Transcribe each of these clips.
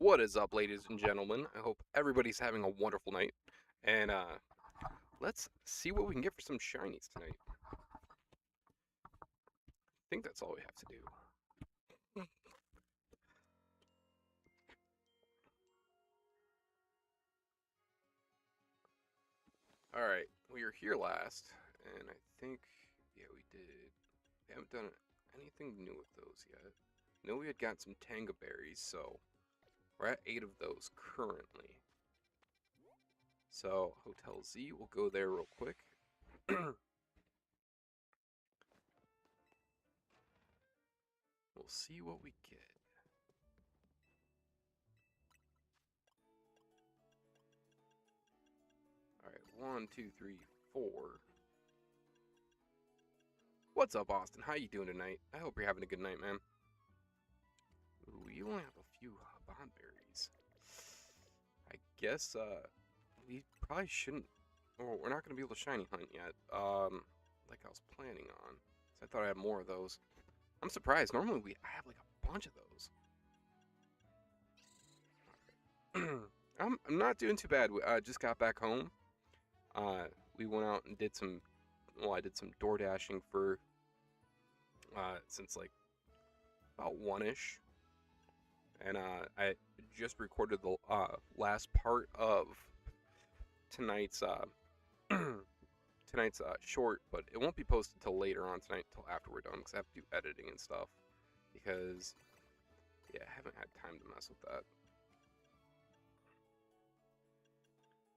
What is up, ladies and gentlemen? I hope everybody's having a wonderful night. And let's see what we can get for some shinies tonight. I think that's all we have to do. Alright, we were here last, and I think, yeah, we did. We haven't done anything new with those yet. I know we had gotten some Tanga berries, so we're at 8 of those currently. So, Hotel Z, we'll go there real quick. We'll see what we get. Alright, 1, 2, 3, 4. What's up, Austin? How you doing tonight? I hope you're having a good night, man. Ooh, you only have a few bond berries. I guess, we probably shouldn't... Oh, we're not going to be able to shiny hunt yet, like I was planning on. So I thought I had more of those. I'm surprised. Normally, I have, like, a bunch of those. I'm not doing too bad. I just got back home. We went out and did some... Well, I did some door dashing for... since, like, about 1-ish. And I just recorded the last part of tonight's tonight's short, but it won't be posted till later on tonight, till after we're done, because I have to do editing and stuff. Because yeah, I haven't had time to mess with that.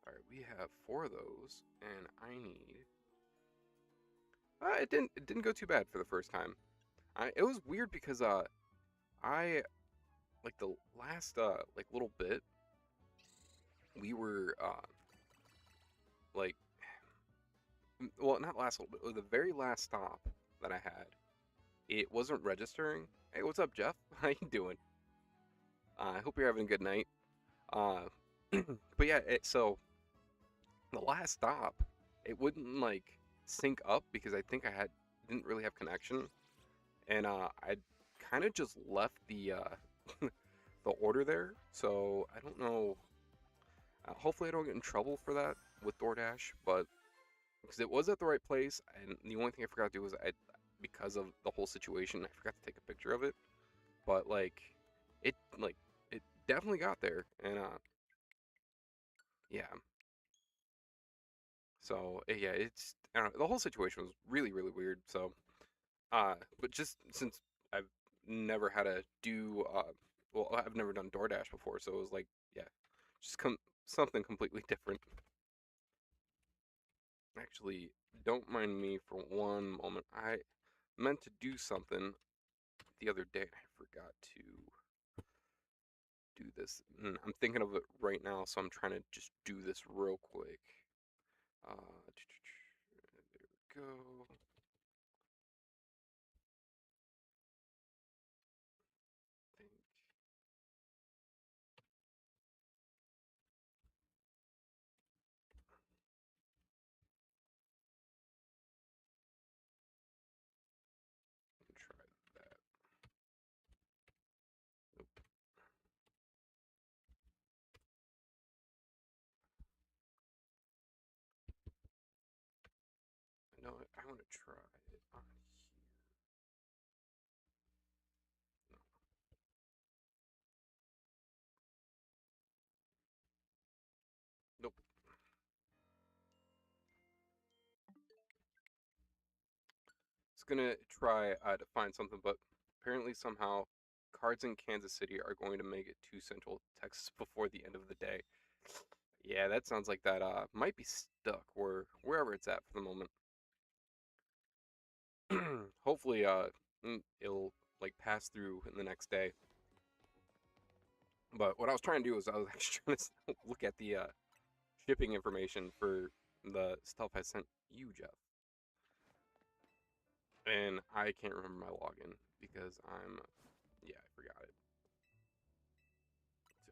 All right, we have 4 of those, and I need. It didn't go too bad for the first time. It was weird because I like the last like little bit we were like, well, not last little bit, the very last stop that I had, it wasn't registering. Hey, what's up, Jeff? How you doing? I hope you're having a good night. Uh, but yeah, so the last stop, it wouldn't like sync up because I think didn't really have connection, and I kind of just left the the order there. So I don't know. Hopefully, I don't get in trouble for that with DoorDash, but because it was at the right place, and the only thing I forgot to do was because of the whole situation, I forgot to take a picture of it. But like, it definitely got there, and yeah. So yeah, it's I don't know, the whole situation was really weird. So but just since I've never had to do well, I've never done DoorDash before, so it was like yeah, just something completely different. Actually, don't mind me for one moment. I meant to do something the other day, and I forgot to do this. I'm thinking of it right now, so I'm trying to just do this real quick. There we go. Think. Try that. Nope. No, I want to try it on here. No. Nope. It's gonna try to find something, but apparently somehow cards in Kansas City are going to make it to Central Texas before the end of the day. Yeah, that sounds like that might be stuck wherever it's at for the moment. Hopefully it'll like pass through in the next day. But what I was trying to do was I was actually trying to look at the shipping information for the stuff I sent you, Jeff. And I can't remember my login because yeah, I forgot it. So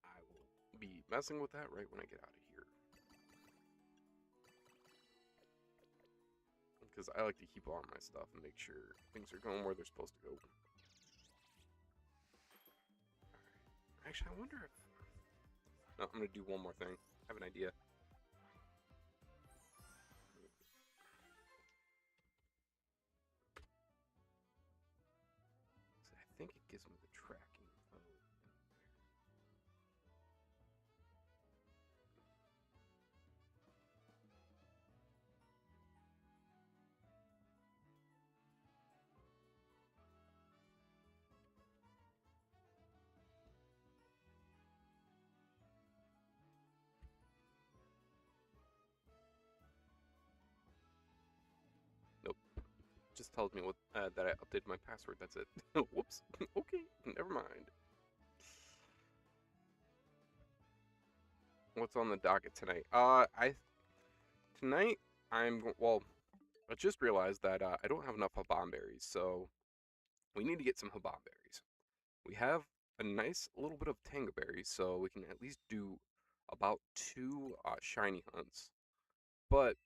I will be messing with that right when I get out of here. Because I like to keep all my stuff and make sure things are going where they're supposed to go. Actually, I wonder if... No, I'm going to do one more thing. I have an idea. I think it gives me the tracking. Oh. Nope. Just tells me what that I updated my password. That's it. Whoops. Okay, never mind. What's on the docket tonight? Tonight well, I just realized that I don't have enough Haban berries, so we need to get some Haban berries. We have a nice little bit of Tanga berries, so we can at least do about 2 shiny hunts. But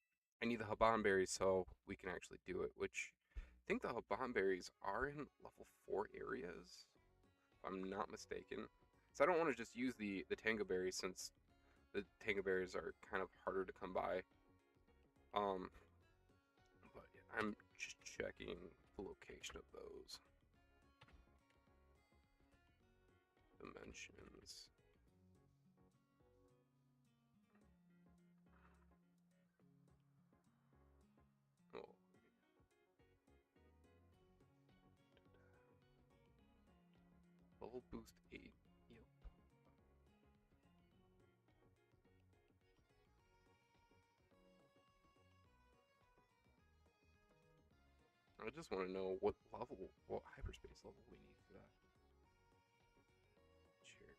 I need the Haban berries so we can actually do it, which I think the Haban berries are in level 4 areas, if I'm not mistaken. So I don't want to just use the Tanga berries since the Tanga berries are kind of harder to come by. But yeah, I'm just checking the location of those dimensions. Oh, level boost 8. Yep. I just want to know what hyperspace level we need for that. Cherry.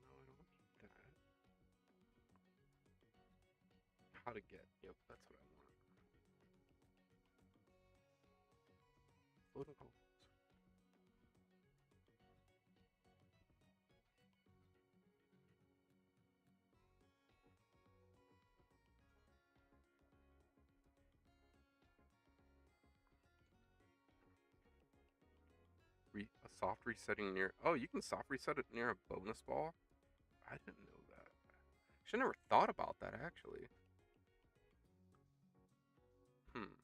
No, I don't need that. How to get? Yep, that's what I want. Floating goals. A soft resetting near. Oh, you can soft reset it near a bonus ball. I didn't know that. Should never thought about that actually. Hmm.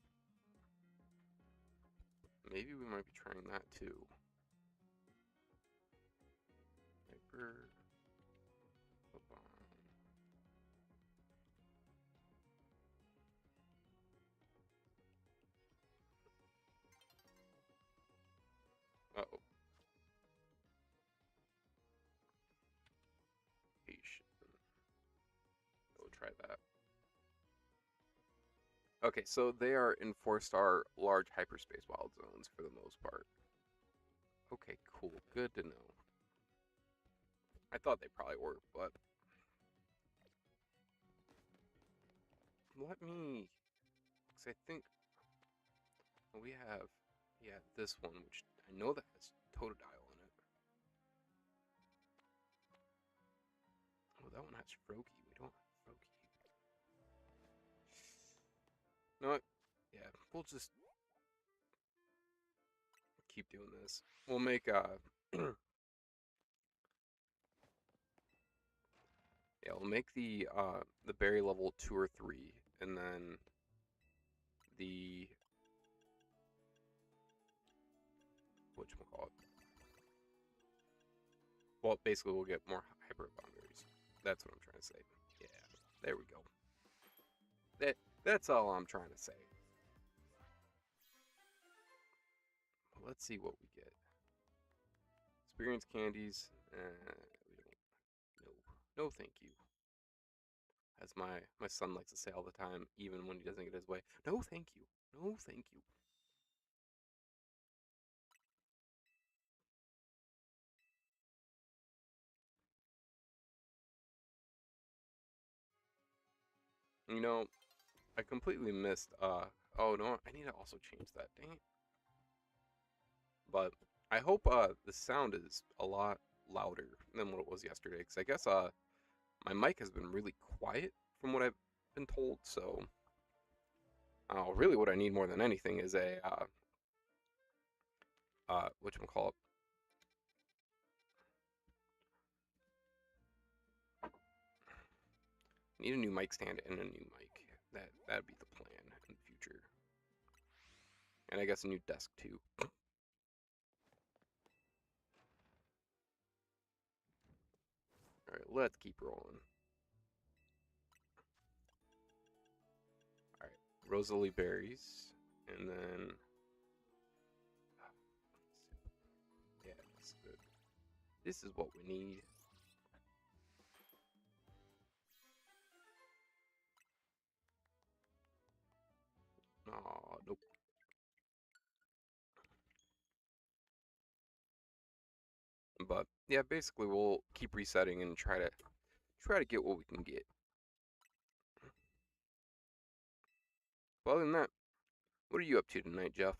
Maybe we might be trying that too. Hyper. Uh oh. We'll try that. Okay, so they are in 4-star large hyperspace wild zones for the most part. Okay, cool. Good to know. I thought they probably were, but let me. Because I think we have, yeah, this one, which I know that has Totodile in it. Oh, that one has Froakie. We don't have Froakie. You know what? Yeah, we'll just keep doing this. We'll make yeah, we'll make the berry level 2 or 3, and then the whatchamacallit. Well, basically we'll get more hyper boundaries. That's what I'm trying to say. Yeah, there we go. That's all I'm trying to say. Let's see what we get. Experience candies. We don't. No, no, thank you. As my son likes to say all the time, even when he doesn't get his way. No, thank you. No, thank you. You know, I completely missed. Oh no, I need to also change that. Dang it. But I hope the sound is a lot louder than what it was yesterday. Because I guess my mic has been really quiet from what I've been told. So Oh, really what I need more than anything is a, whatchamacallit? Need a new mic stand and a new mic. That'd be the plan in the future. And I guess a new desk too. Alright, let's keep rolling. Alright, Rosalie berries. And then... Yeah, this is good. This is what we need. Aw, nope. But yeah, basically we'll keep resetting and try to get what we can get. But other than that, what are you up to tonight, Jeff?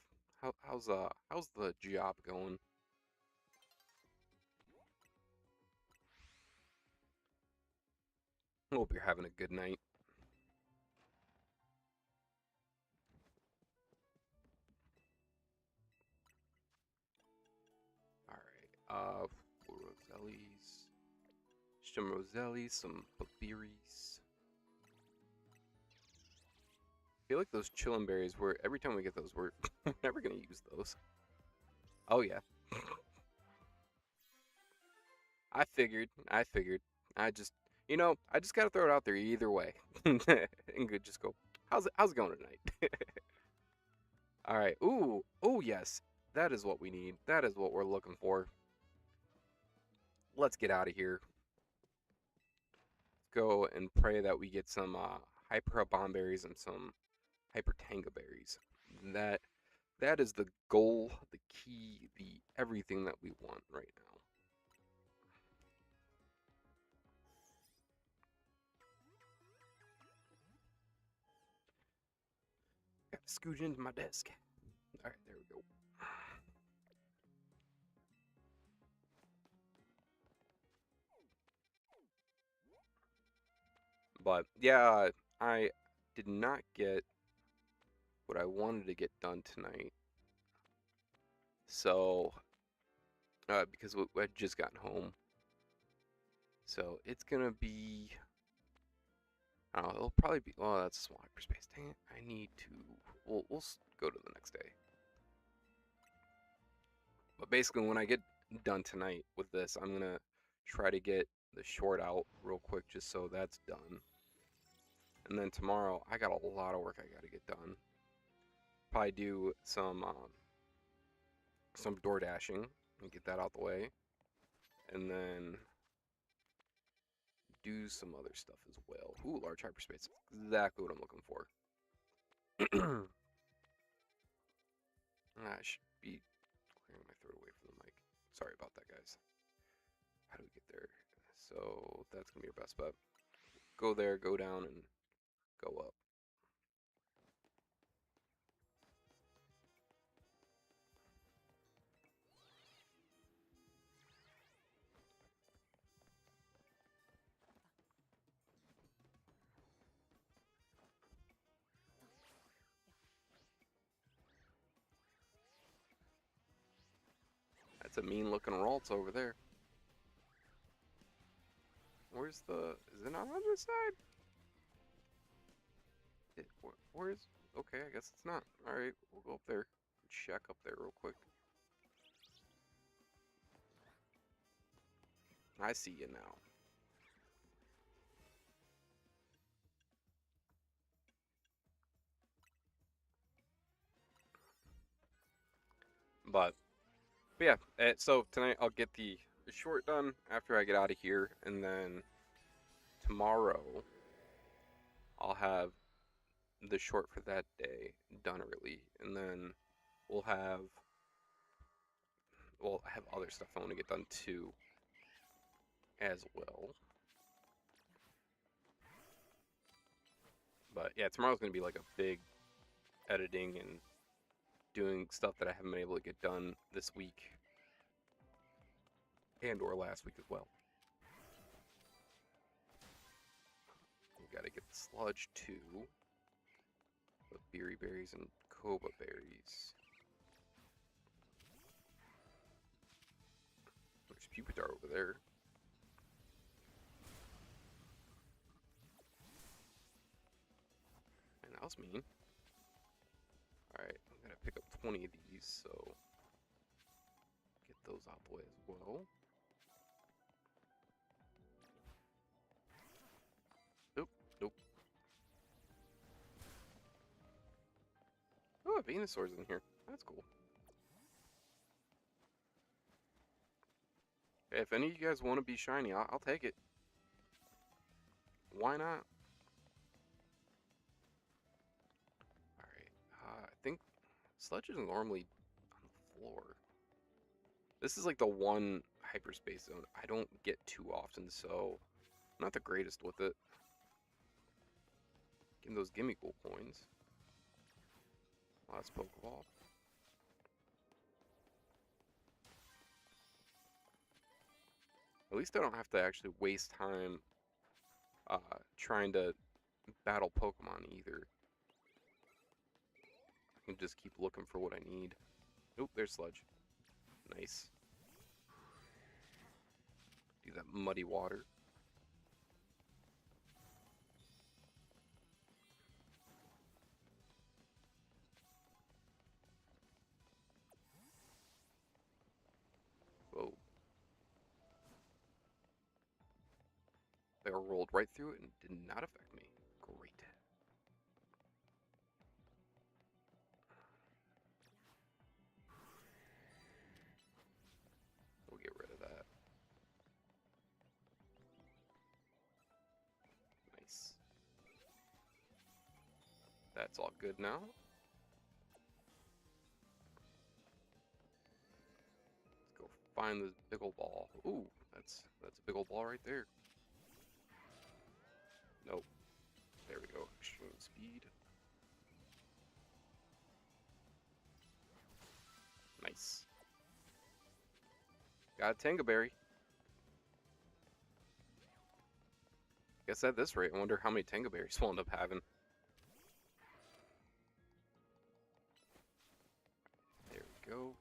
How's the job going? Hope you're having a good night. Alright, Roselli's. Some Roselli's, some berries. I feel like those chillin' berries, every time we get those, we're never gonna use those. Oh yeah. I figured. I just, I just gotta throw it out there either way. And good, just go, how's it going tonight? Alright, ooh, oh yes. That is what we need. That is what we're looking for. Let's get out of here. Go and pray that we get some hyper bomb berries and some hyper tanga berries. That that is the goal, the key, the everything that we want right now. Got to scooch into my desk. All right, there we go. But yeah, I did not get what I wanted to get done tonight. So, because I'd just gotten home. So it's gonna be. Oh, it'll probably be. Oh, that's a small hyperspace. Dang it! I need to. We'll go to the next day. But basically, when I get done tonight with this, I'm gonna try to get the short out real quick, just so that's done. And then tomorrow, I got a lot of work I gotta get done. Probably do some door dashing and get that out the way, and then do some other stuff as well. Ooh, large hyperspace. Exactly what I'm looking for. I should be clearing my throat away from the mic. Sorry about that, guys. How do we get there? So that's gonna be your best bet. Go there, go down, and go up. That's a mean looking Ralts over there. Where's the... Is it not on this side? Where's... Okay, I guess it's not. Alright, we'll go up there. Check up there real quick. I see you now. But yeah, so tonight I'll get the short done after I get out of here, and then tomorrow I'll have the short for that day done early, and then we'll have I have other stuff I want to get done too as well. But yeah, tomorrow's gonna be like a big editing and doing stuff that I haven't been able to get done this week and or last week as well. We gotta get the sludge too. with beery berries and koba berries. There's Pupitar over there. And that was mean. Alright, I'm gonna pick up 20 of these, so get those out the way as well. Nope, nope. Oh, Venusaur's in here. That's cool. Hey, if any of you guys want to be shiny, I'll take it. Why not? Alright, I think Sledge is normally on the floor. This is like the one hyperspace zone I don't get too often, so I'm not the greatest with it. Getting those gimme cool coins. Last Pokeball. At least I don't have to actually waste time trying to battle Pokemon either. I can just keep looking for what I need. Nope, there's Sludge. Nice. Do that muddy water. Whoa. They rolled right through it and did not affect me. Great. We'll get rid of that. Nice. That's all good now. Let's go find this big ol' ball. Ooh, that's a big ol' ball right there. Nope. There we go. Extreme speed. Nice. Got a Tangaberry. Guess at this rate, I wonder how many Tangaberries we'll end up having. There we go.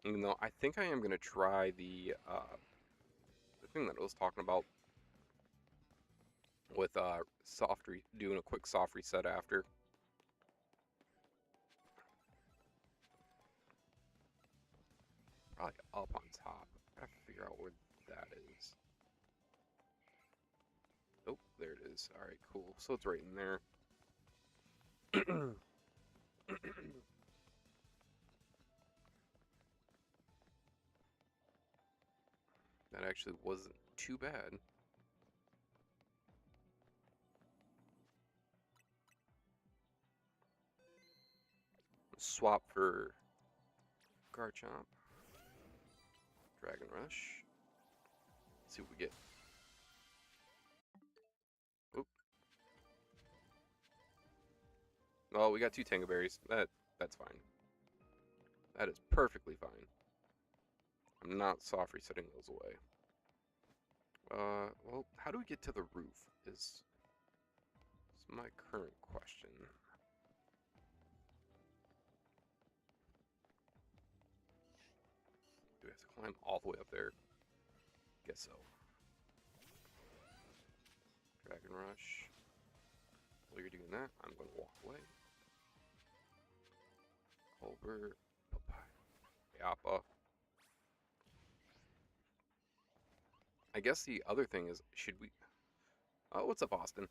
Even though I think I am going to try the thing that I was talking about with doing a quick soft reset after. Probably up on top. I have to figure out where that is. Oh, there it is. Alright, cool. So it's right in there. That actually wasn't too bad. Swap for Garchomp. Dragon Rush. Let's see what we get. Oop. Oh, we got 2 Tangaberries. That's fine. That is perfectly fine. I'm not soft resetting those away. Well, how do we get to the roof is my current question. Do we have to climb all the way up there? Guess so. Dragon Rush. While you're doing that, I'm going to walk away. Colbert. Yappa. I guess the other thing is, should we... Oh, what's up, Austin?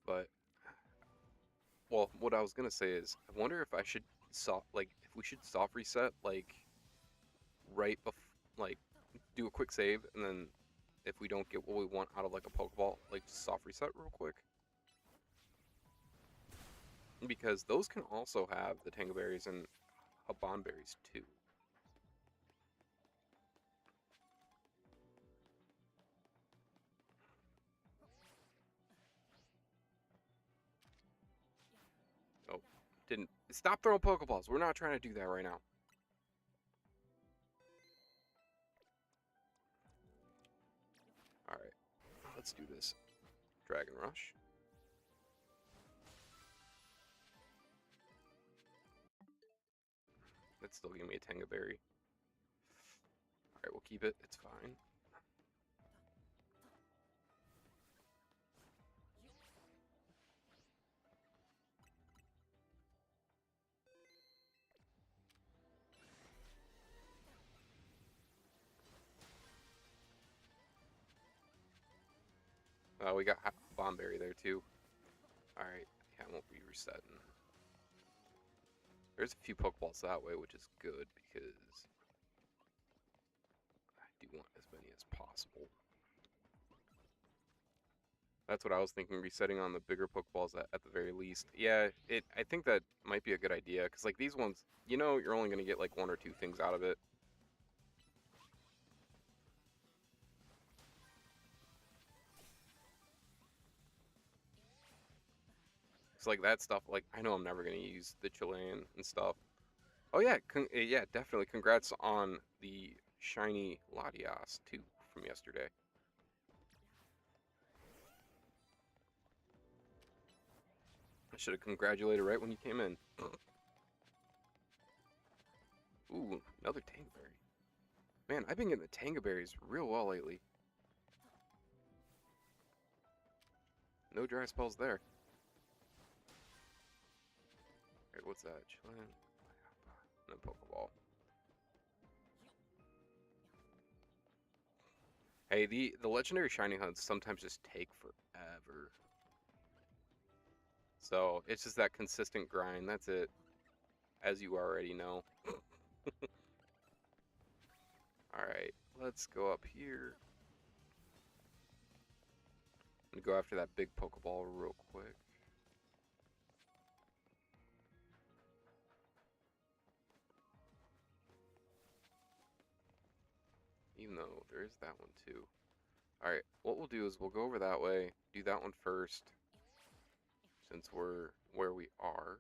But, well, what I was gonna say is, I wonder if I should if we should soft reset, like, right before, like, do a quick save, and then if we don't get what we want out of, like, a Pokeball, like, just soft reset real quick. Because those can also have the Tangaberries and Berries too. Oh, didn't Stop throwing Pokeballs. We're not trying to do that right now. Alright. Let's do this. Dragon Rush. That's still giving me a Tanga Berry. Alright, we'll keep it. It's fine. We got Bomb Berry there too. Alright, yeah, I won't be resetting. There's a few Pokeballs that way, which is good because I do want as many as possible. That's what I was thinking, resetting on the bigger Pokeballs at the very least. Yeah, I think that might be a good idea, because like these ones, you know, you're only going to get like 1 or 2 things out of it. It's like that stuff, like, I know I'm never going to use the Chilean and stuff. Oh yeah, yeah, definitely. Congrats on the shiny Latias too from yesterday. I should have congratulated right when you came in. Ooh, another Tanga Berry. Man, I've been getting the Tanga Berries real well lately. No dry spells there. Alright, what's that? Chilean? No Pokeball. Hey, the legendary shiny hunts sometimes just take forever. So, it's just that consistent grind, that's it. As you already know. Alright, let's go up here. And go after that big Pokeball real quick. Even though there is that one too. Alright, what we'll do is we'll go over that way, do that one first. Since we're where we are.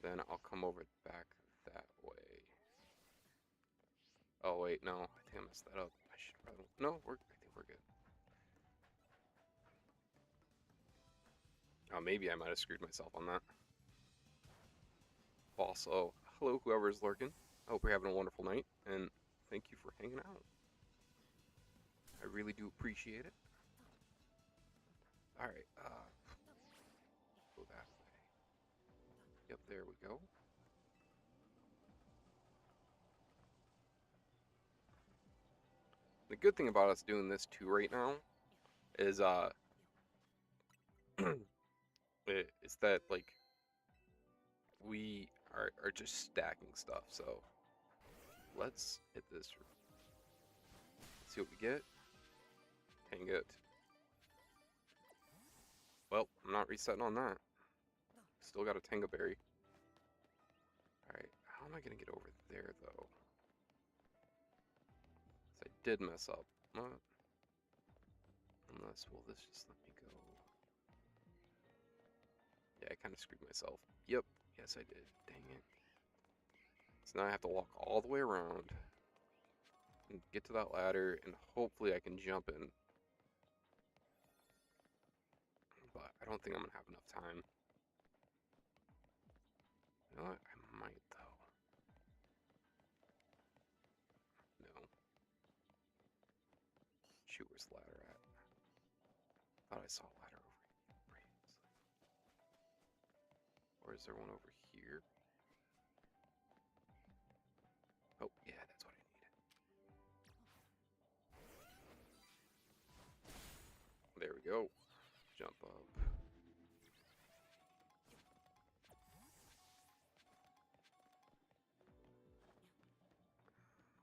Then I'll come over back that way. Oh wait, no, I think I messed that up. I should probably no. I think we're good. Oh, maybe I might have screwed myself on that. Also, hello whoever's lurking. I hope you're having a wonderful night, and thank you for hanging out. I really do appreciate it. All right, go that way. Yep, there we go. The good thing about us doing this too right now is it's that like we are just stacking stuff. So let's hit this. Let's see what we get. Dang it. Well, I'm not resetting on that. Still got a Tanga Berry. Alright, how am I gonna get over there though? I did mess up. Unless, will this just let me go? Yeah, I kind of screwed myself. Yep, yes I did. Dang it. So now I have to walk all the way around and get to that ladder, and hopefully I can jump in. But I don't think I'm gonna have enough time. You know what? I might though. No. Shoot, where's the ladder at? Thought I saw a ladder over here previously. Or is there one over here? Oh, yeah, that's what I needed. There we go. Jump up.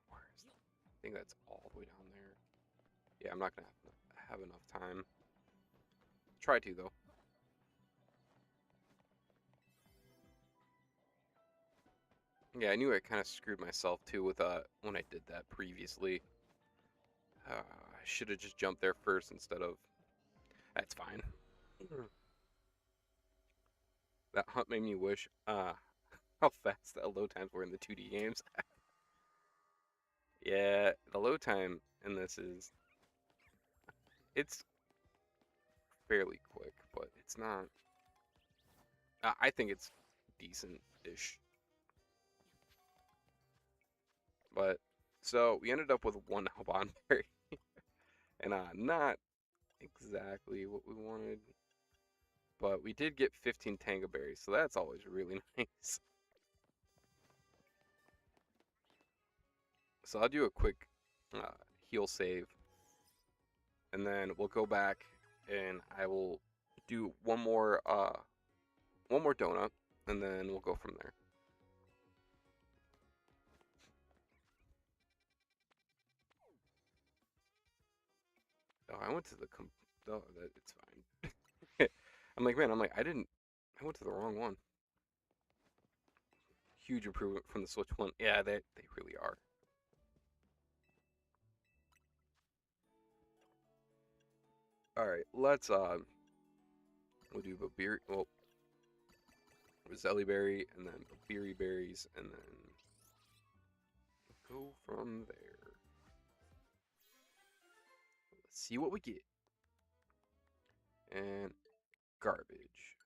Where is that? I think that's all the way down there. Yeah, I'm not gonna have enough time. Try to though. Yeah, I knew I kind of screwed myself too with when I did that previously. I should have just jumped there first instead of. That's fine. That hunt made me wish how fast the load times were in the 2D games. Yeah, the load time in this is it's fairly quick, but it's not. I think it's decent-ish. But so we ended up with one Alban berry, and not exactly what we wanted, but we did get 15 Tanga berries, so that's always really nice. So I'll do a quick heal save, and then we'll go back, and I will do one more donut, and then we'll go from there. Oh, I went to the oh, that it's fine. I went to the wrong one. Huge improvement from the Switch one. Yeah, they really are. All right, we'll do Babiri, well, Roselli berry, and then Babiri berries, and then go from there. Let's see what we get. And garbage.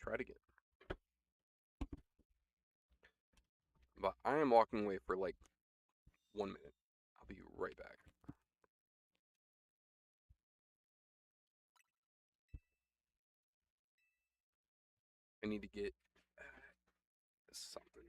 Try it again. But I am walking away for like 1 minute. I'll be right back. I need to get something.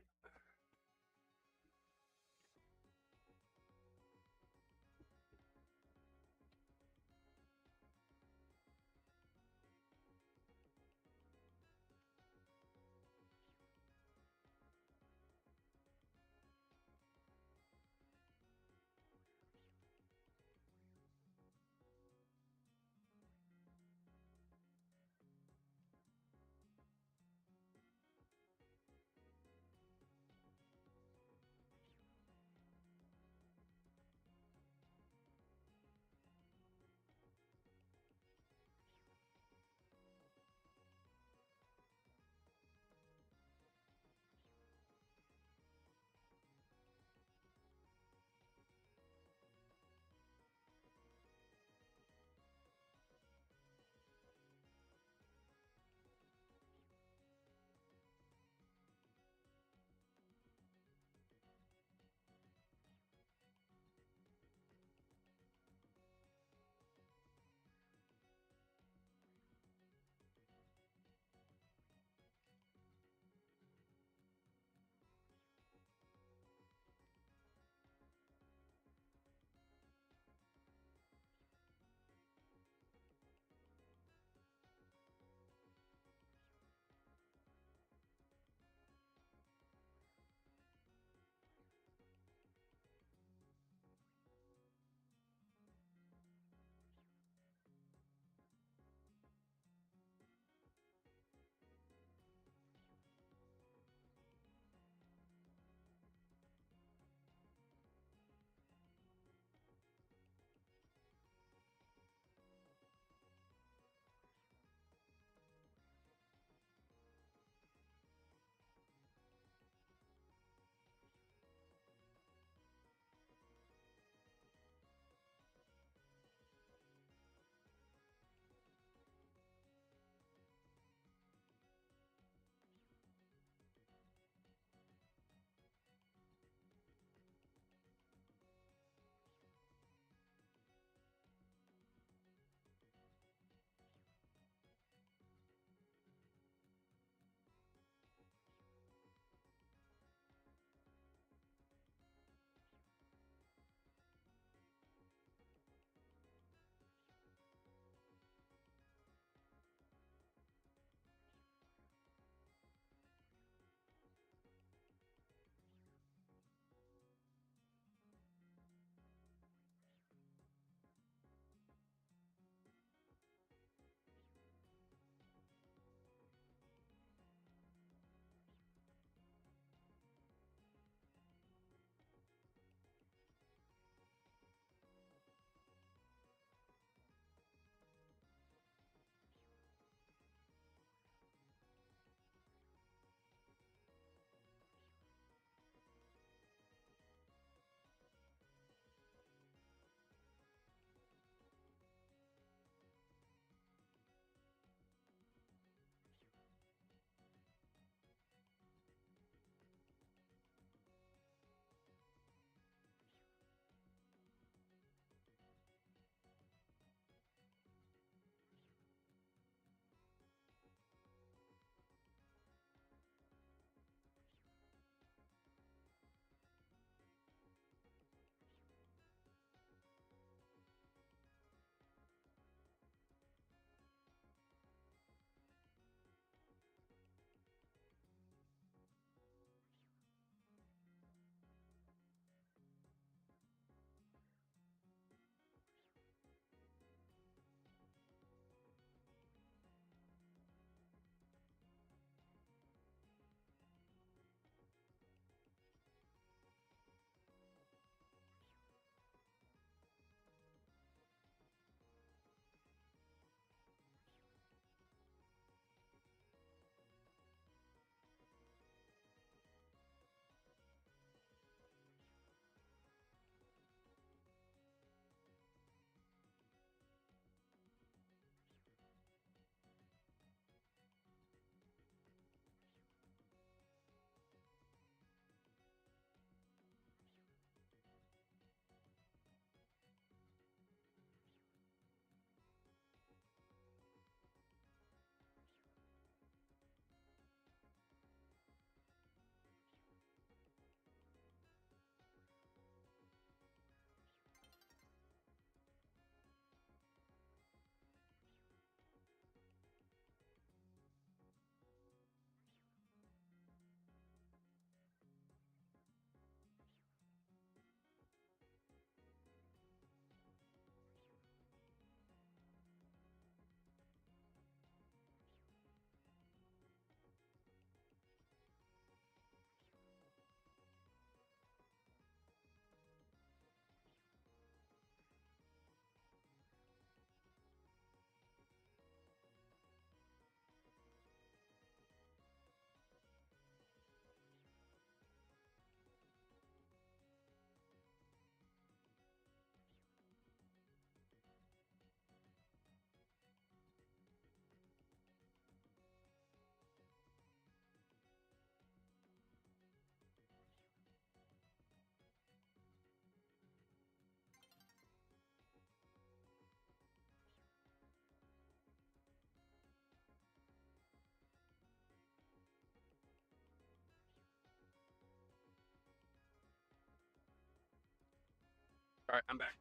All right, I'm back.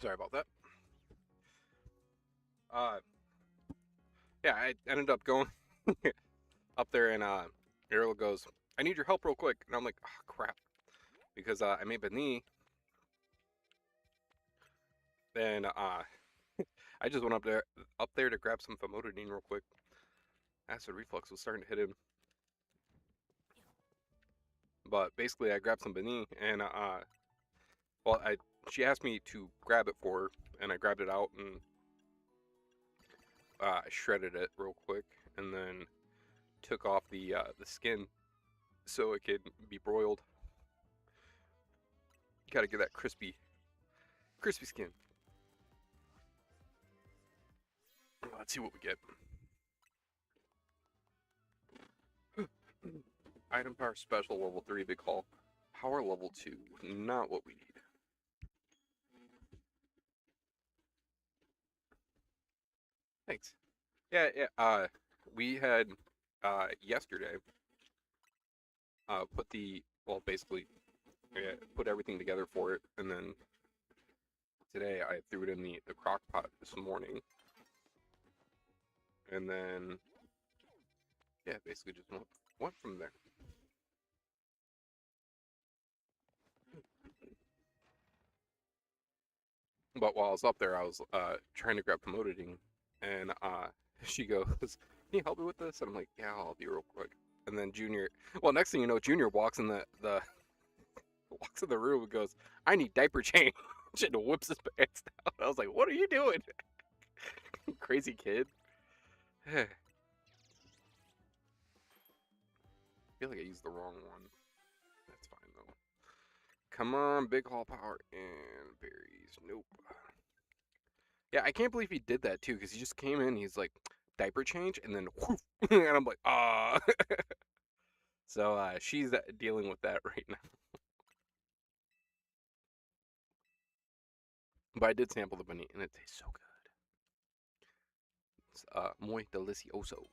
Sorry about that. Uh, yeah, I ended up going up there, and Ariel goes, "I need your help real quick," and I'm like, "Oh crap," because I made banh. Then I just went up there to grab some famotidine real quick. Acid reflux was starting to hit him, but basically I grabbed some banh, and well, she asked me to grab it for her, and I grabbed it out and I shredded it real quick, and then took off the skin so it could be broiled. Gotta get that crispy skin. Let's see what we get. Item power special level 3 big haul. Power level 2, not what we need. Thanks. Yeah, yeah. We had yesterday put basically put everything together for it, and then today I threw it in the crock pot this morning, and then yeah, basically just went from there. But while I was up there, I was trying to grab Pomodidine, and she goes, "Can you help me with this?" And I'm like, "Yeah, I'll be real quick." And then Junior, well, next thing you know, Junior walks in the walks in the room and goes, "I need diaper change," and whips his pants down. I was like, "What are you doing, crazy kid?" I feel like I used the wrong one. That's fine though. Come on, big haul power and berries. Nope. Yeah, I can't believe he did that too, because he just came in. He's like, diaper change, and then whoof, and I'm like, ah. So she's dealing with that right now. But I did sample the bunny, and it tastes so good. It's muy delicioso.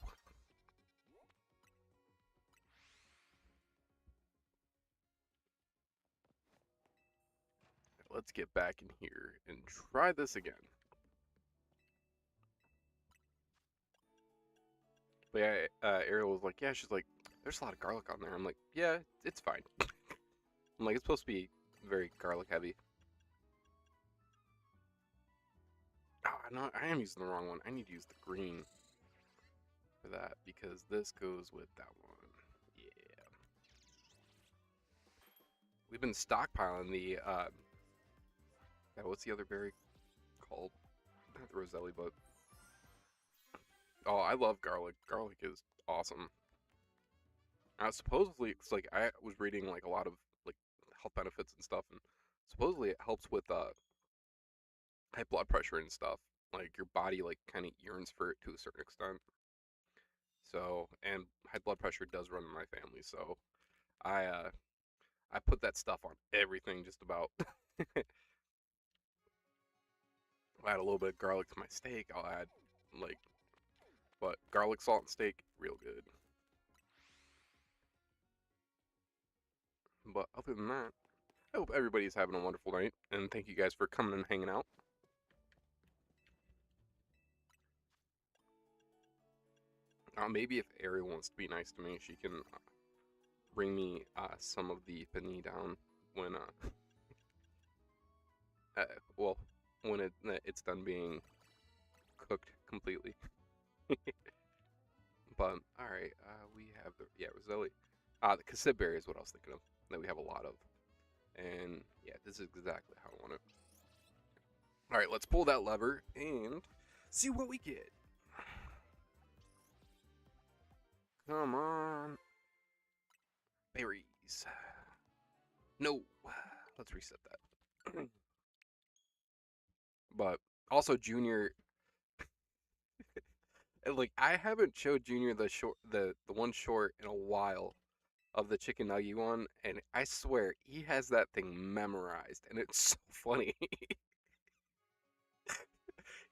Let's get back in here and try this again. But yeah, Ariel was like, yeah, she's like, there's a lot of garlic on there. I'm like, yeah, it's fine. I'm like, it's supposed to be very garlic heavy. Oh, no, I am using the wrong one. I need to use the green for that, because this goes with that one. Yeah. We've been stockpiling the, yeah, what's the other berry called? Not the Roselli, but, oh, I love garlic. Garlic is awesome. Supposedly, it's like, I was reading, like, a lot of, like, health benefits and stuff, and supposedly it helps with, high blood pressure and stuff. Like, your body, like, kind of yearns for it to a certain extent. So, and high blood pressure does run in my family, so I, I put that stuff on everything just about. I'll add a little bit of garlic to my steak. I'll add, like, but garlic, salt, and steak, real good. But other than that, I hope everybody's having a wonderful night, and thank you guys for coming and hanging out. Maybe if Ariel wants to be nice to me, she can bring me some of the panini down when, well, when it's done being cooked completely. But all right, we have the Roselli. The cassis berry is what I was thinking of. That we have a lot of, and yeah, this is exactly how I want it. All right, let's pull that lever and see what we get. Come on, berries. No, let's reset that. But also, Junior, like, I haven't showed Junior the one short in a while of the chicken nugget one, and I swear he has that thing memorized, and it's so funny.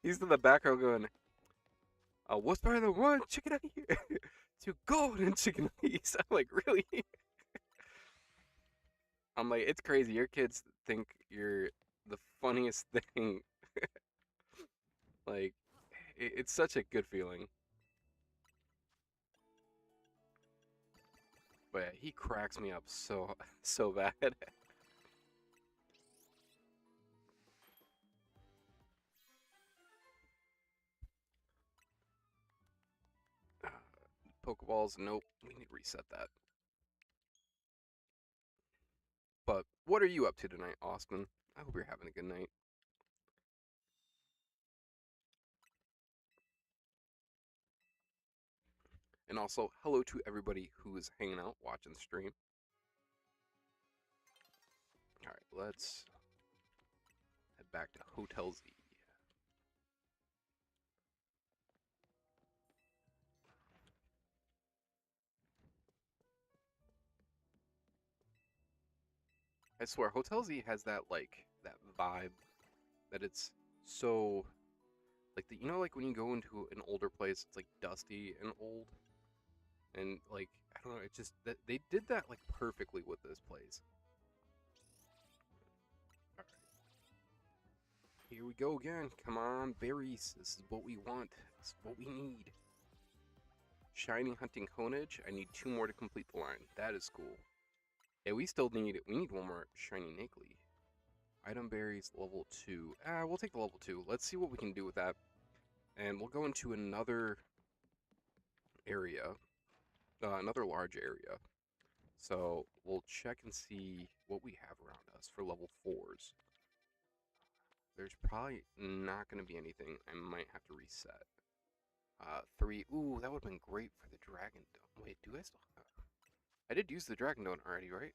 He's in the background going, "What's better than one chicken nugget? Two golden chicken nuggets." I'm like, really? I'm like, it's crazy. Your kids think you're the funniest thing. Like, it's such a good feeling. But yeah, he cracks me up so so bad. Pokeballs, nope. We need to reset that. But what are you up to tonight, Austin? I hope you're having a good night. And also, hello to everybody who is hanging out, watching the stream. All right, let's head back to Hotel Z. I swear, Hotel Z has that like that vibe that it's so like the, you know, like when you go into an older place, it's like dusty and old, and like I don't know, it's just that they did that like perfectly with this place. All right, here we go again. Come on, berries. This is what we want. This is what we need. Shiny hunting Honage. I need 2 more to complete the line. That is cool. Yeah, we need 1 more shiny Nakely. Item berries level 2. We'll take the level 2. Let's see what we can do with that. And we'll go into another area, another large area. So we'll check and see what we have around us for level 4s. There's probably not going to be anything. I might have to reset. 3. Ooh, that would have been great for the Dragon Dome. Wait, do I still have... I did use the Dragon Dome already, right?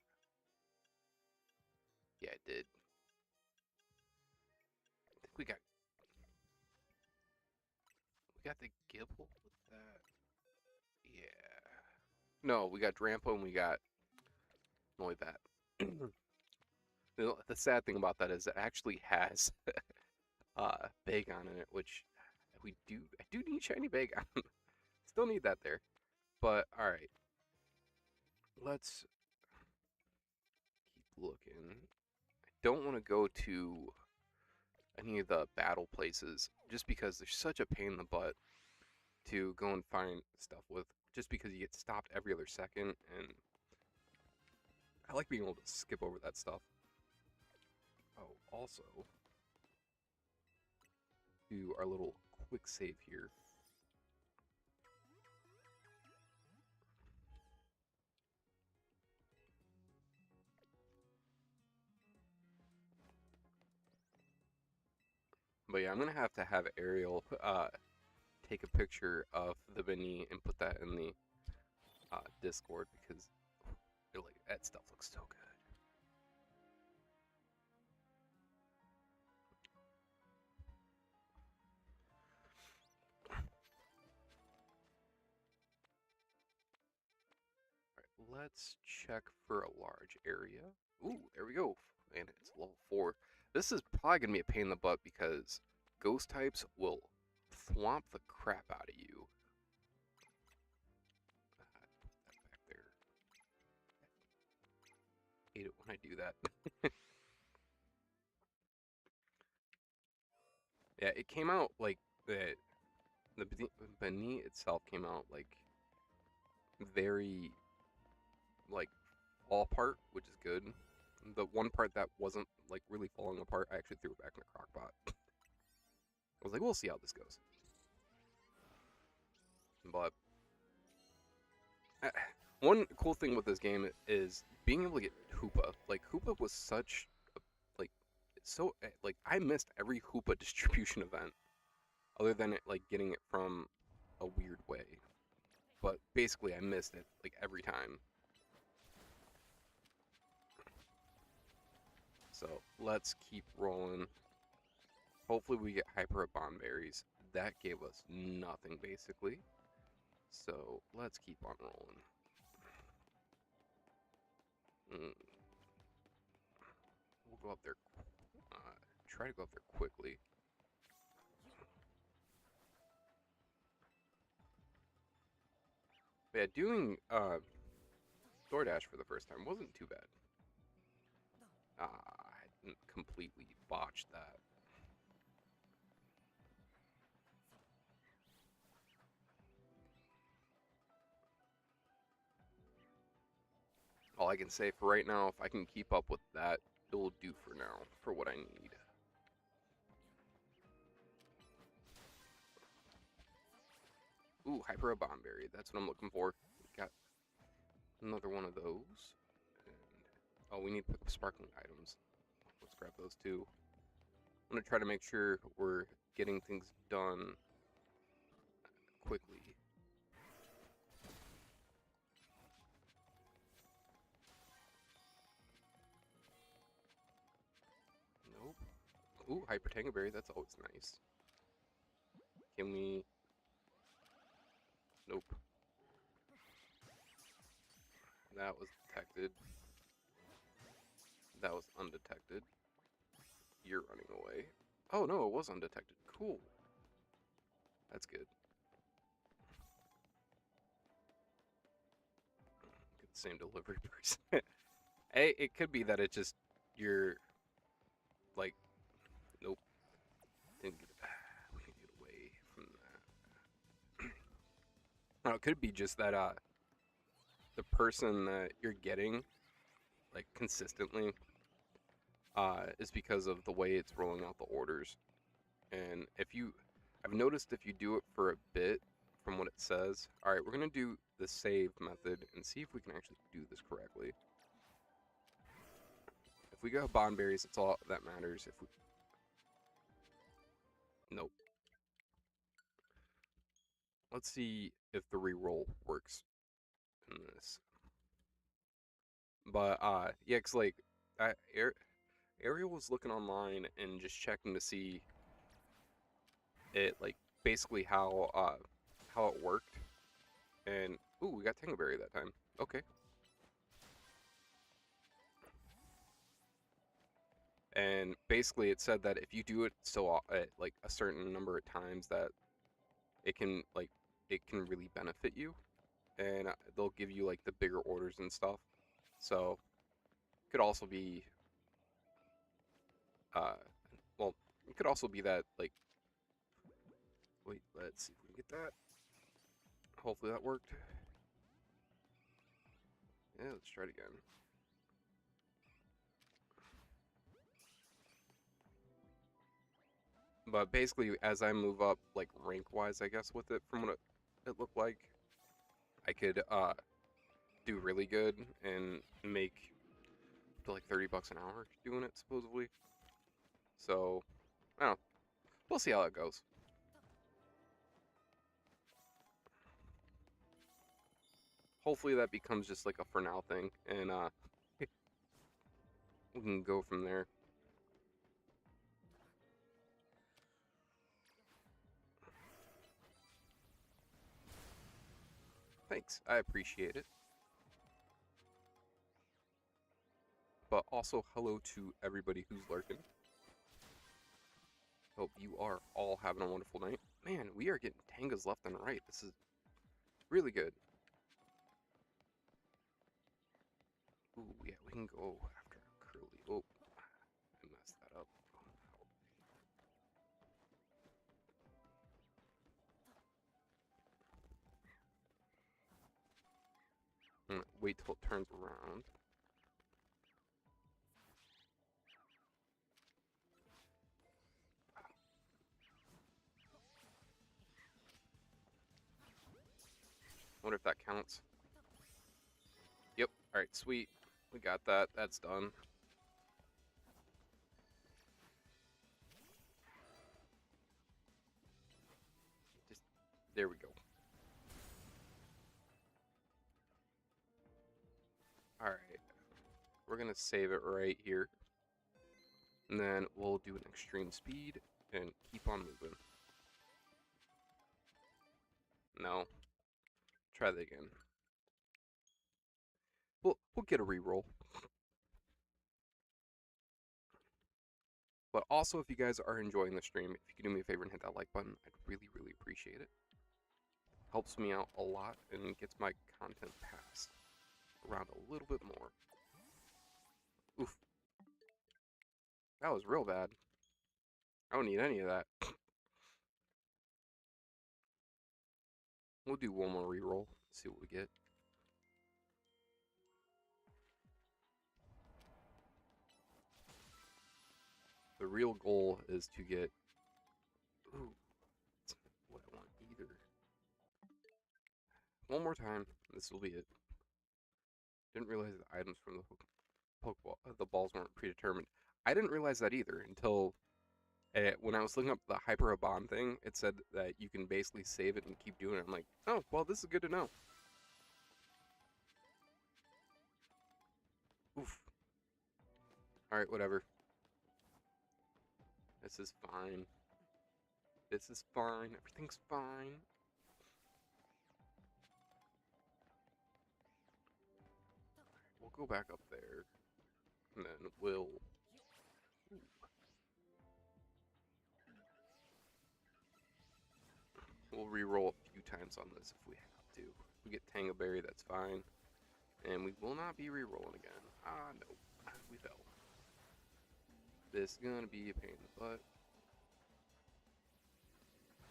Yeah, I did. I think we got the Gibble with that. Yeah. No, we got Drampo and we got only that. The sad thing about that is it actually has Bagon in it, which I do need shiny Bagon. Still need that there. But alright. Let's keep looking. I don't want to go to any of the battle places just because there's such a pain in the butt to go and find stuff with, just because you get stopped every other second, and I like being able to skip over that stuff. Oh, also, do our little quick save here. But yeah, I'm gonna have to have Ariel take a picture of the Beni and put that in the Discord, because like that stuff looks so good. Alright, let's check for a large area. Ooh, there we go. And it's level 4. This is probably gonna be a pain in the butt because ghost types will thwomp the crap out of you. Put that back there. I hate it when I do that. Yeah, it came out like the Beni itself came out like very like fall apart, which is good. The one part that wasn't like really falling apart, I actually threw it back in the crock pot. I was like, we'll see how this goes. But uh, one cool thing with this game is being able to get Hoopa. Like Hoopa was such a, like so like I missed every Hoopa distribution event, other than it like getting it from a weird way. But basically, I missed it like every time. So let's keep rolling. Hopefully we get Hyper Bond Berries. That gave us nothing, basically. So let's keep on rolling. We'll go up there. Try to go up there quickly. But yeah, doing DoorDash for the first time wasn't too bad. I completely botched that. All I can say for right now, if I can keep up with that, it will do for now, for what I need. Ooh, Hyper Bomberry. That's what I'm looking for. Got another one of those. And, oh, we need to pick up sparkling items. Let's grab those too. I'm going to try to make sure we're getting things done quickly. Nope. Ooh, Hyper Tangaberry. That's always nice. Can we... Nope. That was detected. That was undetected. You're running away. Oh, no, it was undetected. Cool. That's good. Get the same delivery person. Hey, it could be that it just... You're... Like... Nope. Didn't get... We need to get away from that. No, it could be just that, the person that you're getting, like, consistently, is because of the way it's rolling out the orders. And if you, I've noticed if you do it for a bit, from what it says, alright, we're going to do the save method and see if we can actually do this correctly. If we go bond berries, it's all that matters. If we, nope. Let's see if the reroll works in this. But, yeah, cause like, Ariel was looking online and just checking to see it, like, basically how it worked. And, ooh, we got Tangaberry that time. Okay. And basically it said that if you do it so like a certain number of times that it can really benefit you, and they'll give you like the bigger orders and stuff. So could also be uh well, it could also be that like, wait, let's see if we can get that. Hopefully that worked. Yeah, let's try it again. But basically, as I move up, like rank-wise, I guess with it, from what it looked like, I could do really good and make up to like $30 an hour doing it supposedly. So, I don't know. We'll see how it goes. Hopefully that becomes just like a for now thing, and we can go from there. Thanks, I appreciate it. But also hello to everybody who's lurking. Hope you are all having a wonderful night. Man, we are getting tangas left and right. This is really good. Ooh, yeah, we can go after Curly. Oh, I messed that up. Wait till it turns around. Wonder if that counts. Yep. Alright, sweet. We got that. That's done. Just, there we go. Alright. We're gonna save it right here. And then we'll do an extreme speed and keep on moving. No. Try that again. We'll get a reroll. But also, if you guys are enjoying the stream, if you could do me a favor and hit that like button, I'd really, really appreciate it. Helps me out a lot and gets my content passed around a little bit more. Oof. That was real bad. I don't need any of that. We'll do one more reroll. See what we get. The real goal is to get... Ooh, that's what I want either. One more time. This will be it. Didn't realize the items from the Pokeball, the balls weren't predetermined. I didn't realize that either until when I was looking up the Hyper Bond thing. It said that you can basically save it and keep doing it. I'm like, oh, well, this is good to know. Oof. Alright, whatever. This is fine. This is fine. Everything's fine. We'll go back up there. And then we'll... We'll re-roll a few times on this if we have to. If we get Tangaberry, that's fine. And we will not be re-rolling again. Ah, no. We fell. This is gonna be a pain in the butt.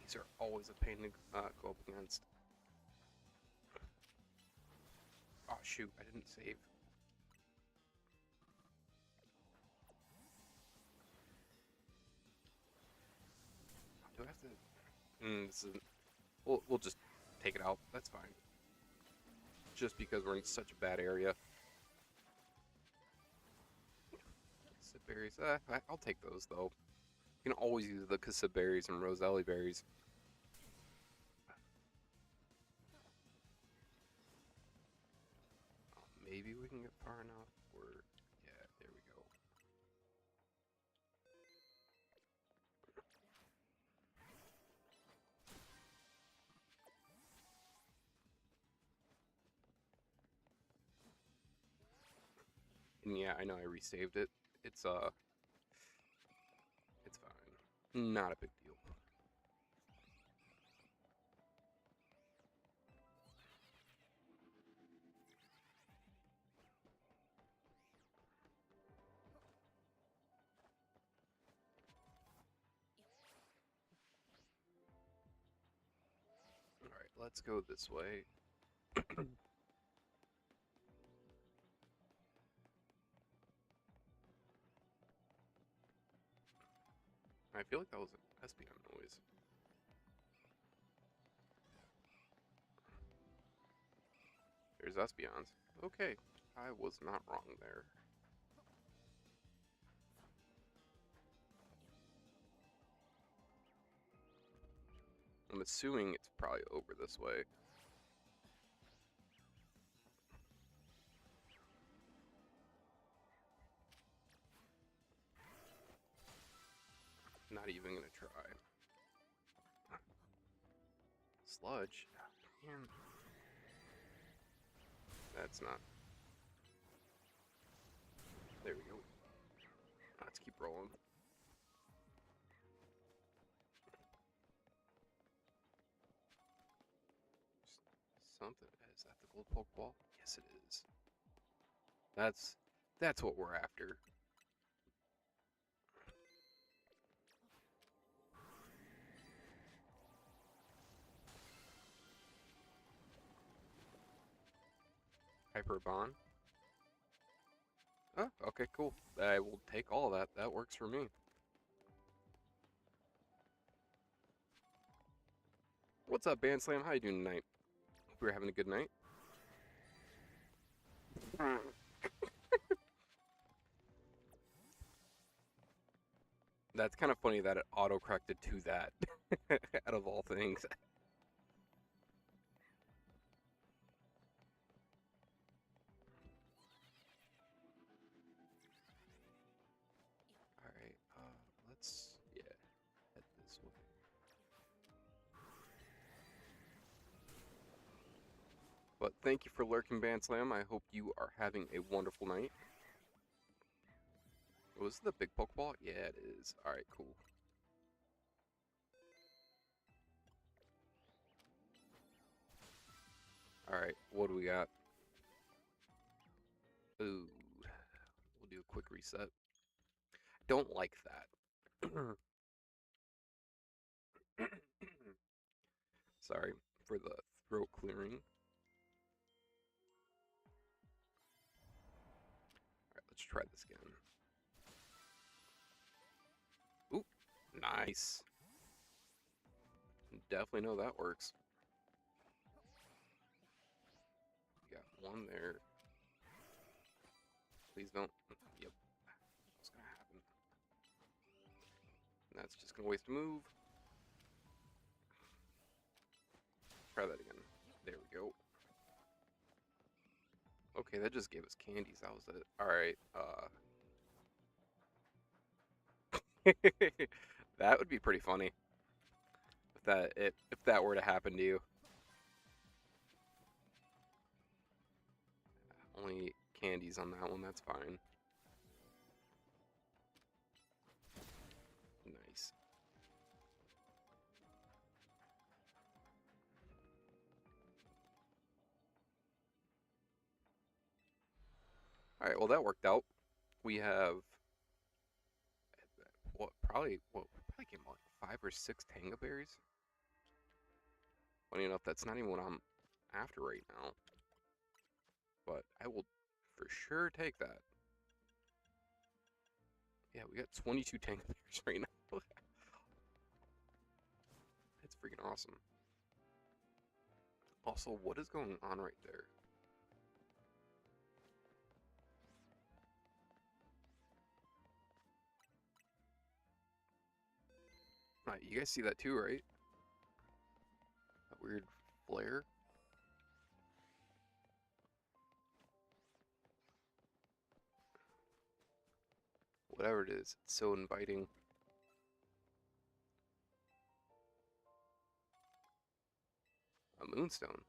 These are always a pain to go up against. Oh shoot, I didn't save. Do I have to... this isn't... We'll just take it out. That's fine. Just because we're in such a bad area. Cassip berries. I'll take those though. You can always use the Cassip berries and Roselli berries. Maybe we can get far enough. Or yeah, there we go. And yeah, I know I resaved it. It's fine. Not a big deal. Alright, let's go this way. I feel like that was an Espeon noise. There's Espeons. Okay, I was not wrong there. I'm assuming it's probably over this way. Not even gonna try. Sludge? Man. That's not... There we go. Let's keep rolling. Something. Is that the gold Pokeball? Yes, it is. That's what we're after. Hyper Bond. Oh, okay, cool. I will take all of that. That works for me. What's up, Band Slam? How you doing tonight? Hope you're having a good night. That's kind of funny that it auto-corrected to that, out of all things. Alright, let's, yeah, head this way. But thank you for lurking, Band Slam. I hope you are having a wonderful night. Was it the big Pokeball? Yeah, it is. Alright, cool. Alright, what do we got? Ooh, we'll do a quick reset. Don't like that. Sorry for the throat clearing. Alright, let's try this again. Oop, nice. Definitely know that works. We got one there. Please don't. Yep. What's gonna happen? And that's just gonna waste a move. Try that again. There we go. Okay, that just gave us candies. That was it. Alright, that would be pretty funny. If that were to happen to you. Only candies on that one, that's fine. Nice. Alright, well that worked out. We have probably came out like 5 or 6 Tanga berries. Funny enough, that's not even what I'm after right now. But I will for sure take that. Yeah, we got 22 Tanga berries right now. It's freaking awesome. Also, what is going on right there? Right, you guys see that too, right? That weird flare. Whatever it is, it's so inviting. A moonstone.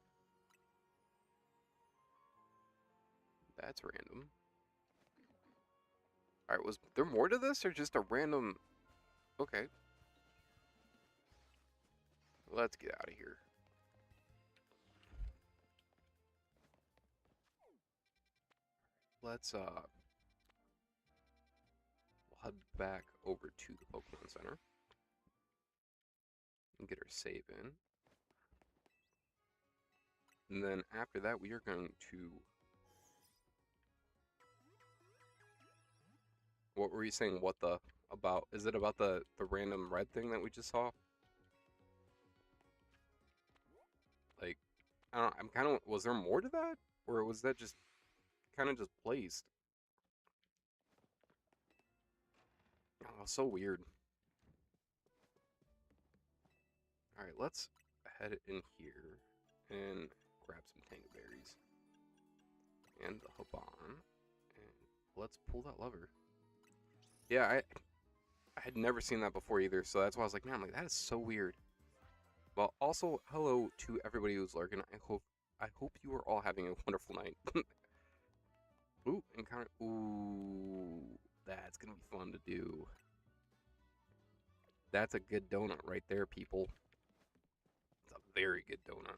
That's random. Alright, was there more to this or just a random... Okay. Let's get out of here. Let's, we'll head back over to the Pokemon Center. And get our save in. And then after that, we are going to... What were you saying? What the... About... Is it about the random red thing that we just saw? Like, I don't know, I'm kind of... Was there more to that? Or was that just... kind of just placed? Oh, so weird. Alright, let's head in here and grab some Tanga berries. And the Haban. And let's pull that lever. Yeah, I had never seen that before either, so that's why I was like, man, I'm like, that is so weird. Well, also, hello to everybody who's lurking. I hope you are all having a wonderful night. Ooh, encounter. Ooh, that's gonna be fun to do. That's a good donut right there, people. It's a very good donut.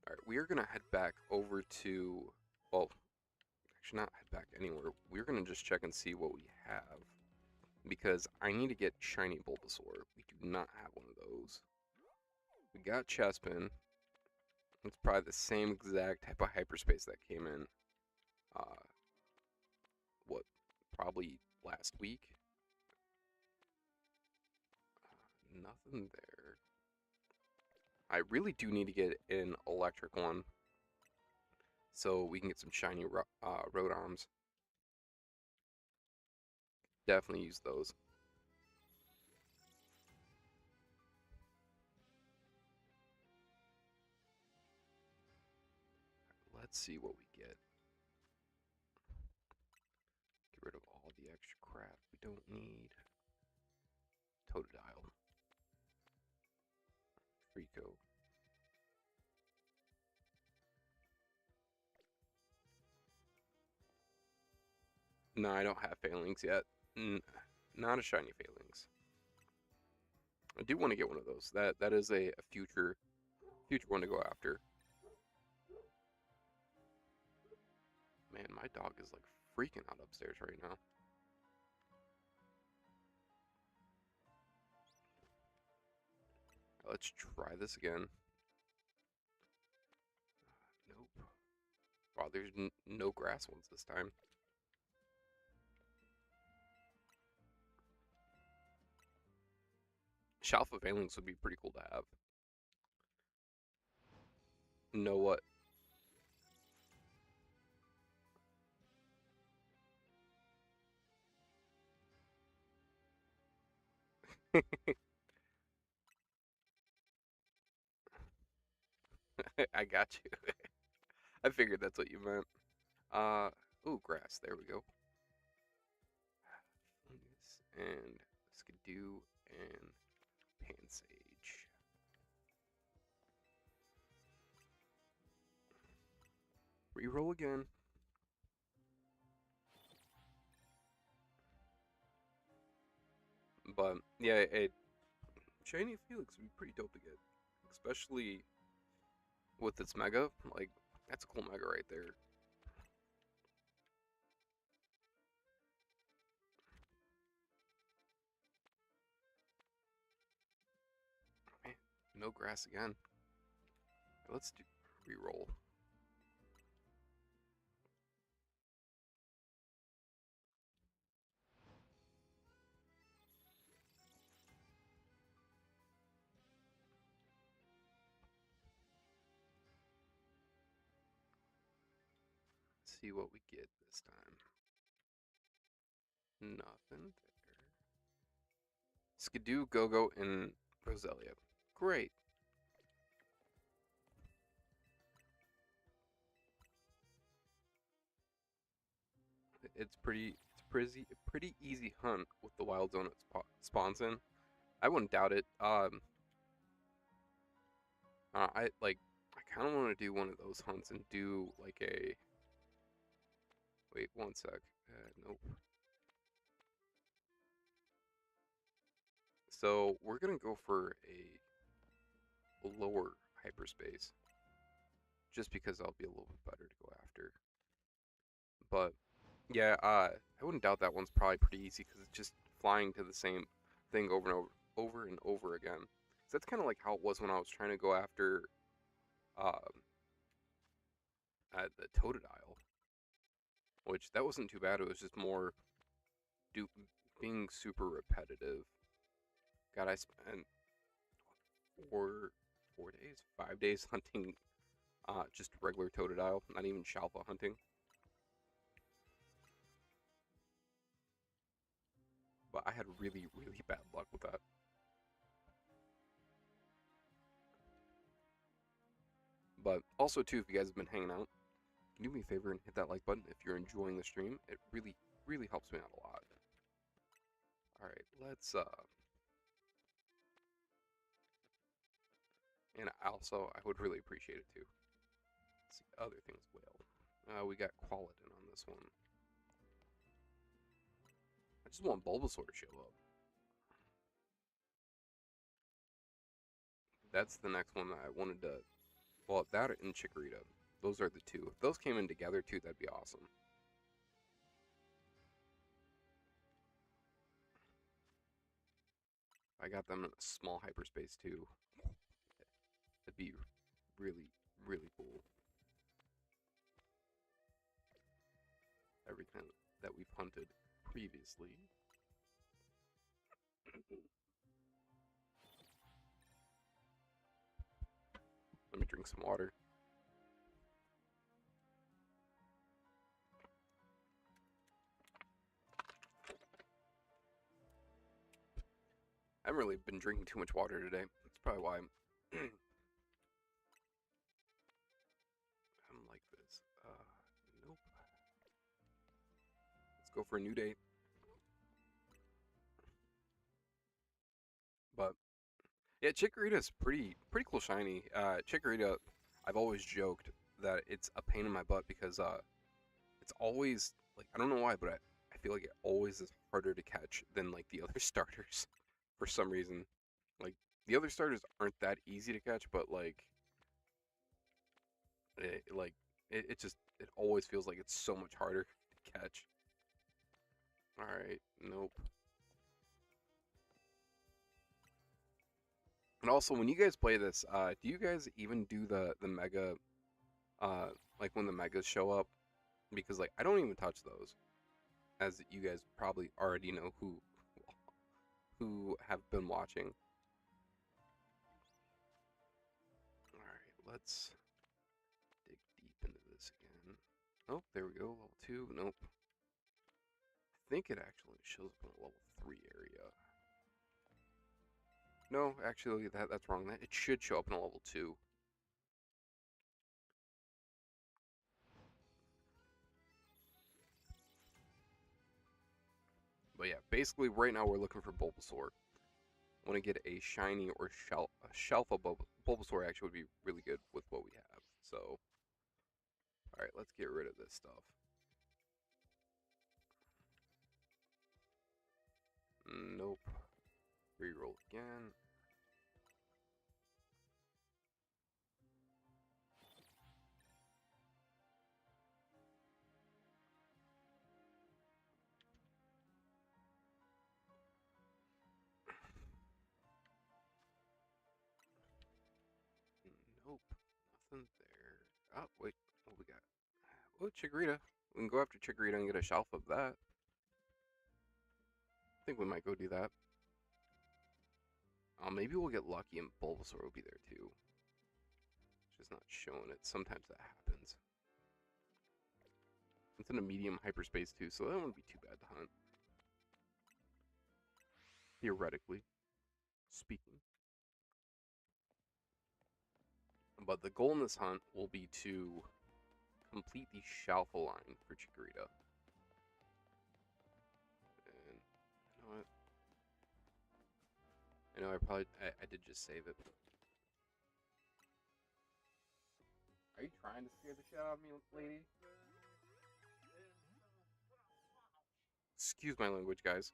All right, we are gonna head back over to. Well, actually, not head back anywhere. We're gonna just check and see what we have, because I need to get shiny Bulbasaur. We do not have one of those. We got Chespin. It's probably the same exact type of hyperspace that came in. Uh, what? Probably last week. Nothing there. I really do need to get an electric one, so we can get some shiny road arms. Definitely use those. Let's see what we get. Get rid of all the extra crap we don't need. Totodile. Rico. No, I don't have failings yet. Not a shiny failings. I do want to get one of those. That is a future one to go after. Man, my dog is like freaking out upstairs right now. Let's try this again. Nope. Wow, there's no grass ones this time. Shalfa Valence would be pretty cool to have. Know what? I got you. I figured that's what you meant. Ooh, grass. There we go. And Skidoo and Pansage. Reroll again. But yeah, Shiny Felix would be pretty dope to get, especially with its mega. Like that's a cool mega right there. Man, no grass again. Let's do reroll. See what we get this time. Nothing there. Skidoo, Go-Go, and Roselia. Great. It's pretty easy hunt with the wild zone it spawns in. I wouldn't doubt it. I kind of want to do one of those hunts and do like a. Wait, one sec. Nope. So we're gonna go for a lower hyperspace, just because I'll be a little bit better to go after. But yeah, I wouldn't doubt that one's probably pretty easy because it's just flying to the same thing over and over and over again. So that's kind of like how it was when I was trying to go after the Totodile, which that wasn't too bad. It was just more being super repetitive. God, I spent four days, 5 days hunting just regular Totodile, not even Shalpa hunting. But I had really, really bad luck with that. But also too, if you guys have been hanging out, can you do me a favor and hit that like button if you're enjoying the stream? It really, really helps me out a lot. Alright, let's and also I would really appreciate it too. Let's see other things well. We got Qualadin on this one. I just want Bulbasaur to show up. That's the next one that I wanted to. Well, that and Chikorita. Those are the two. If those came in together too, that'd be awesome. I got them in a small hyperspace too. That'd be really, really cool. Everything that we've hunted previously. Let me drink some water. I haven't really been drinking too much water today. That's probably why I'm like this. Nope. Let's go for a new day. But yeah, Chikorita's pretty cool shiny. Chikorita, I've always joked that it's a pain in my butt because it's always like I don't know why, but I feel like it always is harder to catch than like the other starters for some reason. Like the other starters aren't that easy to catch, but like it just it always feels like it's so much harder to catch. All right, nope. And also, when you guys play this, do you guys even do the mega, uh, like when the megas show up? Because like I don't even touch those, as you guys probably already know who have been watching. All right, let's dig deep into this again. Oh, there we go. Level 2. Nope. I think it actually shows up in a level 3 area. No, actually, that's wrong. It should show up in a level 2. But yeah, basically right now we're looking for Bulbasaur. Want to get a shiny or Shelfa Bulbasaur actually would be really good with what we have. So, alright, let's get rid of this stuff. Nope. Reroll again. Nope. Nothing there. Oh, wait. What we got? Oh, Chikorita. We can go after Chikorita and get a shelf of that. I think we might go do that. Maybe we'll get lucky and Bulbasaur will be there too. It's just not showing it. Sometimes that happens. It's in a medium hyperspace too, so that wouldn't be too bad to hunt. Theoretically speaking. But the goal in this hunt will be to complete the Shalfa line for Chikorita. And you know what? I know I did just save it. Are you trying to scare the shit out of me, lady? Excuse my language, guys.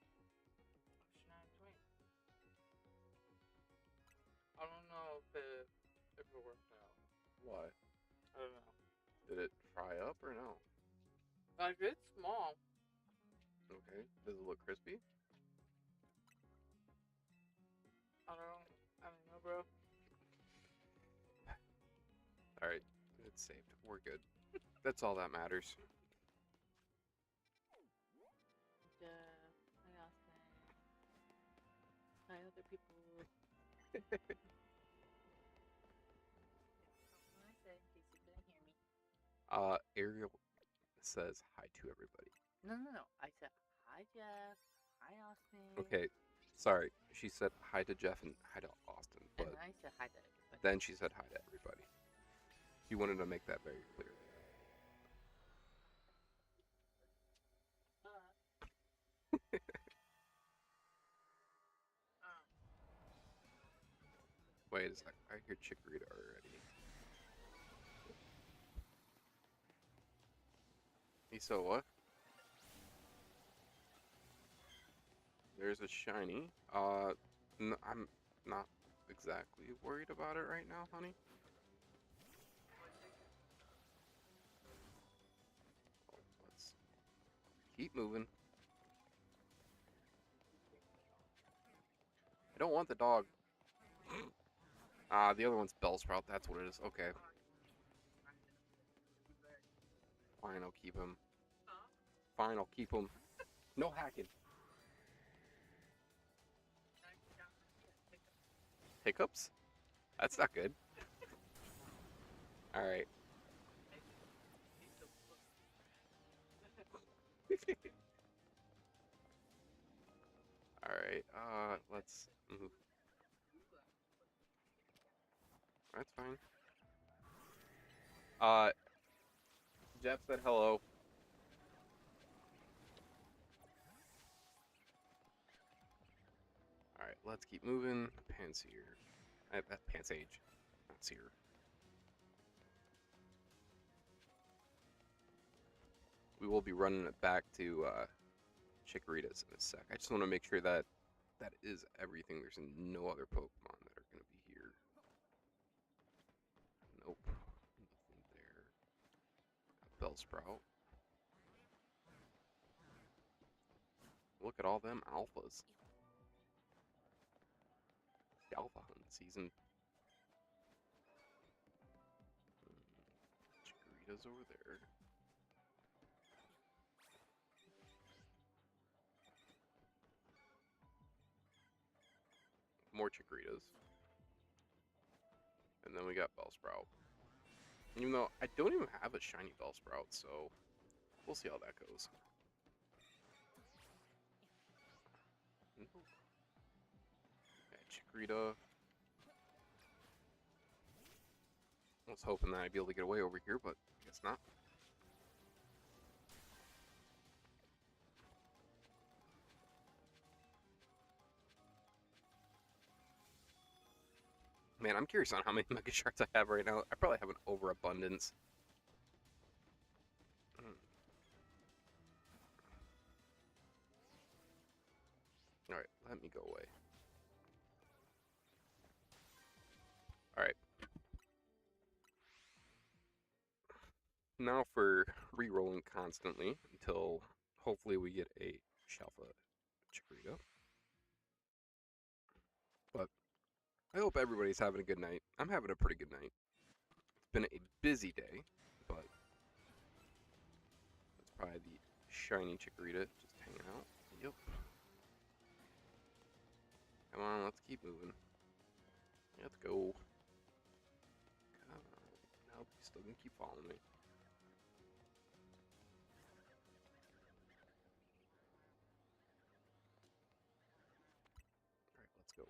I don't know if it worked out. What? I don't know. Did it fry up or no? Like, it's small. Okay. Does it look crispy? I don't know, bro. Alright. It's saved. We're good. That's all that matters. Yeah. Hi, Austin. Hi, other people. I said, in case you couldn't hear me. Ariel says hi to everybody. No. I said, hi, Jeff. Hi, Austin. Okay. Sorry. She said hi to Jeff and hi to Austin, but And I said hi to everybody. then she said hi to everybody. She wanted to make that very clear. Wait a sec. I hear Chikorita already. He saw what? There's a shiny. I'm not exactly worried about it right now, honey. Let's keep moving. I don't want the dog. The other one's Bellsprout. That's what it is. Okay. Fine, I'll keep him. Fine, I'll keep him. No hacking. Hiccups? That's not good. Alright. Alright, let's move. That's fine. Jeff said hello. Alright, let's keep moving. Panseer. That's Pansage. Not Seer. We will be running it back to Chikorita's in a sec. I just want to make sure that that is everything. There's no other Pokemon that are going to be here. Nope. Nothing there. Bellsprout. Look at all them alphas. The alpha hunt season. Chikorita's over there. More Chikoritas. And then we got Bellsprout. Even though I don't even have a shiny Bellsprout, so we'll see how that goes. Yeah, Chikorita. I was hoping that I'd be able to get away over here, but I guess not. Man, I'm curious on how many Mega Sharks I have right now. I probably have an overabundance. Alright, let me go away. Alright. Now for re-rolling constantly until hopefully we get a Shalfa Chikorita. But I hope everybody's having a good night. I'm having a pretty good night. It's been a busy day, but that's probably the shiny Chikorita just hanging out. Yep. Come on, let's keep moving. Let's go. Come on. Nope, he's still gonna keep following me. Alright, let's go.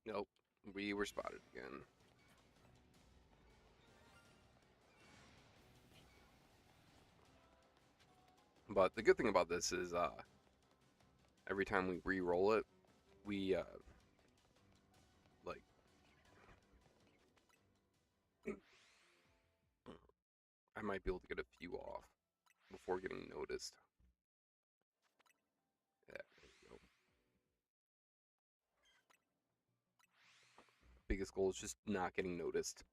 Nope, we were spotted again. But the good thing about this is, every time we re-roll it, we, like, I might be able to get a few off before getting noticed. Yeah, there we go. Biggest goal is just not getting noticed.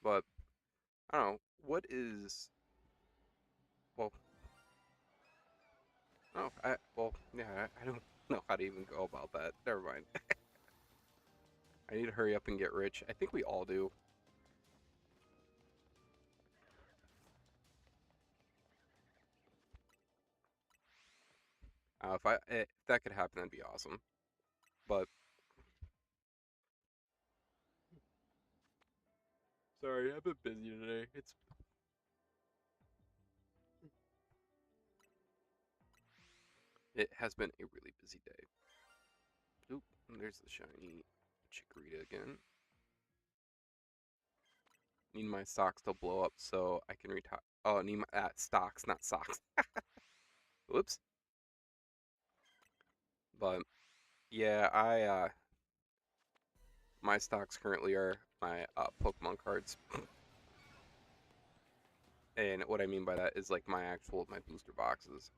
But, I don't know, what is, well, oh, yeah, I don't know how to even go about that. Never mind. I need to hurry up and get rich. I think we all do. If that could happen, that'd be awesome. But sorry, I've been busy today. It has been a really busy day. Oop, there's the shiny Chikorita again. Need my socks to blow up so I can retire. Oh, need my stocks, not socks. Whoops. But yeah, my stocks currently are my Pokemon cards. And what I mean by that is like my booster boxes.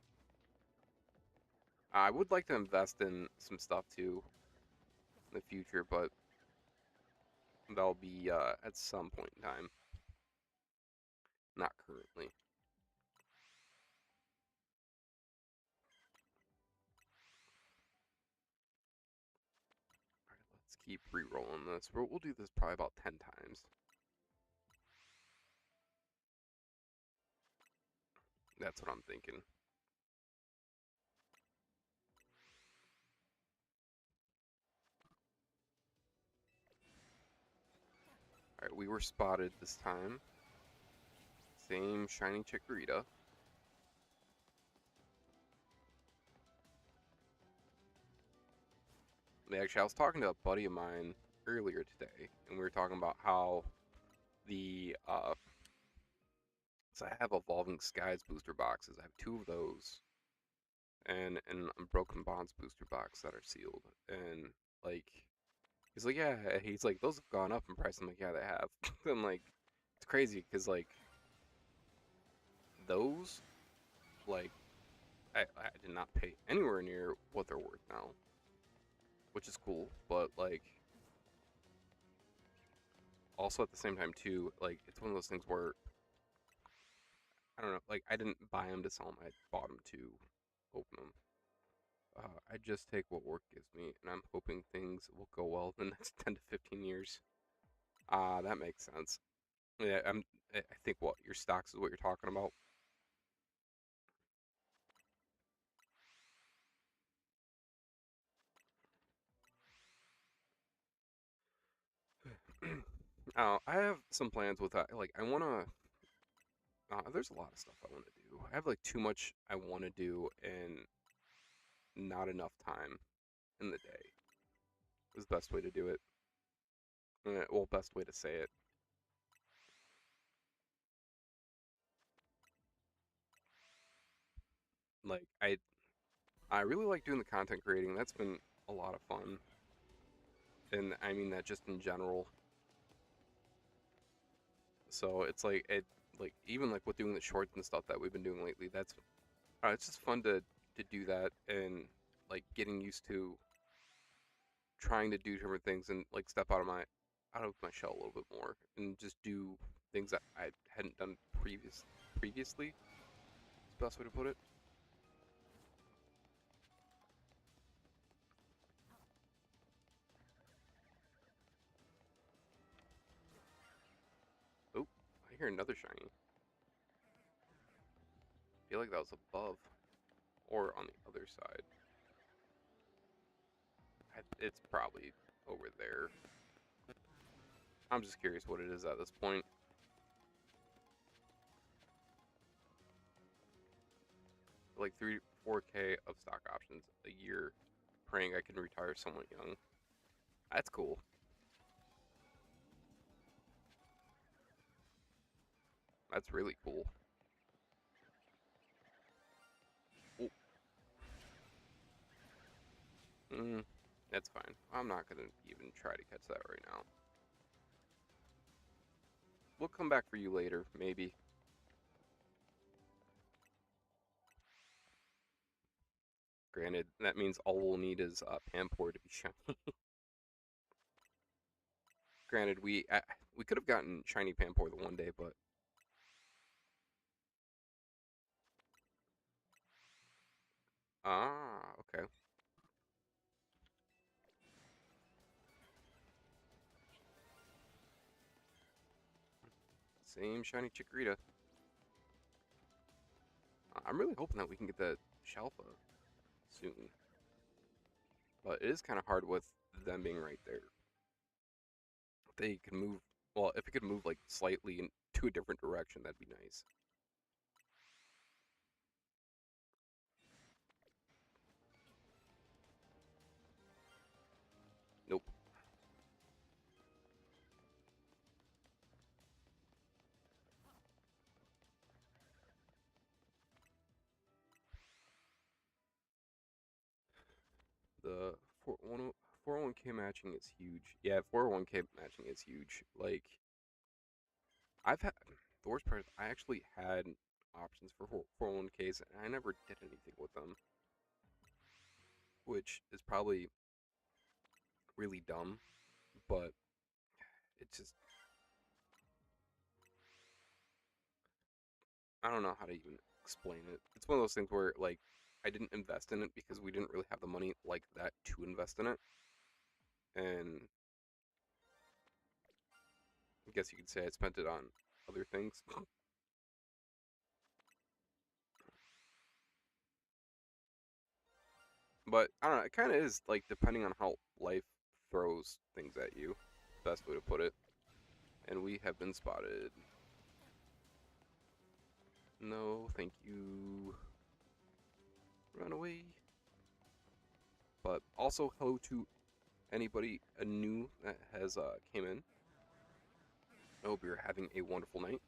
I would like to invest in some stuff too in the future, but that'll be at some point in time. Not currently. Alright, let's keep re-rolling this. We'll do this probably about 10 times. That's what I'm thinking. Alright, we were spotted this time. Same shiny Chikorita. Actually, I was talking to a buddy of mine earlier today, and we were talking about how the so I have Evolving Skies booster boxes. I have 2 of those, and Unbroken Bonds booster box that are sealed. And like he's like, yeah, he's like, those have gone up in price. I'm like, yeah, they have. I'm like, it's crazy because like those, like, I did not pay anywhere near what they're worth now, which is cool. But like, also at the same time too, like, it's one of those things where I don't know, like, I didn't buy them to sell them. I bought them to open them. I just take what work gives me, and I'm hoping things will go well in the next 10 to 15 years. That makes sense. Yeah, I think what your stocks is what you're talking about. I have some plans with that. Like, I wanna. There's a lot of stuff I want to do. I have like too much I want to do and not enough time in the day. Is the best way to do it. Well, best way to say it. Like, I really like doing the content creating. That's been a lot of fun, and I mean that just in general. So it's like like even like with doing the shorts and stuff that we've been doing lately. That's it's just fun to do that and like getting used to trying to do different things and like step out of my shell a little bit more and just do things that I hadn't done previously. Is the best way to put it. Oh, I hear another shiny. I feel like that was above or on the other side. It's probably over there. I'm just curious what it is at this point. Like 4K of stock options a year, praying I can retire somewhat young. That's cool. That's really cool. Ooh. That's fine. I'm not gonna even try to catch that right now. We'll come back for you later, maybe. Granted, that means all we'll need is Pampor to be shiny. Granted, we could have gotten shiny Pampor the one day, but okay. Same shiny Chikorita. I'm really hoping that we can get that Shalfa soon, but it is kind of hard with them being right there. If they could move, well, if it could move like slightly into a different direction, that'd be nice. Nope. The 401k matching is huge. Yeah, 401k matching is huge. Like, I've had the worst part is I actually had options for 401ks and I never did anything with them, which is probably really dumb, but it's just I don't know how to even explain it. It's one of those things where like I didn't invest in it because we didn't really have the money like that to invest in it, and I guess you could say I spent it on other things. But I don't know. It kind of is like depending on how life throws things at you. Best way to put it. And we have been spotted. No, thank you. Run away. But also hello to anybody new that has came in. I hope you're having a wonderful night.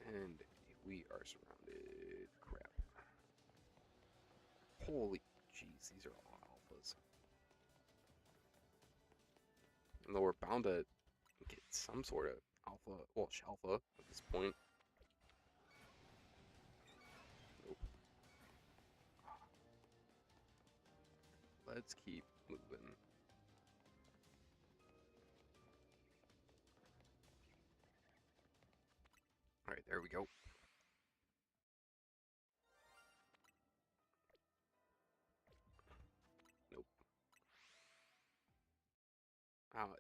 And we are surrounded. Crap. Holy jeez, these are all alphas. And though we're bound to get some sort of alpha, well, shalpha at this point. Nope. Let's keep moving. Alright, there we go. Nope.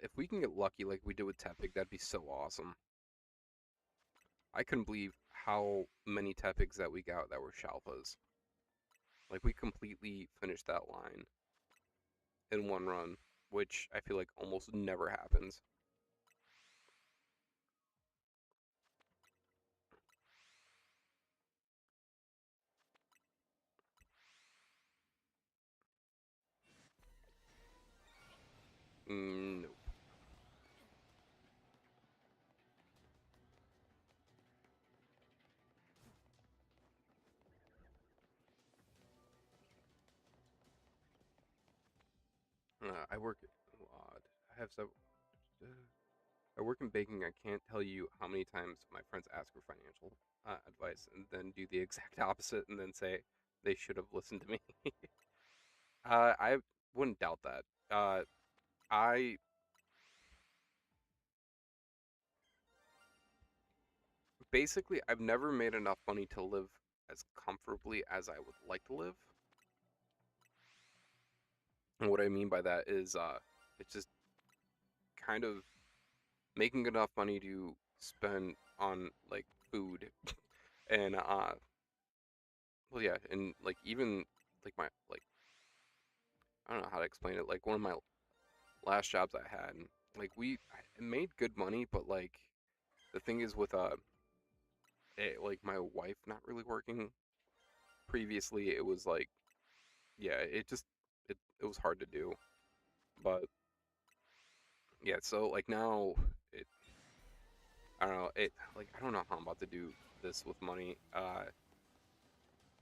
If we can get lucky like we did with Tepig, that'd be so awesome. I couldn't believe how many Tepigs that we got that were Shalpas. Like, we completely finished that line in one run, which I feel like almost never happens. Nope. I work. Odd. I have several. I work in baking. I can't tell you how many times my friends ask for financial advice and then do the exact opposite and then say they should have listened to me. I wouldn't doubt that. I basically I've never made enough money to live as comfortably as I would like to live. And what I mean by that is it's just kind of making enough money to spend on like food and well yeah, and like even like my like I don't know how to explain it. Like one of my last jobs I had, like I made good money, but like the thing is with like my wife not really working previously, it was like yeah, it was hard to do. But yeah, so like now it I don't know, I don't know how I'm about to do this with money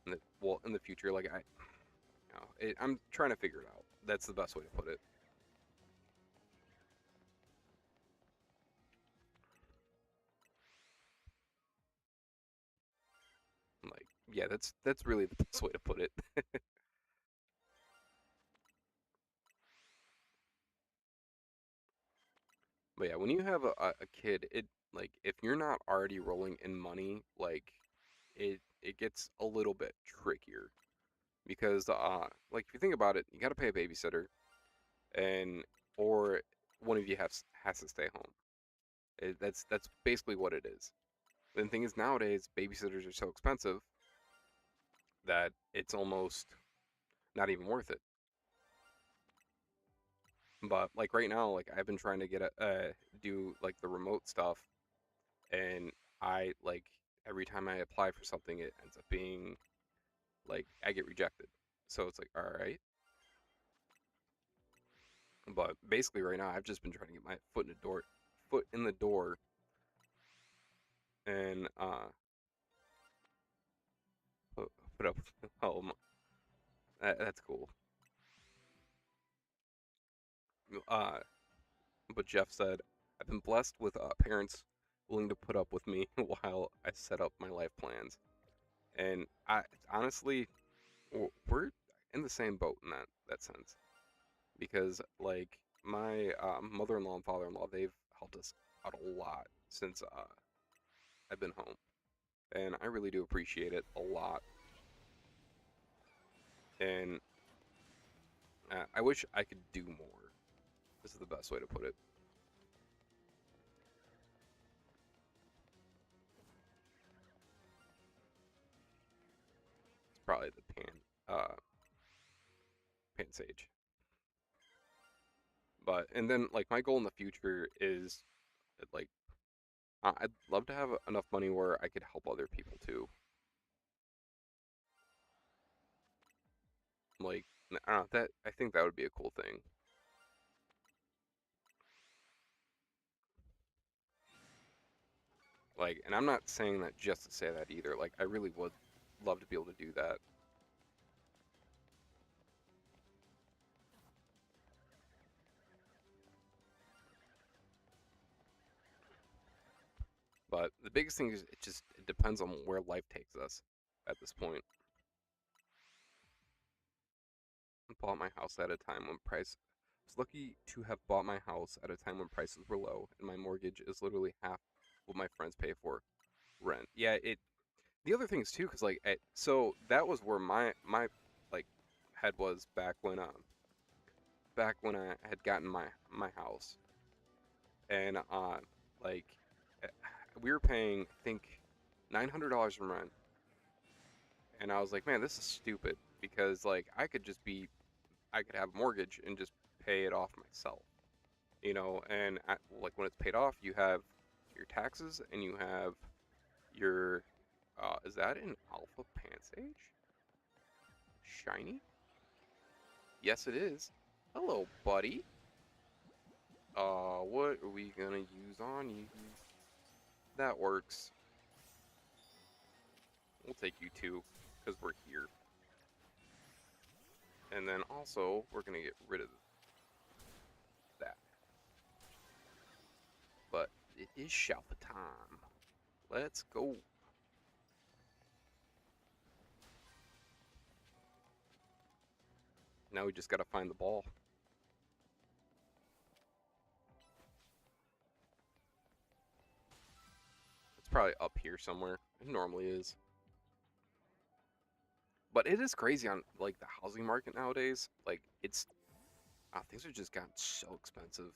in the future like I'm trying to figure it out. That's the best way to put it. Like yeah, that's really the best way to put it. But yeah, when you have a kid, it like if you're not already rolling in money, like it gets a little bit trickier because like if you think about it, you got to pay a babysitter and or one of you has to stay home. That's basically what it is. And the thing is nowadays babysitters are so expensive that it's almost not even worth it. But like right now, like I've been trying to get do like the remote stuff and I like every time I apply for something, it ends up being like I get rejected. So it's like, all right. But basically, right now, I've just been trying to get my foot in the door, and put up. Oh, that's cool. Uh, but Jeff said, I've been blessed with parents willing to put up with me while I set up my life plans, and I honestly, we're in the same boat in that sense. Because like my mother-in-law and father-in-law, they've helped us out a lot since I've been home, and I really do appreciate it a lot. And I wish I could do more. This is the best way to put it. It's probably the pan sage. But and then like my goal in the future is like I'd love to have enough money where I could help other people too. Like I don't know that I think that would be a cool thing. Like, and I'm not saying that just to say that either. Like, I really would love to be able to do that. But the biggest thing is it depends on where life takes us at this point. I bought my house at a time when price I was lucky to have bought my house at a time when prices were low and my mortgage is literally half what my friends pay for rent. Yeah, it the other thing is too cuz like so that was where my like head was back when I had gotten my house and like eh, we were paying I think $900 in rent and I was like, man, this is stupid because like I could have a mortgage and just pay it off myself, you know. And like when it's paid off, you have your taxes and you have your is that an alpha pansage? Shiny? Yes, it is. Hello, buddy. What are we gonna use on you? That works. We'll take you too, because we're here. And then also, we're gonna get rid of that. But it is Shalpa time. Let's go. Now we just gotta find the ball. It's probably up here somewhere. It normally is. But it is crazy on like the housing market nowadays. Like it's things are just gotten so expensive.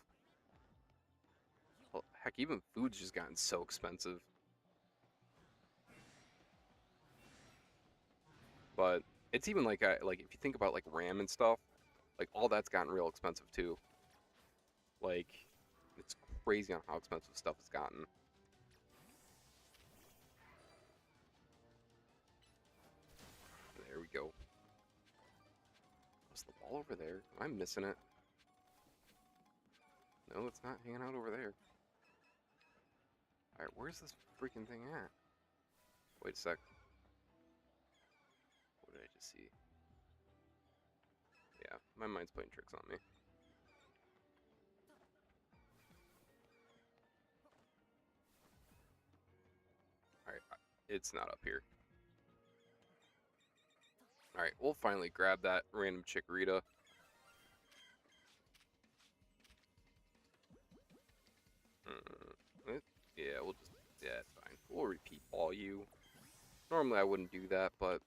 Well, heck, even food's just gotten so expensive. But it's even like if you think about like RAM and stuff, like all that's gotten real expensive too. Like it's crazy on how expensive stuff has gotten. There we go. What's the ball over there? Am I missing it? No, it's not hanging out over there. Alright, where's this freaking thing at? Wait a sec. What did I just see? Yeah, my mind's playing tricks on me. Alright, it's not up here. Alright, we'll finally grab that random chikorita. Yeah, we'll just... Yeah, it's fine. We'll repeat ball you. Normally I wouldn't do that, but...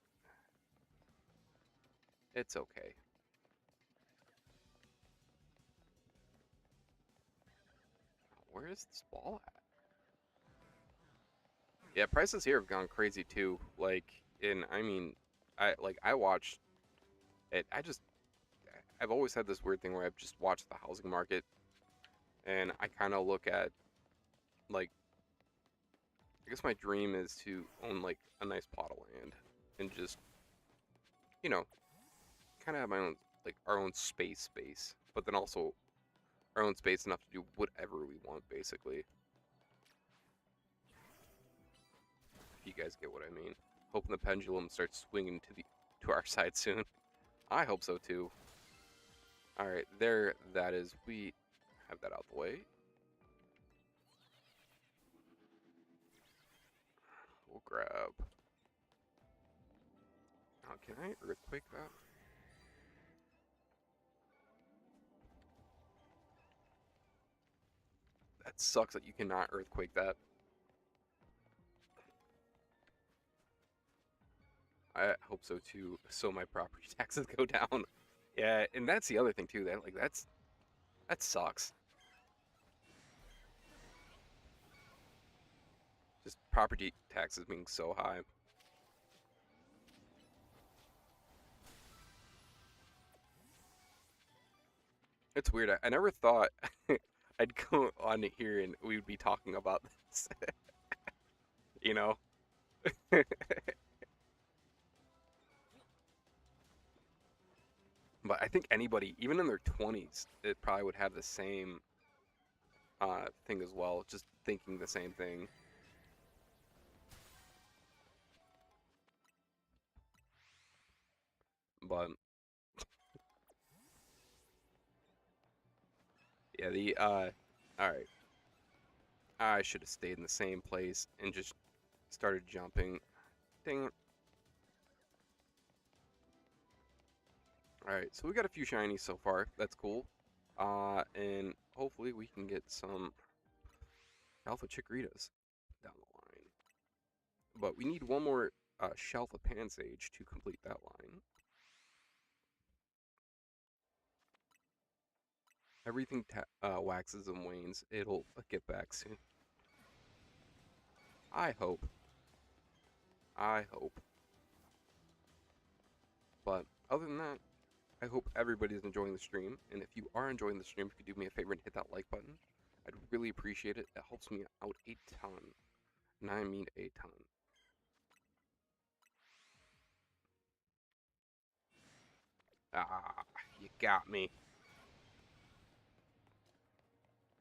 It's okay. Where is this ball at? Yeah, prices here have gone crazy too. Like, I mean, I watched it. I've always had this weird thing where I've just watched the housing market, and I kind of look at like, I guess my dream is to own like a nice plot of land and just, you know, kind of have my own like our own space, but then also our own space enough to do whatever we want, basically. If you guys get what I mean. Hoping the pendulum starts swinging to our side soon. I hope so too. All right, there that is. We have that out the way. We'll grab. Oh, can I earthquake that? That sucks that you cannot earthquake that. I hope so too, so my property taxes go down. Yeah, and that's the other thing too. That sucks. Just property taxes being so high. It's weird. I never thought I'd go on here and we would be talking about this. You know? But I think anybody, even in their 20s, it probably would have the same thing as well. Just thinking the same thing. But yeah, the all right. I should have stayed in the same place and just started jumping. Dang it. Alright, so we got a few shinies so far. That's cool. And hopefully we can get some Alpha Chikorritas down the line. But we need one more Shelf of Pansage to complete that line. Everything waxes and wanes. It'll get back soon. I hope. I hope. But other than that, I hope everybody's enjoying the stream. And if you are enjoying the stream, if you could do me a favor and hit that like button, I'd really appreciate it. It helps me out a ton. And I mean a ton. Ah, you got me.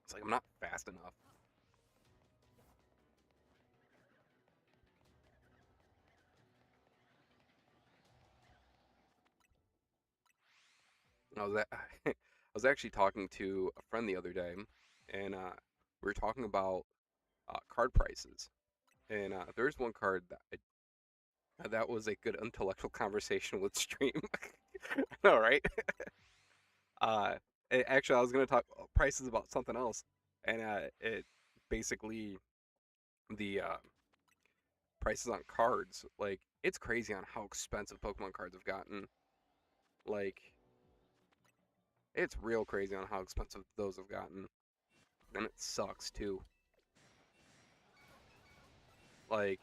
It's like I'm not fast enough. I was I was actually talking to a friend the other day, and we were talking about card prices. And there's one card that was a good intellectual conversation with stream. I know, right? Uh, Actually, I was gonna talk prices about something else, and it basically the prices on cards. Like, it's crazy on how expensive Pokemon cards have gotten. Like, it's real crazy on how expensive those have gotten, and it sucks too. Like,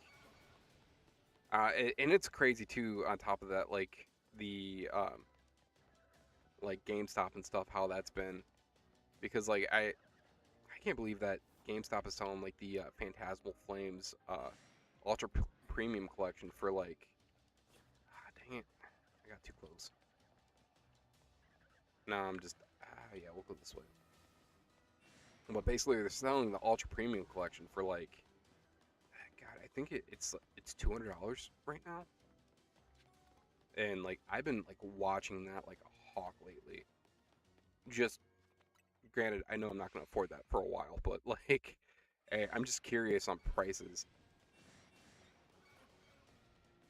and it's crazy too. On top of that, like like GameStop and stuff, how that's been, because like I can't believe that GameStop is selling like the Phantasmal Flames Ultra Premium Collection for like, dang it, I got too close. No, I'm just yeah, we'll go this way. But basically, they're selling the Ultra Premium Collection for like, God, I think it's $200 right now. And like I've been like watching that like a hawk lately. Just granted, I know I'm not gonna afford that for a while, but like, I'm just curious on prices.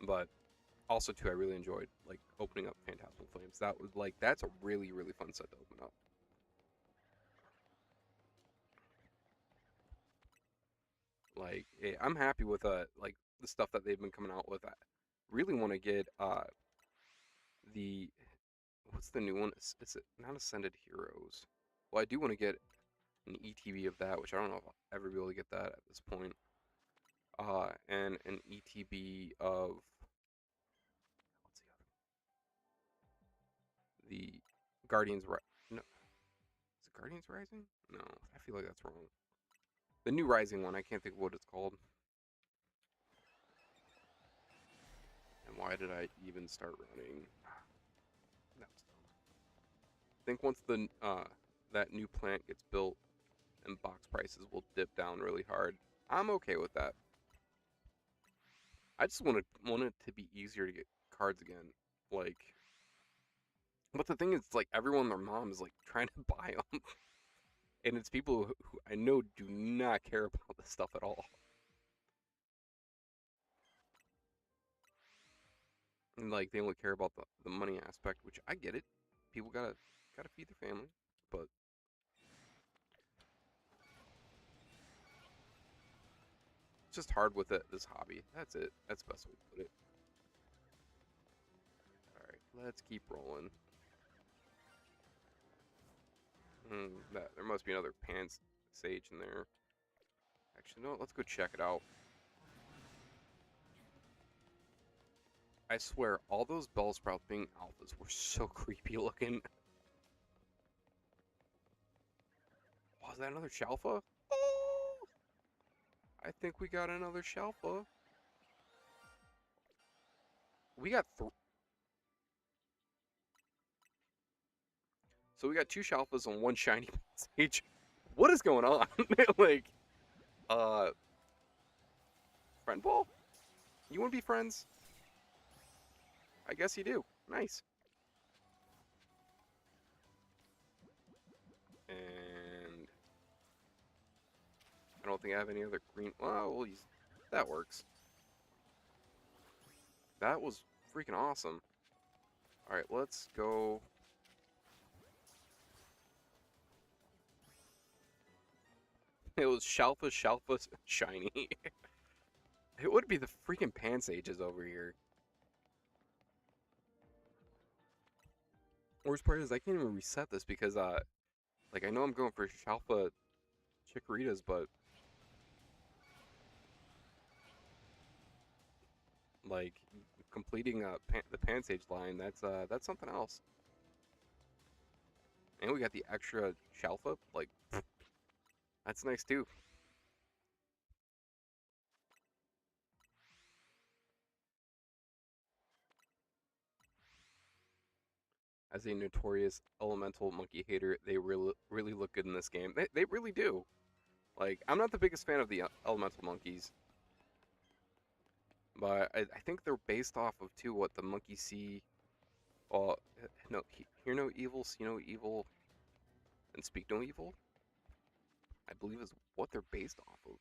But also too, I really enjoyed like opening up Phantasmal Flames. That was like that's a really fun set to open up. Like I'm happy with like the stuff that they've been coming out with. I really want to get the what's the new one? Is it not Ascended Heroes? Well, I do want to get an ETB of that, which I don't know if I'll ever be able to get that at this point. And an ETB of what's the Guardians no, is it Guardians Rising? No, I feel like that's wrong. The new Rising one, I can't think of what it's called. And why did I even start running? That was dumb. I think once the that new plant gets built and box prices will dip down really hard, I'm okay with that. I just want it to be easier to get cards again. Like, but the thing is, like everyone and their mom is like trying to buy them, and it's people who I know do not care about this stuff at all. And like they only care about the money aspect, which I get it. People gotta feed their family, but it's just hard with this hobby. That's it. That's the best way to put it. All right, let's keep rolling. There must be another Pants Sage in there. Actually, no. Let's go check it out. I swear, all those Bellsprout being alphas were so creepy looking. Was that another Shalfa? Oh, I think we got another Shalfa. We got so we got two Shalfas and one shiny Sage. What is going on? Like, uh, friend ball? You want to be friends? I guess you do. Nice. And I don't think I have any other green. Well, we'll use that works. That was freaking awesome. All right, let's go. It was Shalfa shiny. It would be the freaking Pansages over here. Worst part is I can't even reset this because like I know I'm going for Shalfa Chikorritas, but like completing the Pansage line, that's something else. And we got the extra Shalfa, like that's nice too. As a notorious elemental monkey hater, they really look good in this game. They really do. Like I'm not the biggest fan of the elemental monkeys, but I think they're based off of too what the monkey see. Well, no, hear no evil, see no evil, and speak no evil. I believe is what they're based off of,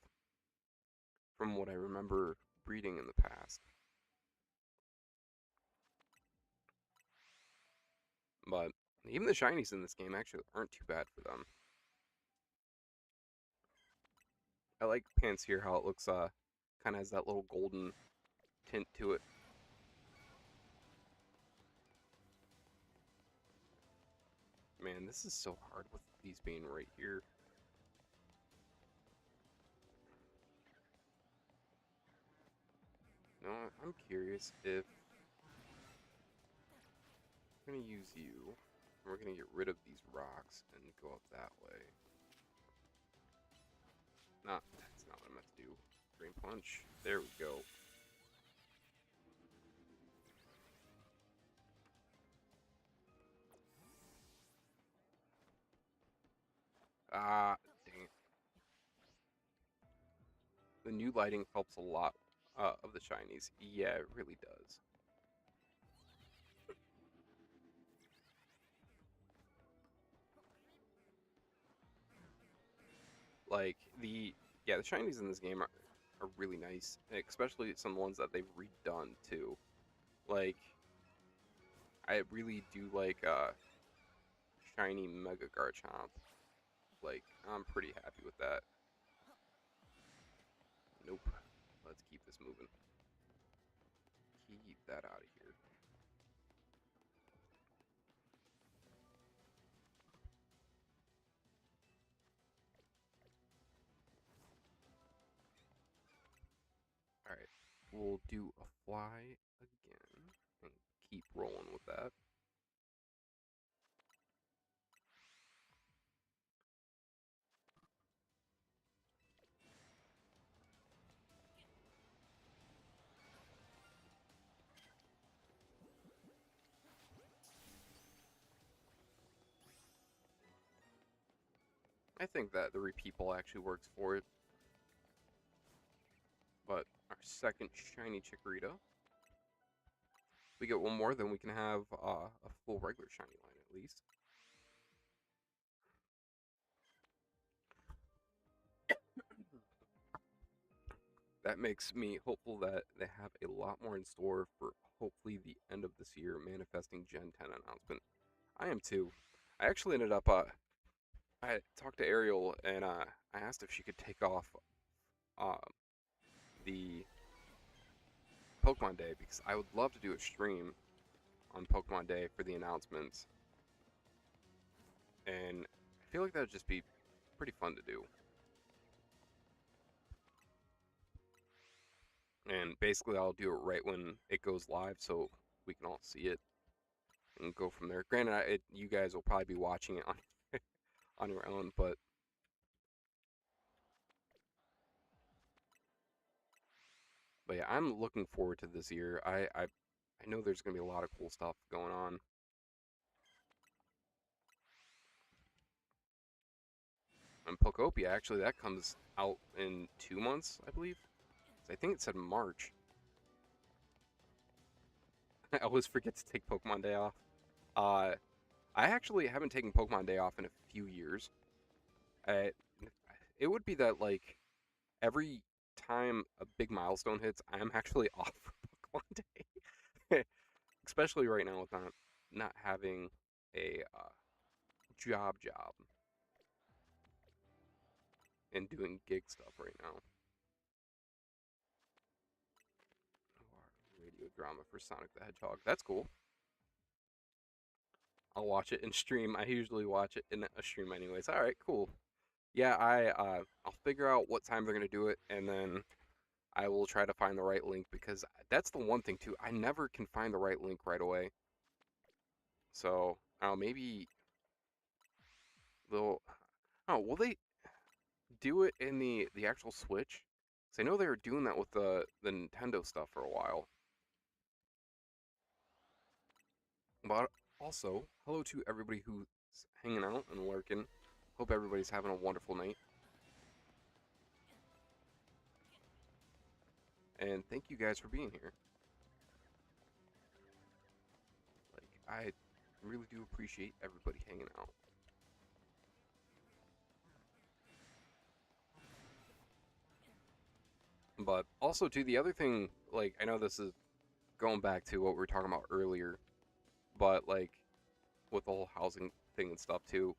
from what I remember reading in the past. But even the shinies in this game actually aren't too bad for them. I like Pants here, how it looks kind of has that little golden tint to it. Man, this is so hard with these being right here. No, I'm curious if we're gonna use you. And we're gonna get rid of these rocks and go up that way. That's not what I meant to do. Drain Punch. There we go. Ah, dang it. The new lighting helps a lot of the shinies. Yeah, it really does. Like the shinies in this game are really nice, especially some ones that they've redone too. Like I really do like shiny Mega Garchomp. Like I'm pretty happy with that. Nope. Let's keep this moving. Keep that out of here. Alright. We'll do a fly again and keep rolling with that. I think that the repeat ball actually works for it. But our second shiny Chikorita. If we get one more, then we can have a full regular shiny line at least. That makes me hopeful that they have a lot more in store for hopefully the end of this year manifesting Gen 10 announcement. I am too. I actually ended up I talked to Ariel and I asked if she could take off uh, the Pokemon Day because I would love to do a stream on Pokemon Day for the announcements. And I feel like that would just be pretty fun to do. And basically I'll do it right when it goes live so we can all see it and go from there. Granted, you guys will probably be watching it on on your own, but yeah, I'm looking forward to this year. I know there's gonna be a lot of cool stuff going on. And Pokopia, actually, that comes out in 2 months, I believe. I think it said March. I always forget to take Pokemon Day off. Uh, I actually haven't taken Pokemon Day off in a few years. Uh, it would be that like every time a big milestone hits, I'm actually off for Pokemon Day. Especially right now with not having a job and doing gig stuff right now. Radio drama for Sonic the Hedgehog. That's cool. I'll watch it in stream. I usually watch it in a stream anyways. All right, cool. Yeah, I'll figure out what time they're gonna do it, and then I will try to find the right link because that's the one thing too. I never can find the right link right away. So, maybe they'll. Oh, will they do it in the actual Switch? Because I know they were doing that with the Nintendo stuff for a while. But also, hello to everybody who's hanging out and lurking. Hope everybody's having a wonderful night. And thank you guys for being here. Like, I really do appreciate everybody hanging out. But also, too, the other thing, like, I know this is going back to what we were talking about earlier, but, like, with the whole housing thing and stuff, too,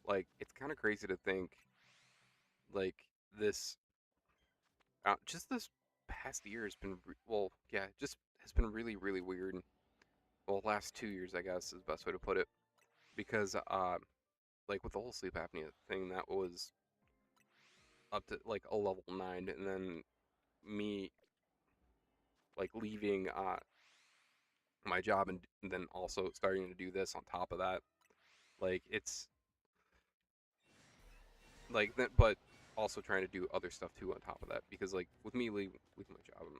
like, it's kind of crazy to think, like, this, just this past year has been, well, yeah, just has been really, really weird. Well, last 2 years, I guess, is the best way to put it. Because, like, with the whole sleep apnea thing, that was up to, like, a level 9, and then me, like, leaving, my job and then also starting to do this on top of that. Like, it's like that, but also trying to do other stuff too on top of that because like with me leaving my job, I'm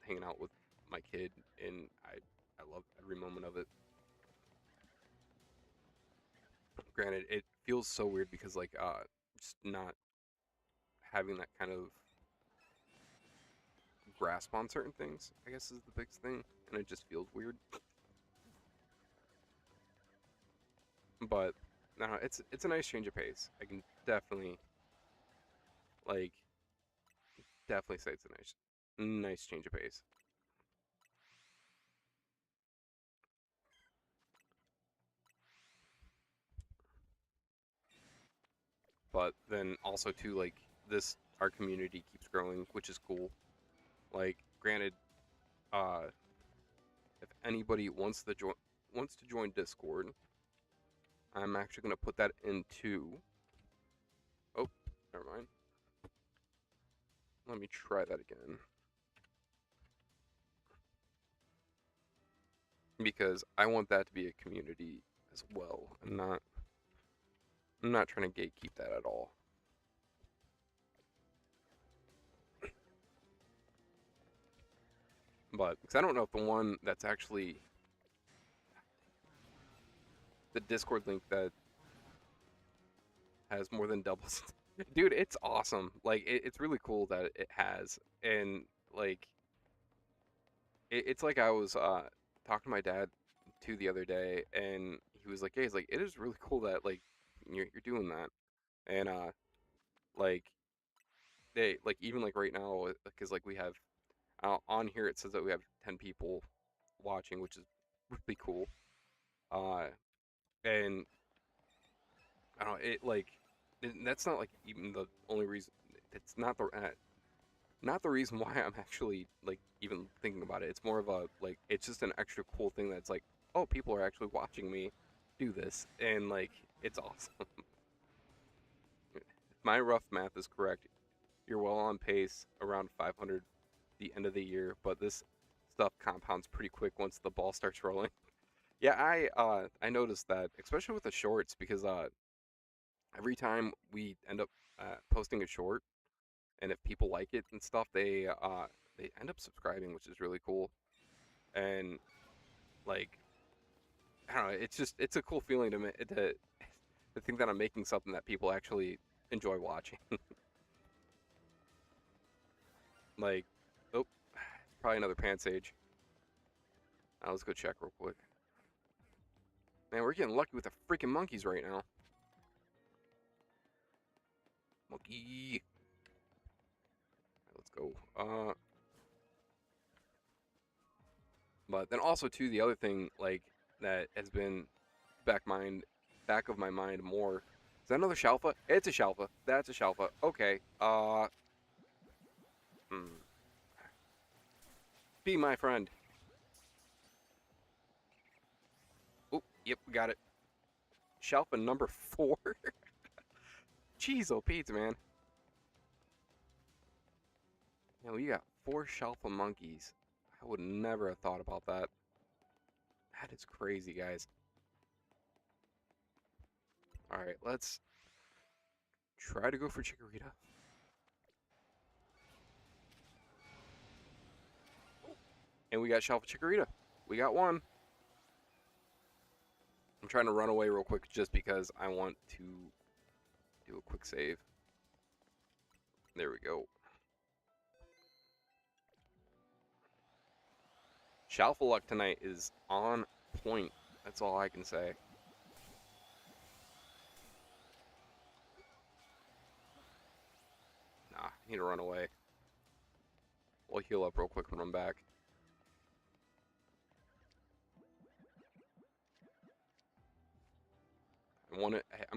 hanging out with my kid and I love every moment of it. Granted, it feels so weird because like just not having that kind of grasp on certain things, I guess is the biggest thing, and it just feels weird. But no, it's a nice change of pace. I can like definitely say it's a nice change of pace. But then also too like this our community keeps growing, which is cool. Like granted, uh if anybody wants to join Discord, I'm actually gonna put that into oh, never mind. Let me try that again. Because I want that to be a community as well. I'm not trying to gatekeep that at all. But because I don't know if the one that's actually the Discord link that has more than doubles. Dude, it's awesome. Like it's really cool that it has, and like it's like I was talking to my dad too the other day, and he was like, "Yeah, he's like, it is really cool that like you're doing that," and like they like even like right now because like we have on here it says that we have 10 people watching, which is really cool. Uh, and I don't know, it like that's not like even the only reason. It's not the reason why I'm actually like even thinking about it. It's more of a like it's just an extra cool thing that's like, oh, people are actually watching me do this, and like it's awesome. If my rough math is correct, you're well on pace around 500 the end of the year, but this stuff compounds pretty quick once the ball starts rolling. Yeah, I noticed that, especially with the shorts, because every time we end up posting a short, and if people like it and stuff, they end up subscribing, which is really cool. And like I don't know, it's a cool feeling to think that I'm making something that people actually enjoy watching. Like, oh, it's probably another pants age. Now let's go check real quick. Man, we're getting lucky with the freaking monkeys right now. Monkey. But then also too, the other thing like that has been back of my mind more. Is that another Shalfa? It's a Shalfa. That's a Shalfa. Okay. Hmm. Be my friend. Oh, yep, got it. Shalfa number 4. Jeez, oh Pete, man. Yeah, we got 4 Shalfa monkeys. I would never have thought about that. That is crazy, guys. Alright, let's try to go for Chikorita. And we got Shalfa Chikorita. We got one. I'm trying to run away real quick just because I want to do a quick save. There we go. Shalfa luck tonight is on point. That's all I can say. Nah, I need to run away. We'll heal up real quick and run back. I'm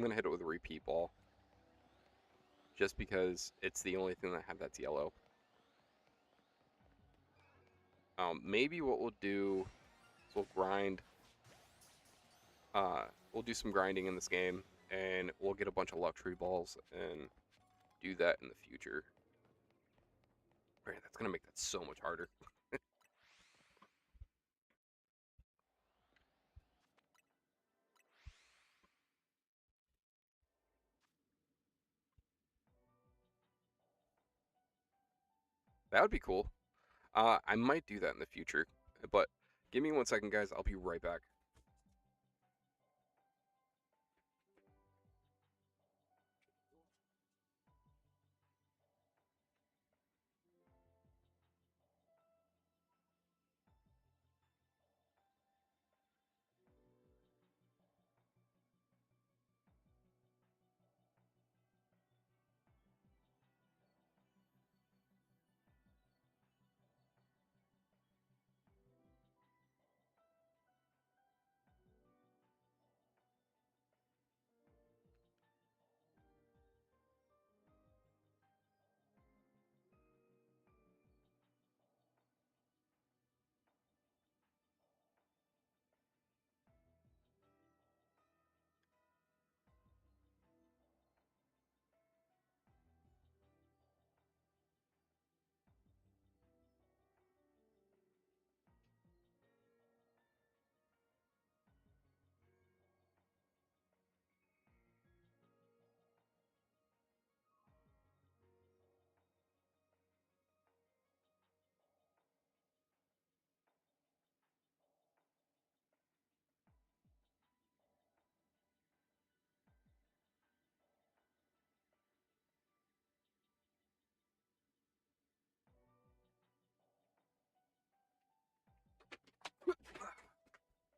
gonna hit it with a repeat ball. Just because it's the only thing that I have that's yellow. Maybe what we'll do is we'll grind. We'll do some grinding in this game, and we'll get a bunch of luxury balls and do that in the future. Right, that's gonna make that so much harder. That would be cool. I might do that in the future, but give me 1 second, guys. I'll be right back.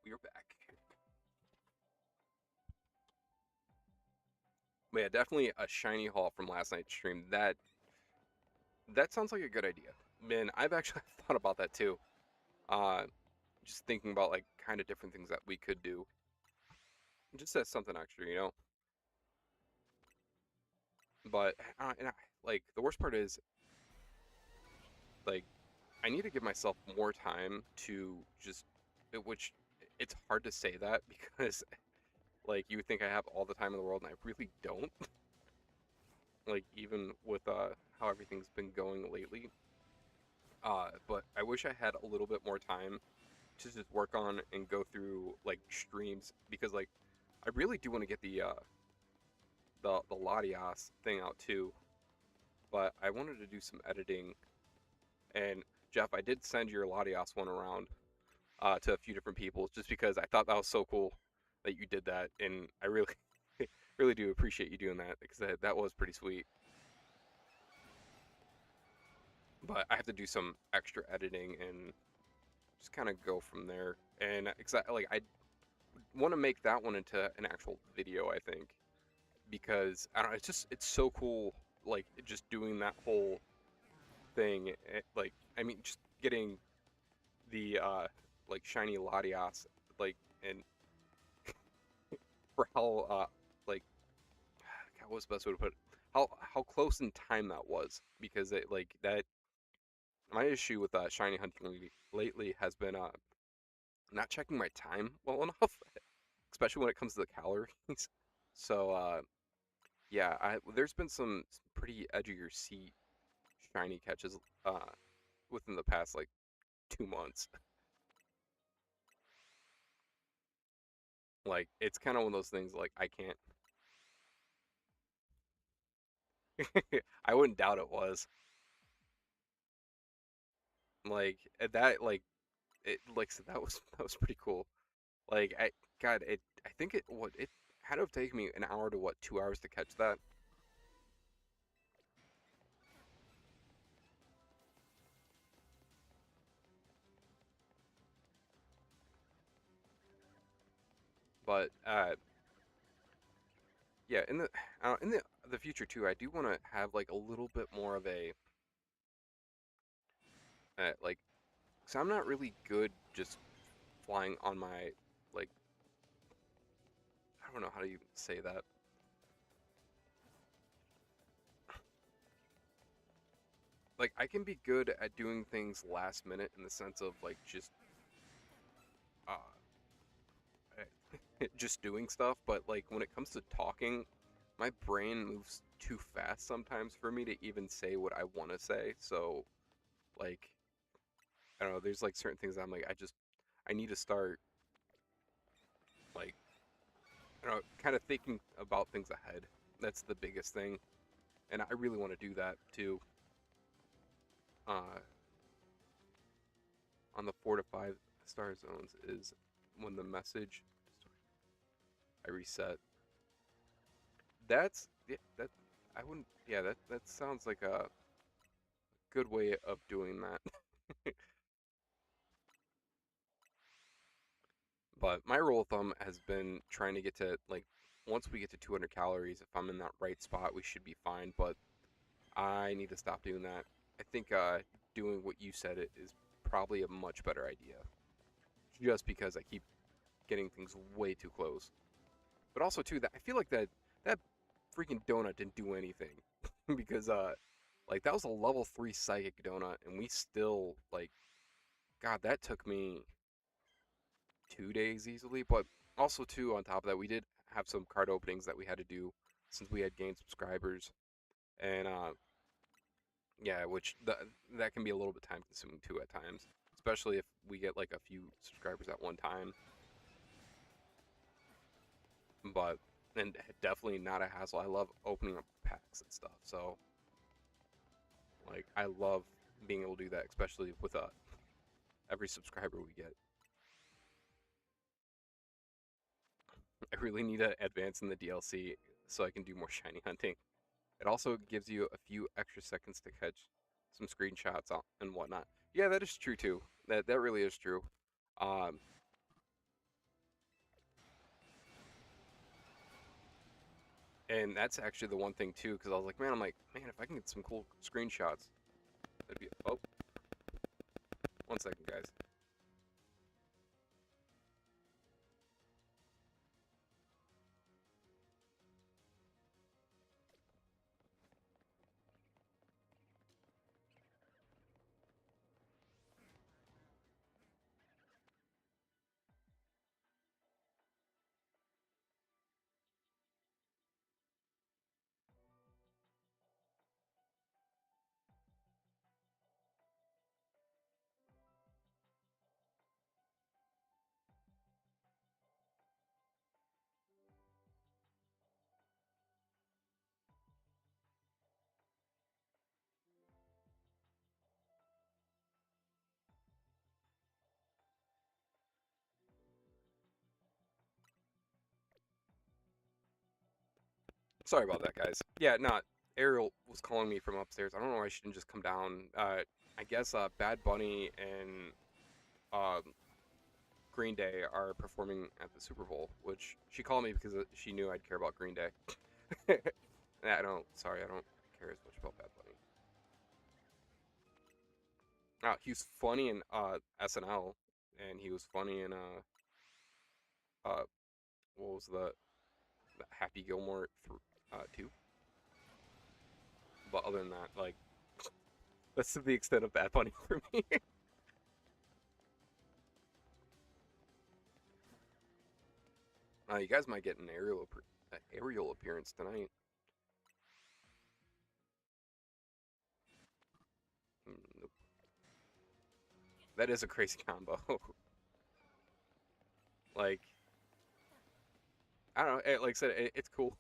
We are back. But yeah, definitely a shiny haul from last night's stream. That sounds like a good idea. Man, I've actually thought about that too. Uh, just thinking about like kind of different things that we could do. Just as something extra, you know. But like the worst part is like I need to give myself more time to just, which it's hard to say that because like you would think I have all the time in the world and I really don't. Like even with how everything's been going lately. But I wish I had a little bit more time to just work on and go through like streams because like I really do want to get the Latias thing out too. But I wanted to do some editing. And Jeff, I did send your Latias one around to a few different people just because I thought that was so cool that you did that, and I really, really do appreciate you doing that because that was pretty sweet. But I have to do some extra editing and just kind of go from there. And like I want to make that one into an actual video, I think, because I don't know, it's so cool, like just doing that whole thing. Like, I mean, just getting the like shiny Latias, like, and for how like God, what was the best way to put it? How close in time that was, because it like that. My issue with shiny hunting lately has been not checking my time well enough, especially when it comes to the calories. So yeah, there's been some pretty edge of your seat shiny catches within the past like 2 months. Like it's kind of one of those things like I can't. I wouldn't doubt it was like that like it like so that was that was pretty cool. Like I God it I think it had to have taken me an hour to what 2 hours to catch that. But yeah, in the future too, I do want to have like a little bit more of a like, cause I'm not really good just flying on my like I don't know how to even say that. Like I can be good at doing things last minute in the sense of like just uh just doing stuff, but like when it comes to talking, my brain moves too fast sometimes for me to even say what I want to say. So like I don't know, there's like certain things I'm like I need to start like I don't know, kind of thinking about things ahead. That's the biggest thing, and I really want to do that too. Uh, on the 4 to 5 star zones is when the message I reset. That's yeah, that I wouldn't. Yeah, that sounds like a good way of doing that. But my rule of thumb has been trying to get to like once we get to 200 calories, if I'm in that right spot, we should be fine. But I need to stop doing that. I think doing what you said it is probably a much better idea. Just because I keep getting things way too close. But also too that I feel like that freaking donut didn't do anything because like that was a level 3 psychic donut and we still like God that took me 2 days easily. But also too on top of that we did have some card openings that we had to do since we had gained subscribers and yeah, which that can be a little bit time consuming too at times, especially if we get like a few subscribers at one time. But and definitely not a hassle. I love opening up packs and stuff. So like I love being able to do that, especially with every subscriber we get. I really need to advance in the DLC so I can do more shiny hunting. It also gives you a few extra seconds to catch some screenshots and whatnot. Yeah, that is true too. That really is true. Um, and that's actually the one thing too, because I was like, man, if I can get some cool screenshots, that'd be. Oh, one second, guys. Sorry about that, guys. Yeah, no, Ariel was calling me from upstairs. I don't know why she didn't just come down. I guess Bad Bunny and um, Green Day are performing at the Super Bowl, which she called me because she knew I'd care about Green Day. I don't. Sorry, I don't care as much about Bad Bunny. He was funny in SNL, and he was funny in uh what was the Happy Gilmore 2. But other than that, like that's to the extent of Bad Bunny for me. You guys might get an aerial appearance tonight. Nope. That is a crazy combo. Like I don't know. Like I said, it's cool.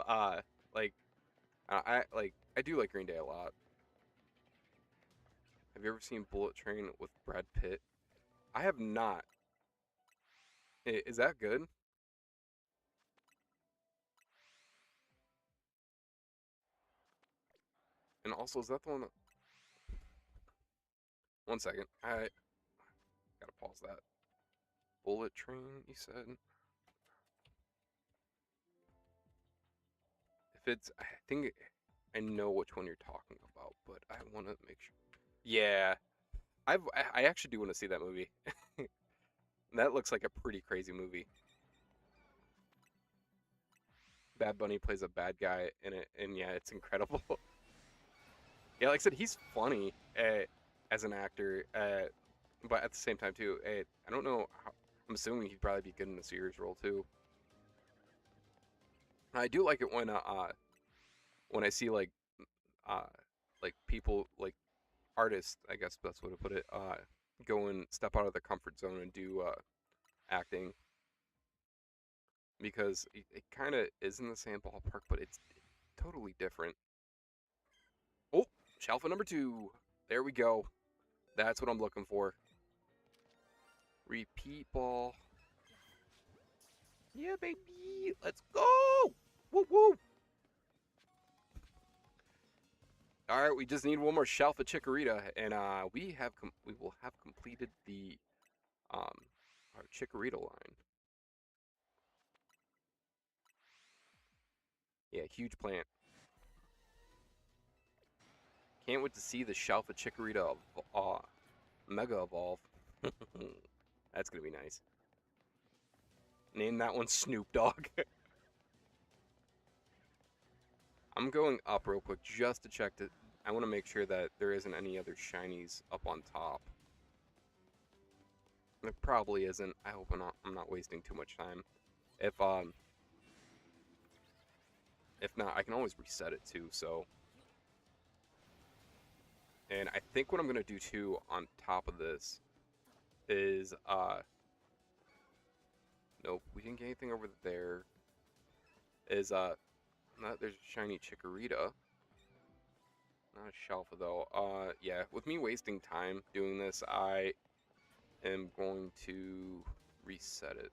uh, like I do like Green Day a lot. Have you ever seen Bullet Train with Brad Pitt? I have not. Is that good? And also, is that the one that? One second. I gotta pause that. Bullet Train, you said? If it's, I think I know which one you're talking about, but I want to make sure. Yeah, I actually do want to see that movie. That looks like a pretty crazy movie. Bad Bunny plays a bad guy in it, and yeah, it's incredible. Yeah, like I said, he's funny as an actor, but at the same time too, I don't know. I'm assuming he'd probably be good in a serious role too. I do like it when I see uh like people like artists, I guess that's what to put it, go and step out of their comfort zone and do acting because it kind of is in the same ballpark, but it's totally different. Oh, Shalfa number 2. There we go. That's what I'm looking for. Repeat ball. Yeah, baby. Let's go. Woo woo. All right, we just need one more Shalfa Chikorita, and we will have completed the our Chikorita line. Yeah, huge plant. Can't wait to see the Shalfa Chikorita Mega Evolve. That's gonna be nice. Name that one Snoop Dogg. I'm going up real quick just to check that. I want to make sure that there isn't any other shinies up on top. There probably isn't. I hope I'm not wasting too much time. If um if not, I can always reset it too. So, and I think what I'm gonna do too on top of this is nope, we didn't get anything over there. Is no, there's a shiny Chikorita. Not a Shalfa though. Yeah, with me wasting time doing this, I am going to reset it.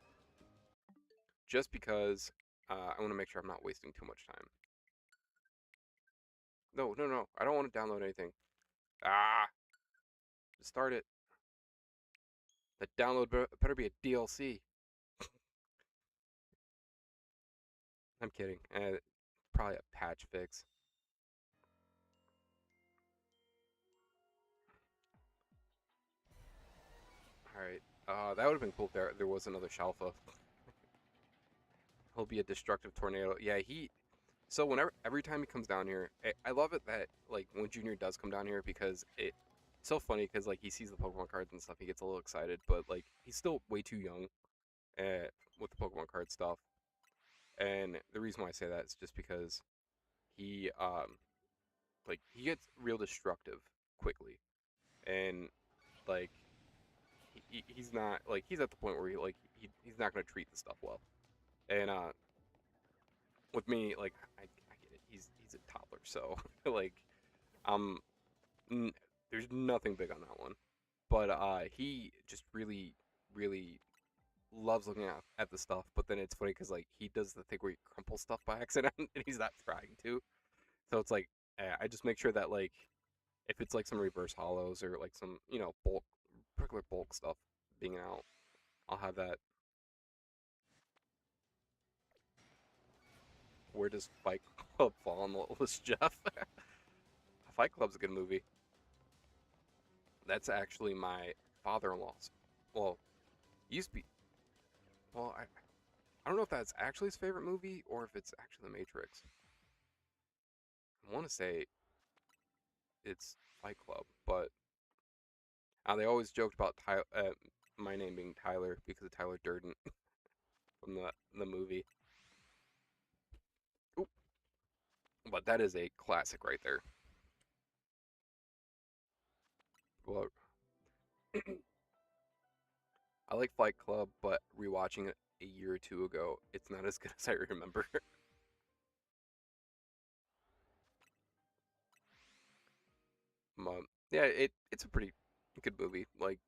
Just because I want to make sure I'm not wasting too much time. No, no, no. I don't want to download anything. Ah! Just start it. The download better be a DLC. I'm kidding. Probably a patch fix. Alright. That would have been cool if there was another Shalfa. He'll be a destructive tornado. Yeah, so every time he comes down here, I love it that like when Junior does come down here because it's so funny because like he sees the Pokemon cards and stuff, he gets a little excited, but like he's still way too young with the Pokemon card stuff. And the reason why I say that is just because he like he gets real destructive quickly, and like he's not like he's at the point where he's not gonna treat the stuff well. And with me, like I get it, he's a toddler, so like um n- there's nothing big on that one, but he just really loves looking at the stuff. But then it's funny because like he does the thing where he crumples stuff by accident, and he's not trying to. So it's like I just make sure that like if it's like some reverse hollows or like some regular bulk stuff being out, I'll have that. Where does Fight Club fall on the list, Jeff? Fight Club's a good movie. That's actually my father-in-law's. Well, used to be. Well, I don't know if that's actually his favorite movie or if it's actually The Matrix. I want to say it's Fight Club, but they always joked about my name being Tyler because of Tyler Durden from the movie. Oop. But that is a classic right there. Well, I like Fight Club, but rewatching it a year or two ago, it's not as good as I remember. Yeah, it's a pretty good movie. Like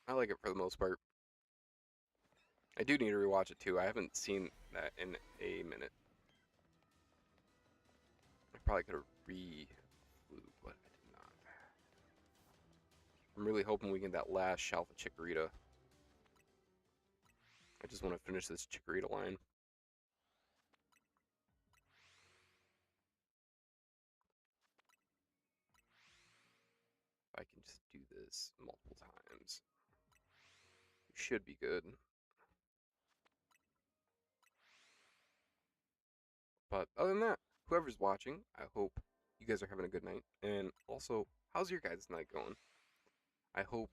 I like it for the most part. I do need to rewatch it too. I haven't seen that in a minute. I probably could have re-flew, but I did not. I'm really hoping we get that last Shalfa Chikorita. I just want to finish this Chikorita line. If I can just do this multiple times, we should be good. But other than that, whoever's watching, I hope you guys are having a good night. And also, how's your guys' night going? I hope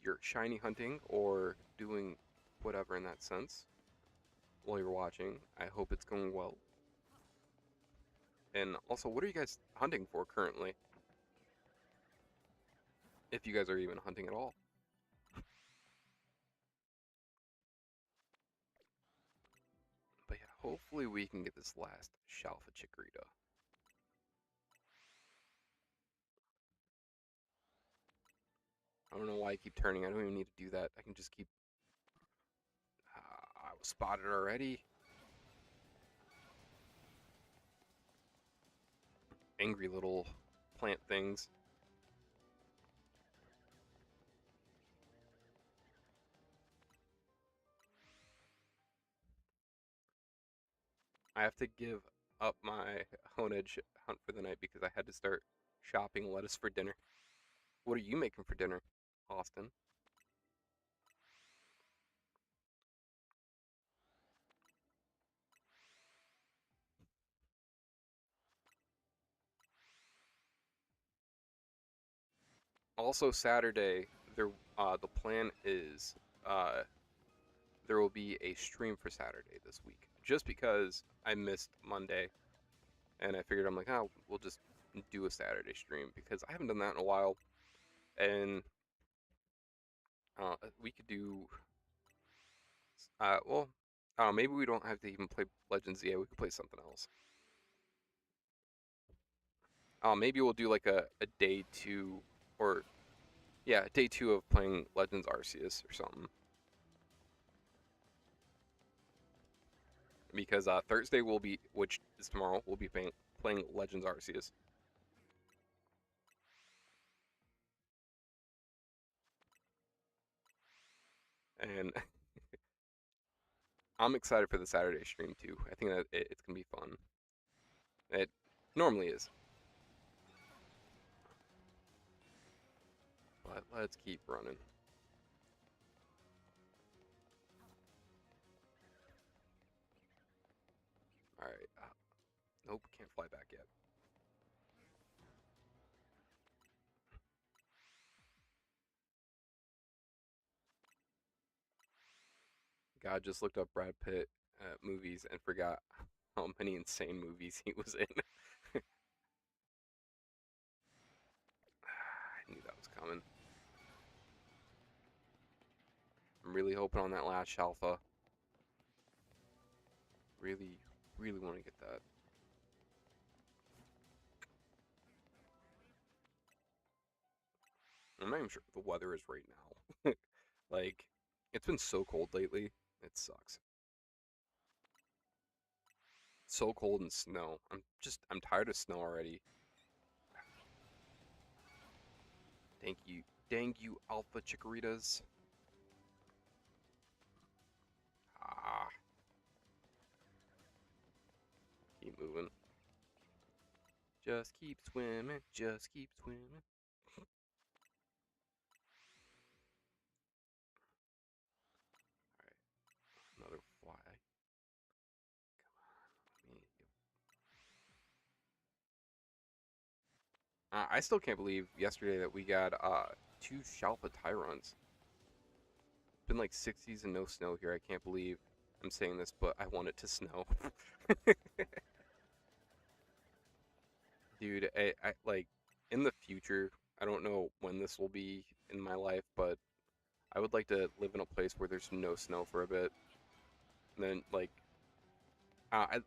you're shiny hunting or doing whatever in that sense while you're watching, I hope it's going well. And also, what are you guys hunting for currently? If you guys are even hunting at all. But yeah, hopefully we can get this last Shalfa Chikorita. I don't know why I keep turning. I don't even need to do that. I can just keep... I was spotted already. Angry little plant things. I have to give up my Honedge hunt for the night because I had to start shopping lettuce for dinner. What are you making for dinner, Austin? Also Saturday, the plan is there will be a stream for Saturday this week. Just because I missed Monday, and I figured I'm like, oh, we'll just do a Saturday stream because I haven't done that in a while, and we could do well. Maybe we don't have to even play Legends ZA. We could play something else. Maybe we'll do like a day two, or yeah, day two of playing Legends Arceus or something. Because Thursday will be, which is tomorrow, we'll be playing Legends Arceus. And I'm excited for the Saturday stream too. I think that it's gonna be fun. It normally is. But let's keep running. Alright. Nope, can't fly back yet. God just looked up Brad Pitt movies and forgot how many insane movies he was in. I knew that was coming. I'm really hoping on that last Shalfa. Really, really want to get that. I'm not even sure what the weather is right now. Like, it's been so cold lately. It sucks. So cold and snow. I'm tired of snow already. Thank you. Dang you, Alpha Chikoritas. Ah. Keep moving. Just keep swimming, just keep swimming. Alright, another fly. Come on, I still can't believe yesterday that we got 2 Shalpa Tyrants. It's been like 60s and no snow here. I can't believe I'm saying this, but I want it to snow. Dude, I like in the future, I don't know when this will be in my life, but I would like to live in a place where there's no snow for a bit. And then like I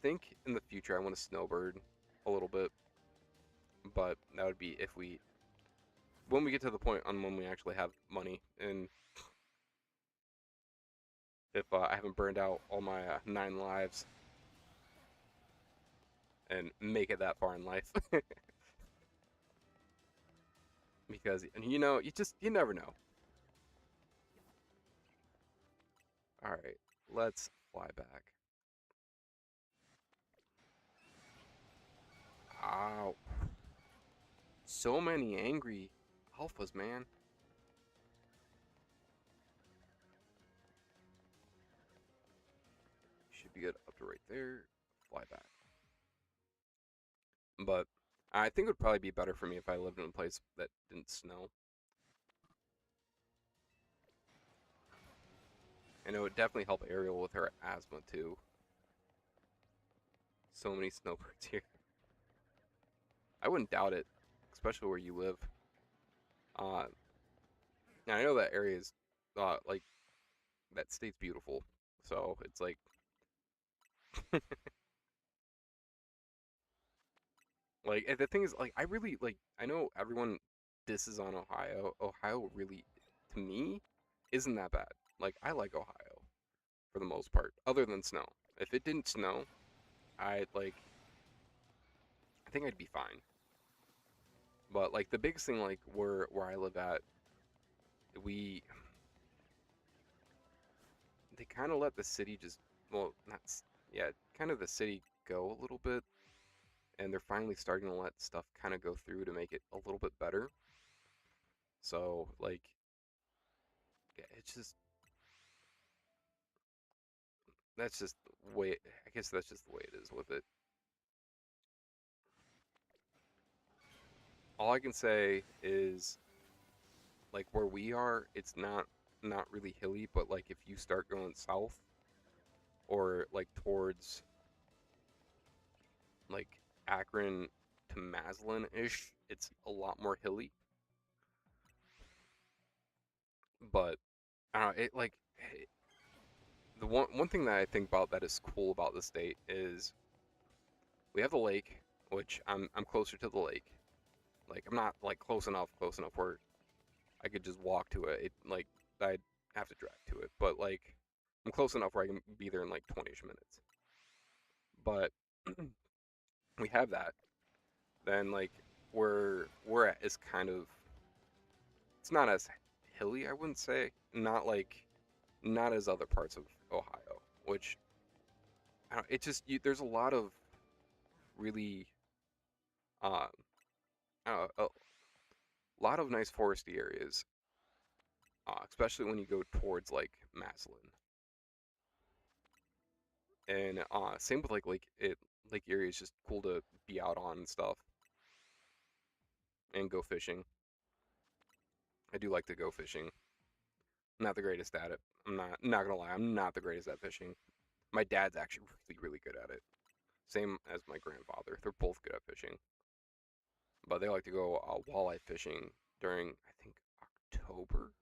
think in the future I want to snowbird a little bit, but that would be if we when we get to the point on when we actually have money and if I haven't burned out all my 9 lives and make it that far in life. Because you know, you never know. All right, let's fly back. Ow. So many angry alphas, man. Should be good up to right there. Fly back. But I think it would probably be better for me if I lived in a place that didn't snow. And it would definitely help Ariel with her asthma too. So many snowbirds here. I wouldn't doubt it, especially where you live. Uh, and I know that area is, like, that state's beautiful. So it's like, like the thing is, like, I really like. I know everyone disses on Ohio. Ohio really, to me, isn't that bad. Like, I like Ohio for the most part, other than snow. If it didn't snow, I'd like. I think I'd be fine. But like the biggest thing, like where I live at, we they kind of let the city just well, not yeah, kind of the city go a little bit, and they're finally starting to let stuff kind of go through to make it a little bit better. So like, yeah, it's just that's just the way. I guess that's just the way it is with it. All I can say is like where we are, it's not really hilly, but like if you start going south or like towards like Akron to Maslin ish, it's a lot more hilly. But I don't know, it like the one thing that I think about that is cool about the state is we have the lake, which I'm closer to the lake. Like I'm not like close enough where I could just walk to it. It like I'd have to drive to it, but like I'm close enough where I can be there in like 20ish minutes. But we have that. Then like where we're at is kind of it's not as hilly, I wouldn't say. Not as other parts of Ohio, which it just there's a lot of really uh, a lot of nice foresty areas, especially when you go towards like Maslin, and same with Lake Erie is just cool to be out on and stuff and go fishing. I do like to go fishing. I'm not the greatest at it. I'm not gonna lie. I'm not the greatest at fishing. My dad's actually really good at it. Same as my grandfather. They're both good at fishing. But they like to go walleye fishing during, I think, October.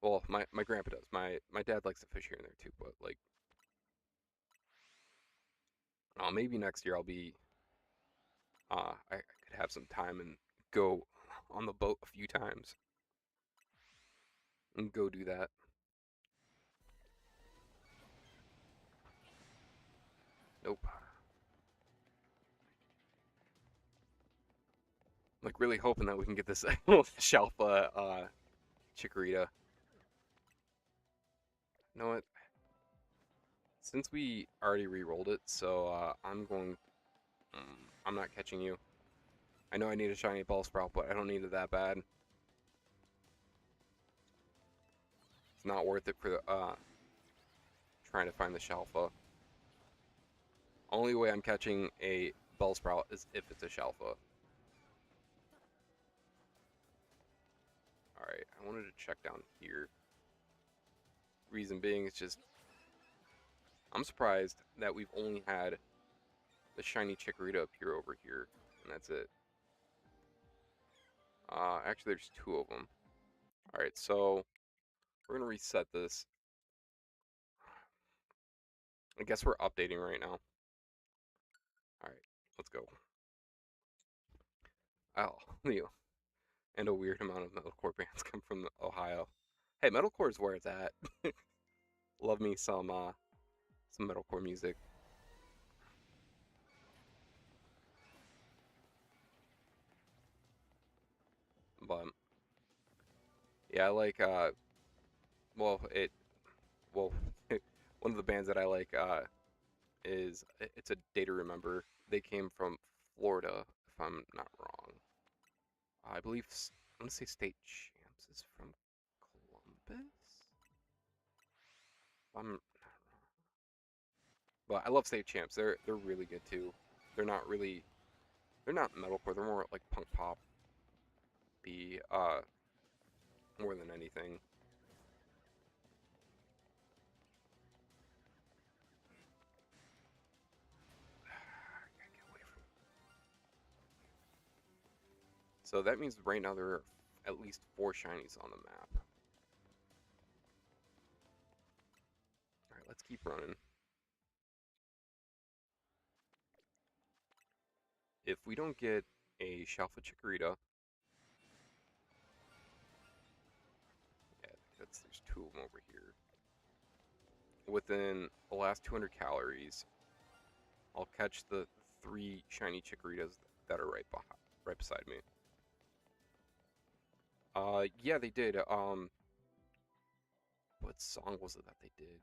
Well, my grandpa does. My dad likes to fish here and there too. But like, maybe next year I could have some time and go on the boat a few times and go do that. Nope. Like really hoping that we can get this Shalfa Chikorita. You know what? Since we already re-rolled it, so I'm going. I'm not catching you. I know I need a shiny Bellsprout, but I don't need it that bad. It's not worth it for the, trying to find the Shalfa. Only way I'm catching a Bellsprout is if it's a Shalfa. Alright, I wanted to check down here. Reason being, it's just, I'm surprised that we've only had the shiny Chikorita appear over here, and that's it. Actually, there's two of them. Alright, so we're going to reset this. I guess we're updating right now. Alright, let's go. Oh, Leo. And a weird amount of metalcore bands come from Ohio. Hey, metalcore is where it's at. Love me some metalcore music. But yeah, I like well it well one of the bands that I like is it's a Day to Remember. They came from Florida, if I'm not wrong. I believe I want to say State Champs is from Columbus. If I'm not wrong, but I love State Champs. They're really good too. They're not really they're not metalcore. They're more like punk pop. Be more than anything. Gotta get away from. So that means right now there are at least 4 shinies on the map. All right, let's keep running. If we don't get a Shalfa Chikorita, yeah, there's 2 of them over here. Within the last 200 calories, I'll catch the 3 shiny Chikoritas that are right beside me. Yeah, they did. What song was it that they did?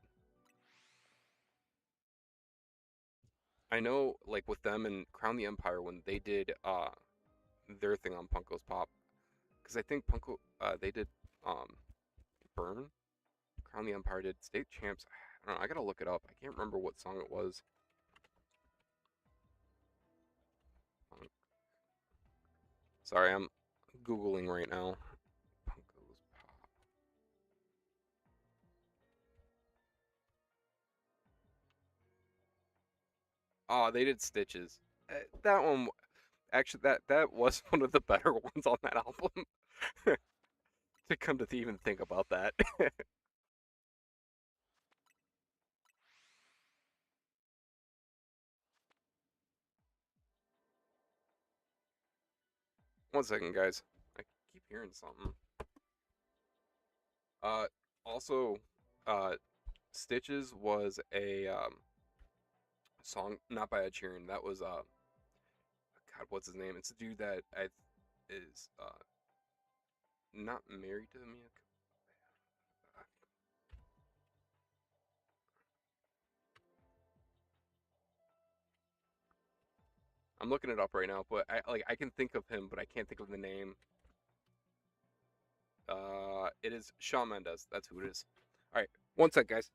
I know, like with them and Crown the Empire when they did their thing on Punko's Pop, because I think Punko they did Burn. Crown the Empire did State Champs. I don't know. I gotta look it up. I can't remember what song it was. Sorry, I'm googling right now. Punko's Pop. Oh, they did Stitches. That one, actually, that was one of the better ones on that album. To come to even think about that. One second, guys. I keep hearing something. Uh, also, uh, Stitches was a song not by Ed Sheeran. That was God, what's his name? It's a dude that is not married to Mia. I'm looking it up right now, but I can think of him, but I can't think of the name. It is Shawn Mendes. That's who it is. All right, one sec, guys.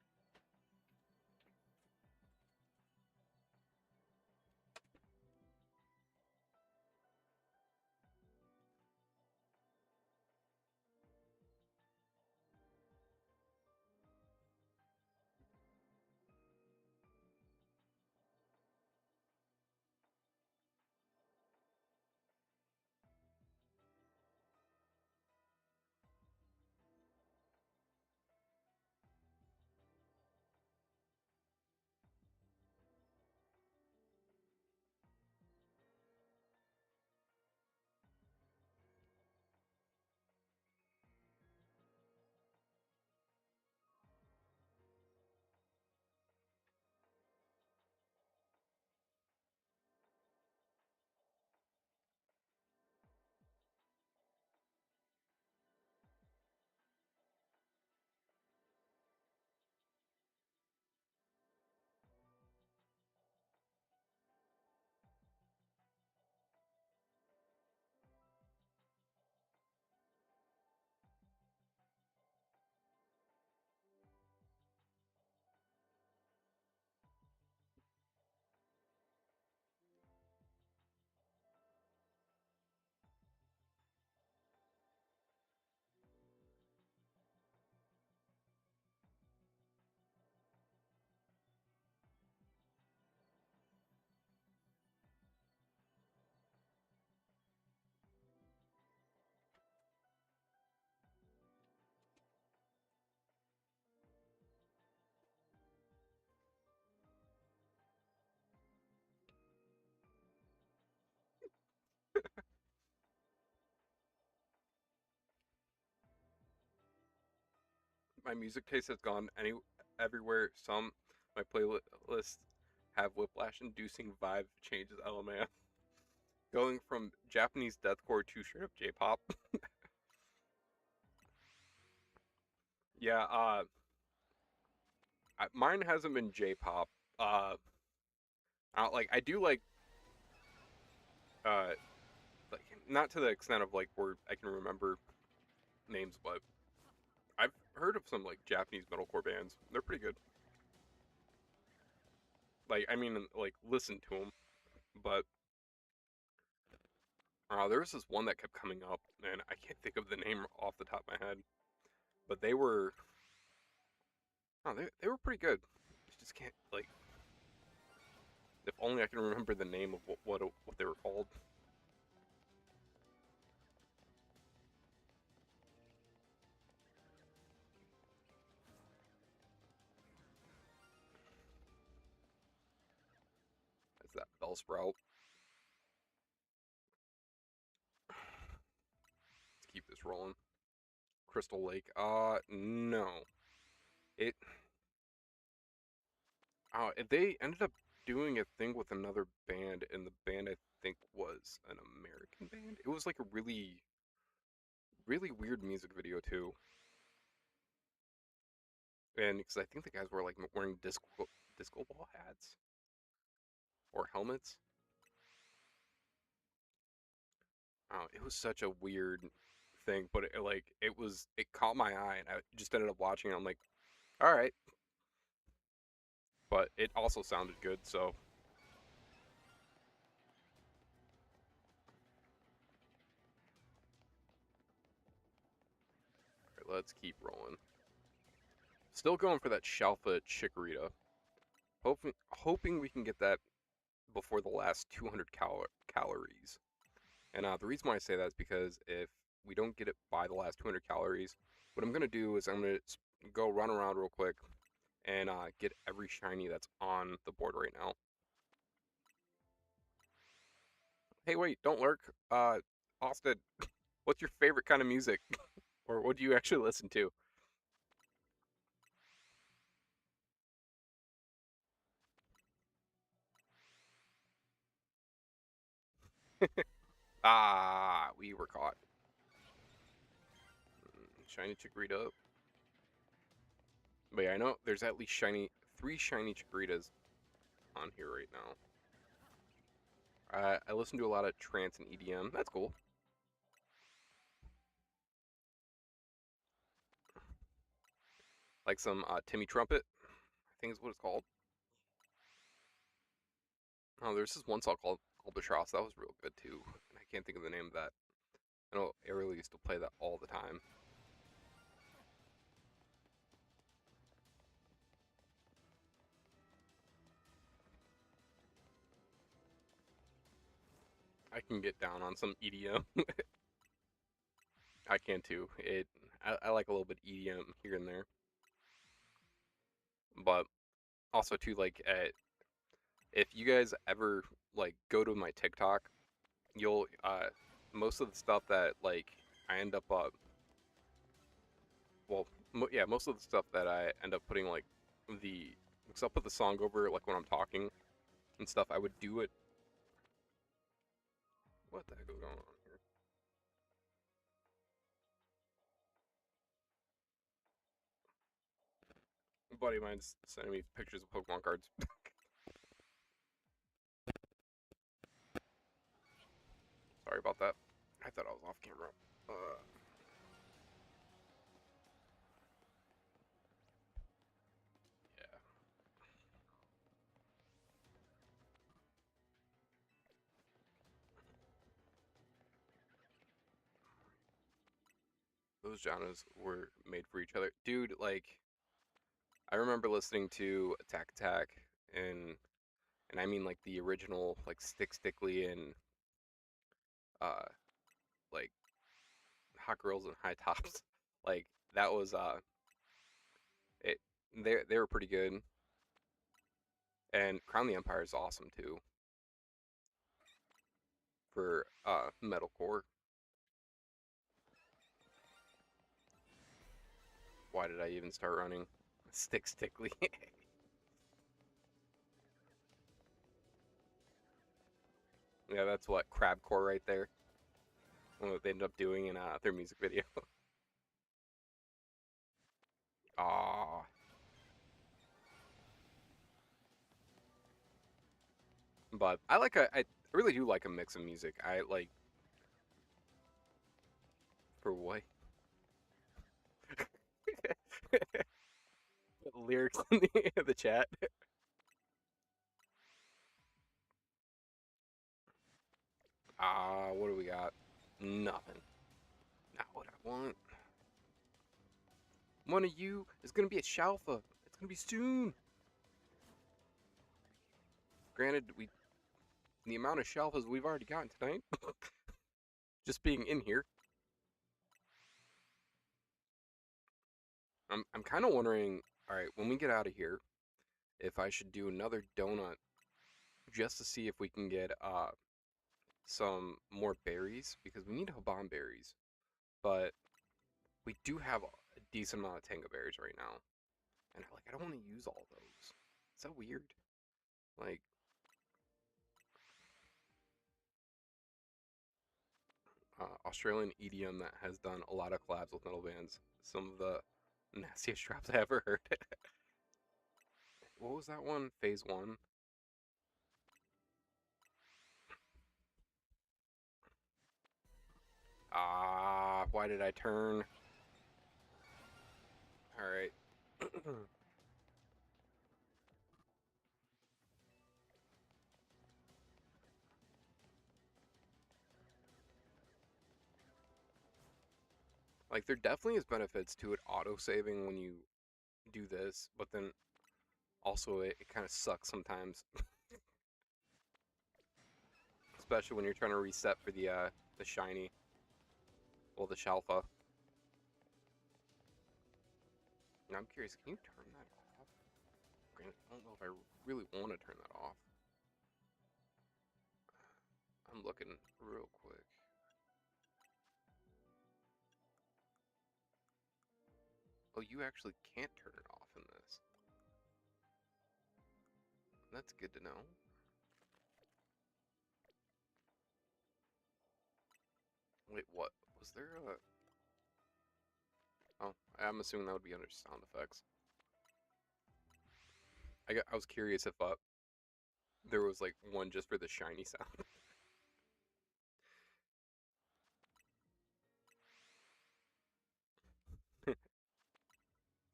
My music taste has gone everywhere. My playlists have whiplash-inducing vibe changes. LMAO. Going from Japanese deathcore to straight up J-pop. Yeah, mine hasn't been J-pop. I do uh, like not to the extent of like where I can remember names, but I've heard of some like Japanese metalcore bands. They're pretty good. Like I mean, like listen to them, but there was this one that kept coming up, and I can't think of the name off the top of my head. But they were pretty good. I just can't like. If only I can remember the name of what they were called. That's that Bellsprout. Let's keep this rolling. Crystal Lake. No. It. They ended up doing a thing with another band, and the band I think was an American band. It was like a really, really weird music video too, and because I think the guys were like wearing disco ball hats or helmets. Oh, it was such a weird thing, but it caught my eye, and I just ended up watching it. I'm like, all right, but it also sounded good, so all right, let's keep rolling. Still going for that Shalfa Chikorita. Hoping we can get that before the last 200 calories. And the reason why I say that is because if we don't get it by the last 200 calories, what I'm going to do is I'm going to go run around real quick and get every shiny that's on the board right now. Hey, wait, don't lurk. Austin, what's your favorite kind of music? Or what do you actually listen to? We were caught. Shiny Chikorita. But yeah, I know there's at least 3 shiny Chikoritas on here right now. I listen to a lot of trance and EDM. That's cool. Like some Timmy Trumpet, I think is what it's called. Oh, there's this one song called Albatross. That was real good too. And I can't think of the name of that. I know Ariel used to play that all the time. I can get down on some EDM. I can too. I like a little bit EDM here and there, but also too if you guys ever like go to my TikTok, you'll most of the stuff that like I end up well yeah, most of the stuff that I end up putting like the because I'll put the song over like when I'm talking and stuff. I would do it. What the heck is going on here? A buddy of mine's sending me pictures of Pokemon cards. Sorry about that. I thought I was off camera. Yeah. Those genres were made for each other. Dude, like I remember listening to Attack Attack and I mean like the original like Stickly and uh like Hot Girls and High Tops. Like that was it they were pretty good. And Crown the Empire is awesome too for metalcore. Why did I even start running? Stickly. Yeah, that's what crabcore right there. What they ended up doing in their music video. Ah, but I really do like a mix of music. I like for what lyrics in the chat. Ah, what do we got? Nothing. Not what I want. One of you is gonna be a Shalfa. It's gonna be soon. Granted, the amount of Shalfas we've already gotten tonight, just being in here. I'm kind of wondering. All right, when we get out of here, if I should do another donut just to see if we can get some more berries because we need Haban berries, but we do have a decent amount of Tango berries right now, and I don't want to use all those. Is that weird? Like, Australian EDM that has done a lot of collabs with metal bands. Some of the nastiest drops I ever heard. What was that one? Phase 1? Ah, why did I turn? Alright. Like, there definitely is benefits to it auto-saving when you do this, but then also it kind of sucks sometimes. Especially when you're trying to reset for the shiny. Well, the Shalfa. Now I'm curious, can you turn that off? Granted, I don't know if I really want to turn that off. I'm looking real quick. Oh, you actually can't turn it off in this. That's good to know. Wait, what? Was there a... Oh, I'm assuming that would be under sound effects. I was curious if there was like one just for the shiny sound.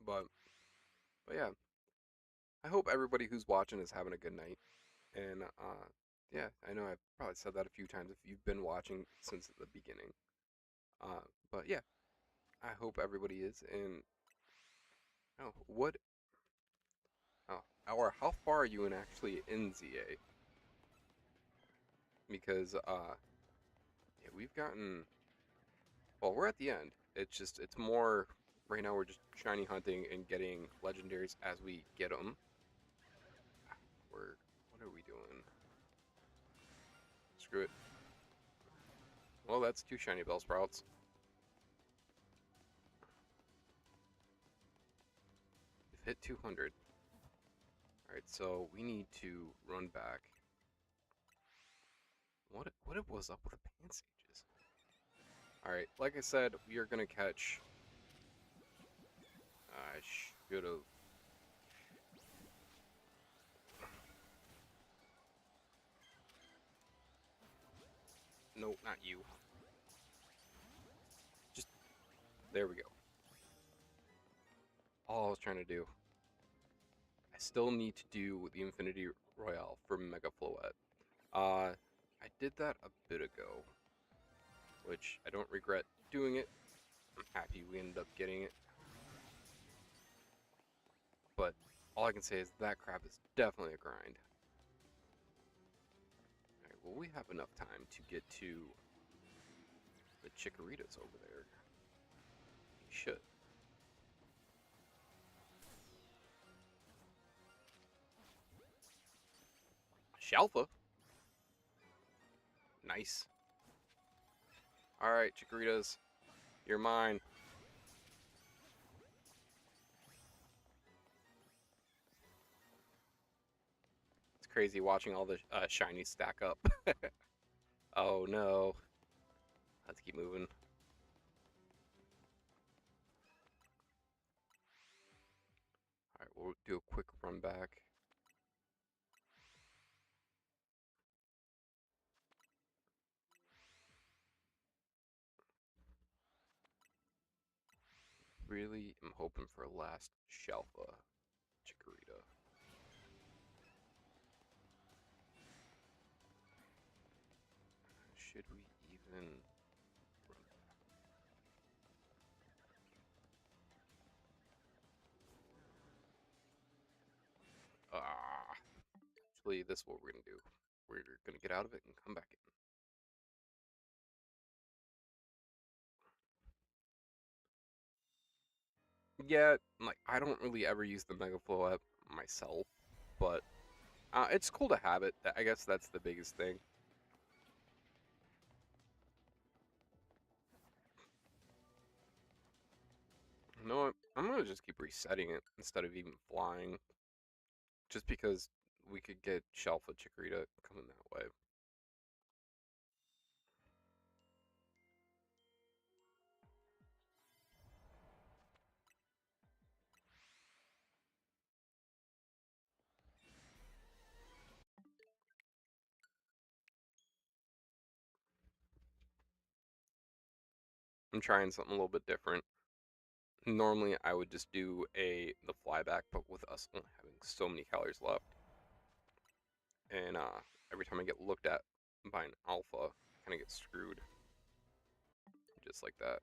but but yeah, I hope everybody who's watching is having a good night. And yeah, I know I've probably said that a few times if you've been watching since the beginning. But yeah, I hope everybody is. And oh, what? Oh, or how far are you in actually in ZA? Because yeah, we've gotten. Well, we're at the end. It's more right now. We're just shiny hunting and getting legendaries as we get them. What are we doing? Screw it. Well, that's 2 shiny Bellsprouts. We've hit 200. Alright, so we need to run back. What it was up with the pan sages? Alright, like I said, we are gonna catch... I should've... No, not you. Just... There we go. All I was trying to do. I still need to do the Infinity Royale for Mega Floette. I did that a bit ago, which I don't regret doing it. I'm happy we ended up getting it. But all I can say is that crab is definitely a grind. Alright, well, we have enough time to get to the Chikorita's over there. We should. Shalfa. Nice. Alright, Chikoritas. You're mine. crazy watching all the shinies stack up. Oh no. Let's keep moving. Alright, we'll do a quick run back. Really am hoping for a last Shalfa Chikorita. Should we even run back? Actually, this is what we're gonna do. We're gonna get out of it and come back in. Yeah, like I don't really ever use the Mega Flow app myself, but it's cool to have it. I guess that's the biggest thing. You know what? I'm gonna just keep resetting it instead of even flying, just because we could get Shalfa Chikorita coming that way. I'm trying something a little bit different. Normally, I would just do the flyback, but with us only having so many calories left, and every time I get looked at by an alpha, I kind of get screwed, just like that.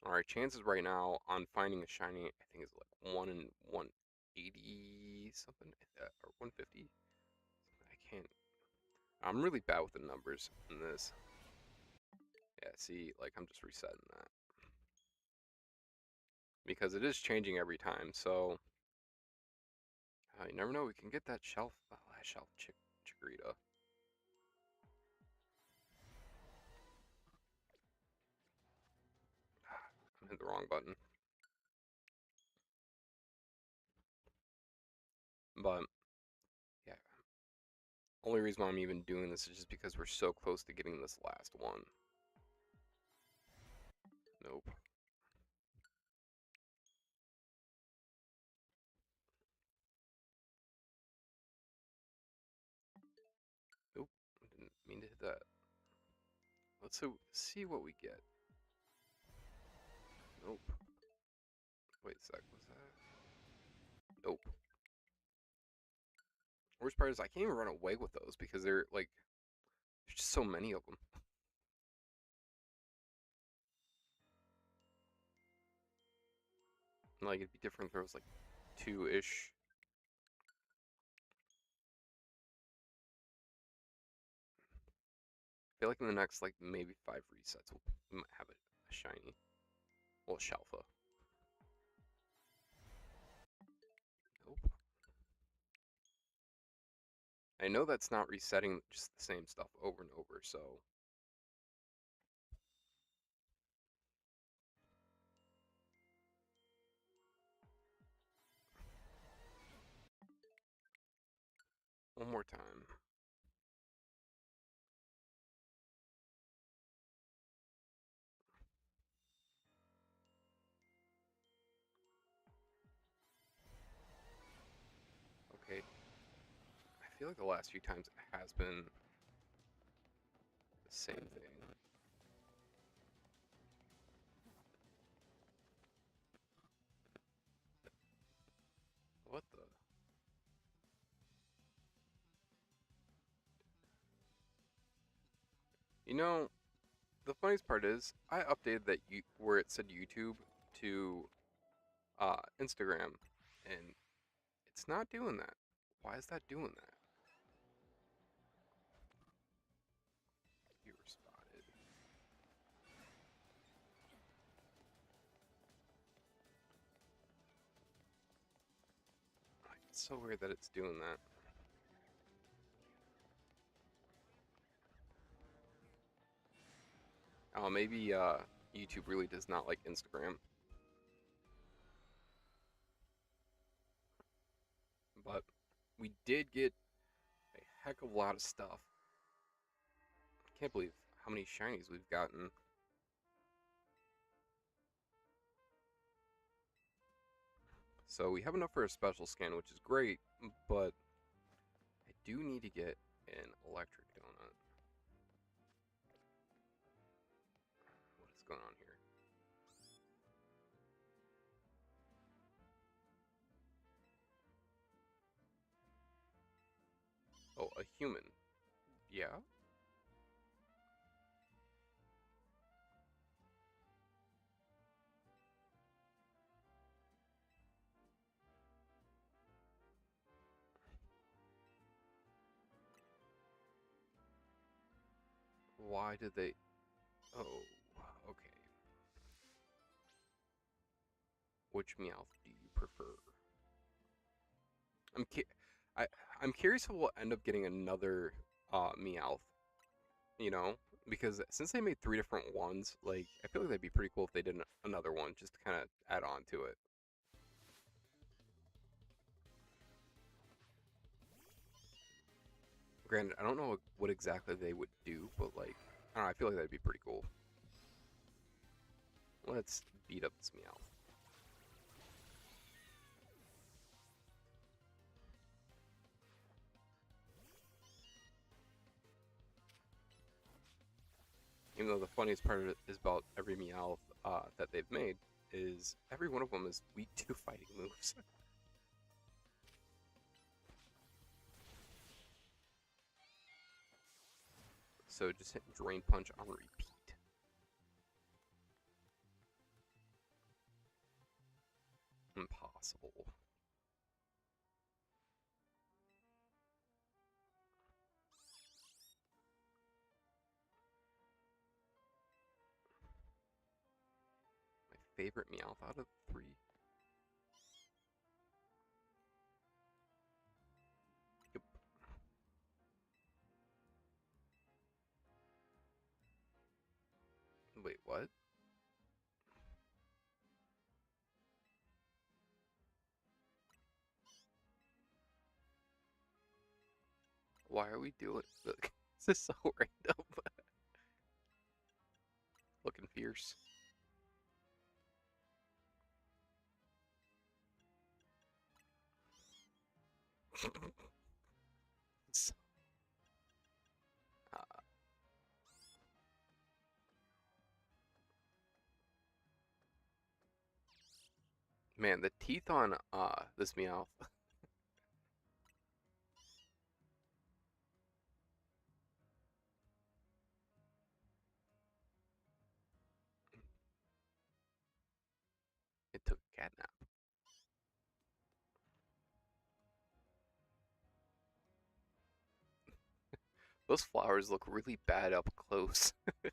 All right, chances right now on finding a shiny, I think is like 1 in 180 something, or 150. I can't. I'm really bad with the numbers in this. Yeah, see, like I'm just resetting that because it is changing every time. So you never know. We can get that last shelf Chikorita. I hit the wrong button. But yeah, only reason why I'm even doing this is just because we're so close to getting this last one. Nope. Nope. Didn't mean to hit that. Let's see what we get. Nope. Wait a sec. Was that? Nope. Worst part is I can't even run away with those because they're like, there's just so many of them. Like it'd be different if there was like two-ish. I feel like in the next like maybe 5 resets we might have a shiny. Well, Shalfa. Nope. I know that's not resetting just the same stuff over and over, so. One more time. Okay. I feel like the last few times it has been the same thing. What the? You know, the funniest part is I updated that where it said YouTube to Instagram, and it's not doing that. Why is that doing that? You were spotted. It's so weird that it's doing that. Oh, maybe YouTube really does not like Instagram. But we did get a heck of a lot of stuff. I can't believe how many shinies we've gotten. So we have enough for a special scan, which is great, but I do need to get an electric donut. What is going on here? Oh, a human. Yeah? Why did they... Oh, okay. Which Meowth do you prefer? I'm cu- I I'm curious if we'll end up getting another Meowth, you know? Because since they made 3 different ones, like I feel like that'd be pretty cool if they did another one just to kind of add on to it. Granted, I don't know what exactly they would do, but like I don't know, I feel like that'd be pretty cool. Let's beat up this Meowth. Even though the funniest part of it is about every Meowth that they've made is every one of them is weak to fighting moves. So just hit Drain Punch on repeat. Impossible. My favorite Meowth out of 3. Yep. Wait, what? Why are we doing look? This is so random. Looking fierce. So- uh, man, the teeth on this Meowth. It took a cat nap. Those flowers look really bad up close. I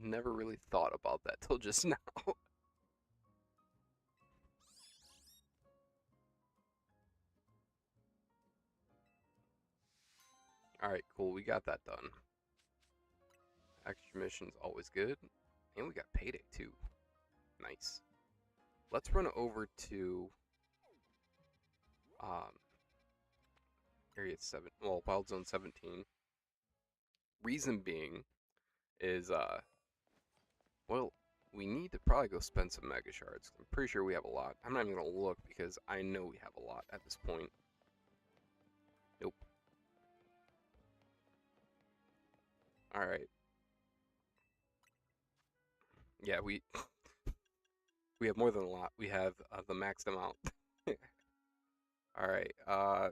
never really thought about that till just now. Alright, cool, we got that done. Extra mission's always good. And we got payday too. Nice. Let's run over to um, Area 7, well, Wild Zone 17. Reason being is, well, we need to probably go spend some Mega Shards. I'm pretty sure we have a lot. I'm not even going to look because I know we have a lot at this point. Nope. Alright. Yeah, we we have more than a lot. We have the maxed amount. Alright, we'll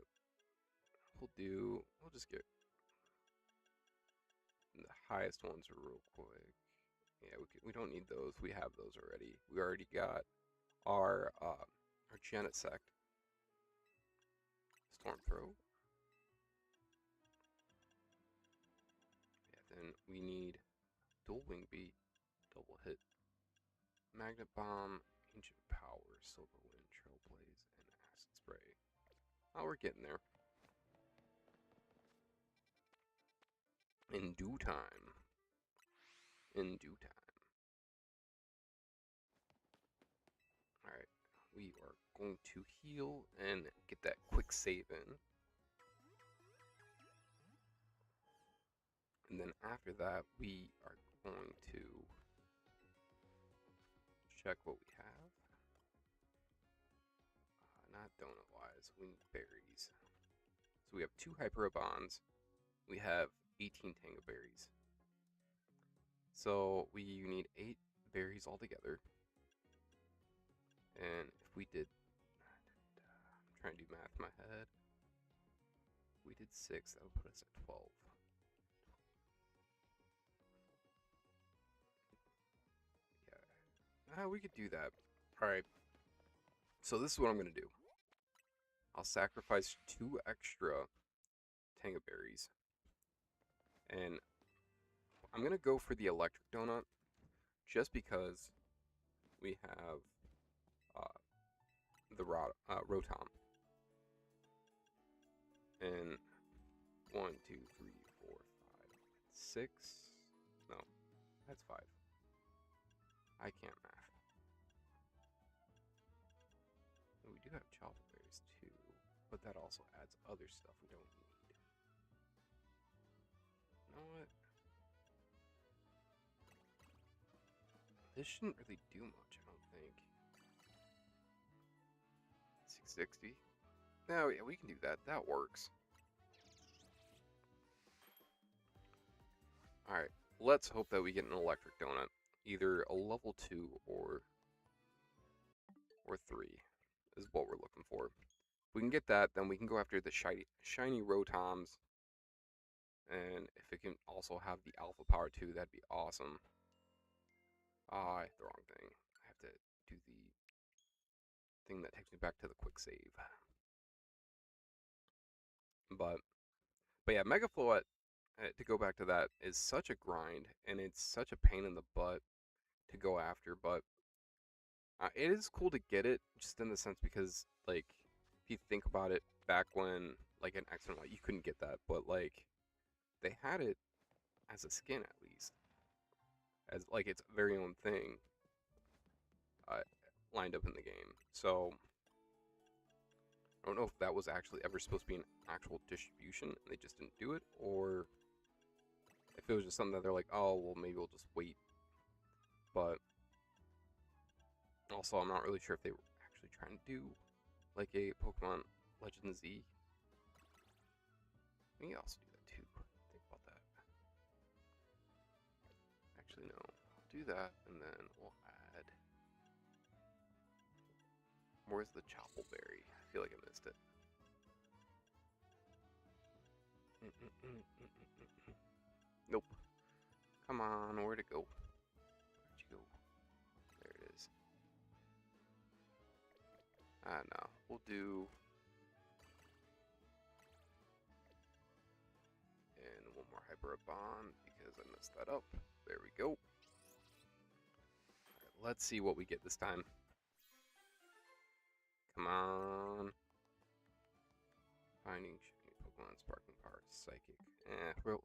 just get the highest ones real quick. Yeah, we don't need those. We have those already. We already got our Janet Sect. Storm Throw. Yeah, then we need Dual Wing Beat, Double Hit, Magnet Bomb, Ancient Power, Silver Wind, Trailblaze, and Acid Spray. Oh, we're getting there. In due time. In due time. going to heal and get that quick save in. And then after that, we are going to check what we have. Not donut-wise, we need berries. So we have 2 Hyperabons. We have 18 Tango berries. So we need 8 berries altogether. And if we did, I'm trying to do math in my head. If we did 6, that would put us at 12. Yeah, we could do that. Alright, so this is what I'm going to do. I'll sacrifice 2 extra Tango berries. And I'm going to go for the electric donut just because we have the Rotom. And 1, 2, 3, 4, 5, 6. No, that's 5. I can't math. And we do have chocolate berries too, but that also adds other stuff we don't need. You know what? This shouldn't really do much, I don't think. 660. No, yeah, we can do that. That works. Alright, let's hope that we get an electric donut. Either a level 2 or 3 is what we're looking for. If we can get that, then we can go after the shiny Rotoms. And if it can also have the alpha power too, that'd be awesome. Ah, I hit the wrong thing. I have to do the thing that takes me back to the quick save. But yeah, Mega Floette, to go back to that, is such a grind, and it's such a pain in the butt to go after, but it is cool to get it, just in the sense because, like, if you think about it, back when, like, in X and Y, you couldn't get that, but, like, they had it as a skin, at least. As, like, its very own thing lined up in the game. So, I don't know if that was actually ever supposed to be an actual distribution, and they just didn't do it, or if it was just something that they're like, oh, well, maybe we'll just wait. But also, I'm not really sure if they were actually trying to do, like, a Pokemon Legends Z. We can also do that, too. Think about that. Actually, no. I'll do that, and then we'll add... Where's the Choppleberry? I feel like I missed it. Nope. Come on, where'd it go? Where'd you go? There it is. No. We'll do... And one more Hyperabon, because I messed that up. There we go. Alright, let's see what we get this time. Come on. Finding shiny Pokemon, Sparking Power, Psychic. Real.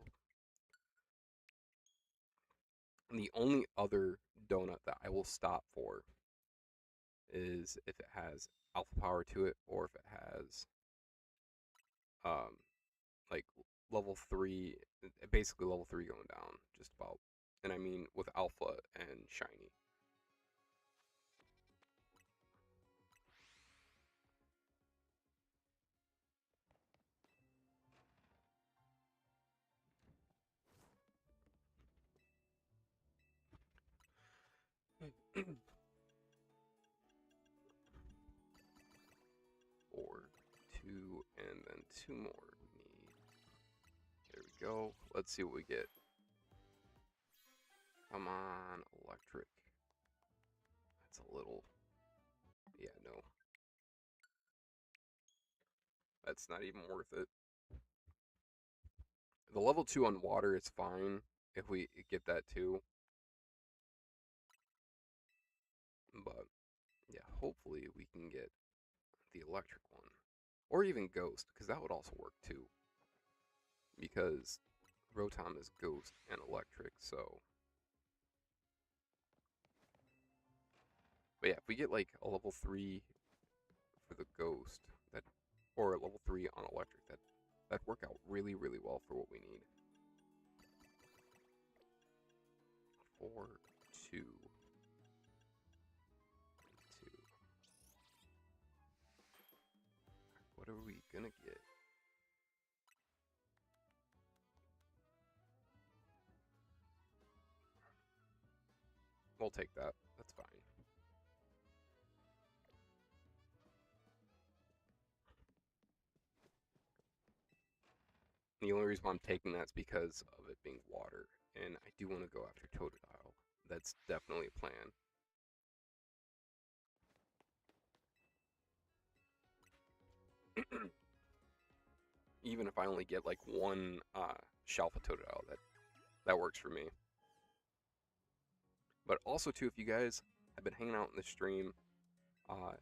And the only other donut that I will stop for is if it has Alpha Power to it, or if it has, like, level 3, basically level 3 going down, just about. And I mean with Alpha and Shiny. Or 2, and then 2 more we need. There we go. Let's see what we get. Come on, electric. That's a little... Yeah, no. That's not even worth it. The level 2 on water is fine if we get that too. But, yeah, hopefully we can get the electric one. Or even Ghost, because that would also work too. Because Rotom is Ghost and electric, so... But yeah, if we get like a level 3 for the ghost that, or level 3 on electric that work out really, really well for what we need. 4, 2, 2. What are we gonna get? We'll take that. That's fine. The only reason why I'm taking that is because of it being water, and I do want to go after Totodile. That's definitely a plan. Even if I only get like one Shalfa Totodile, that works for me. But also too, if you guys have been hanging out in the stream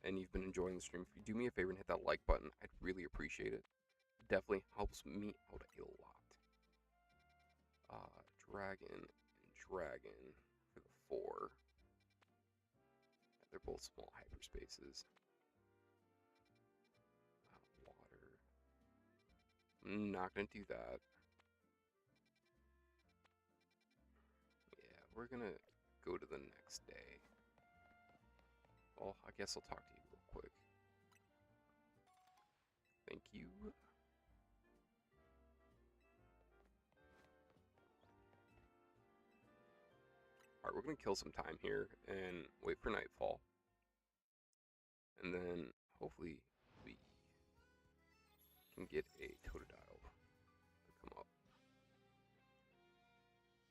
and you've been enjoying the stream, if you do me a favor and hit that like button, I'd really appreciate it. It definitely helps me out a lot. Dragon and Dragon for the 4. They're both small hyperspaces. Water. I'm not going to do that. Yeah, we're going to go to the next day. Well, I guess I'll talk to you real quick. Thank you. Alright, we're going to kill some time here and wait for nightfall. And then hopefully we can get a Totodile to come up.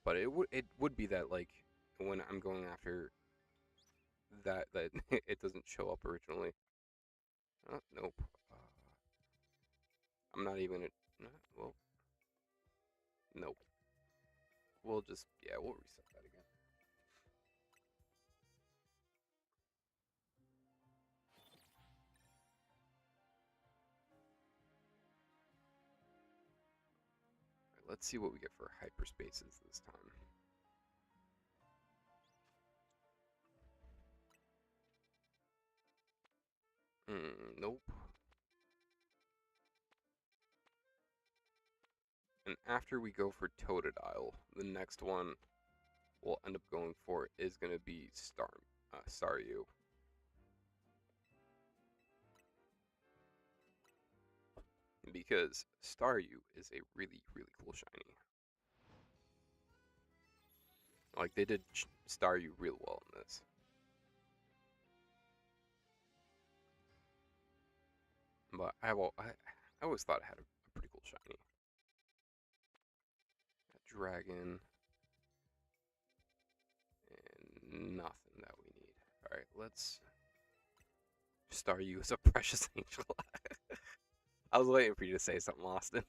But it would be that, like, when I'm going after that it doesn't show up originally. Nope. I'm not even well, nope. We'll just, yeah, we'll reset that again. Alright, let's see what we get for hyperspaces this time. Nope. And after we go for Totodile, the next one we'll end up going for is going to be Staryu. Because Staryu is a really, really cool shiny. Like, they did Staryu real well in this. But I always thought it had a pretty cool shiny. Dragon. And nothing that we need. Alright, let's... Staryu is a precious angel. I was waiting for you to say something, Austin.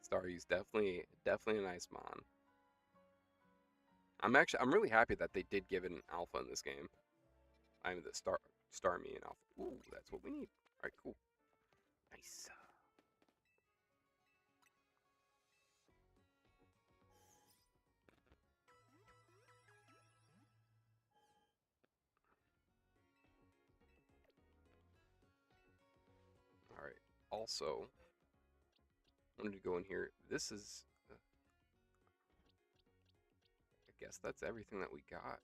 Staryu's definitely a nice mon. I'm really happy that they did give it an alpha in this game. I mean, the Starmie and alpha. Ooh, that's what we need. Alright, cool. Nice. Alright, also, I wanted to go in here. This is, I guess that's everything that we got.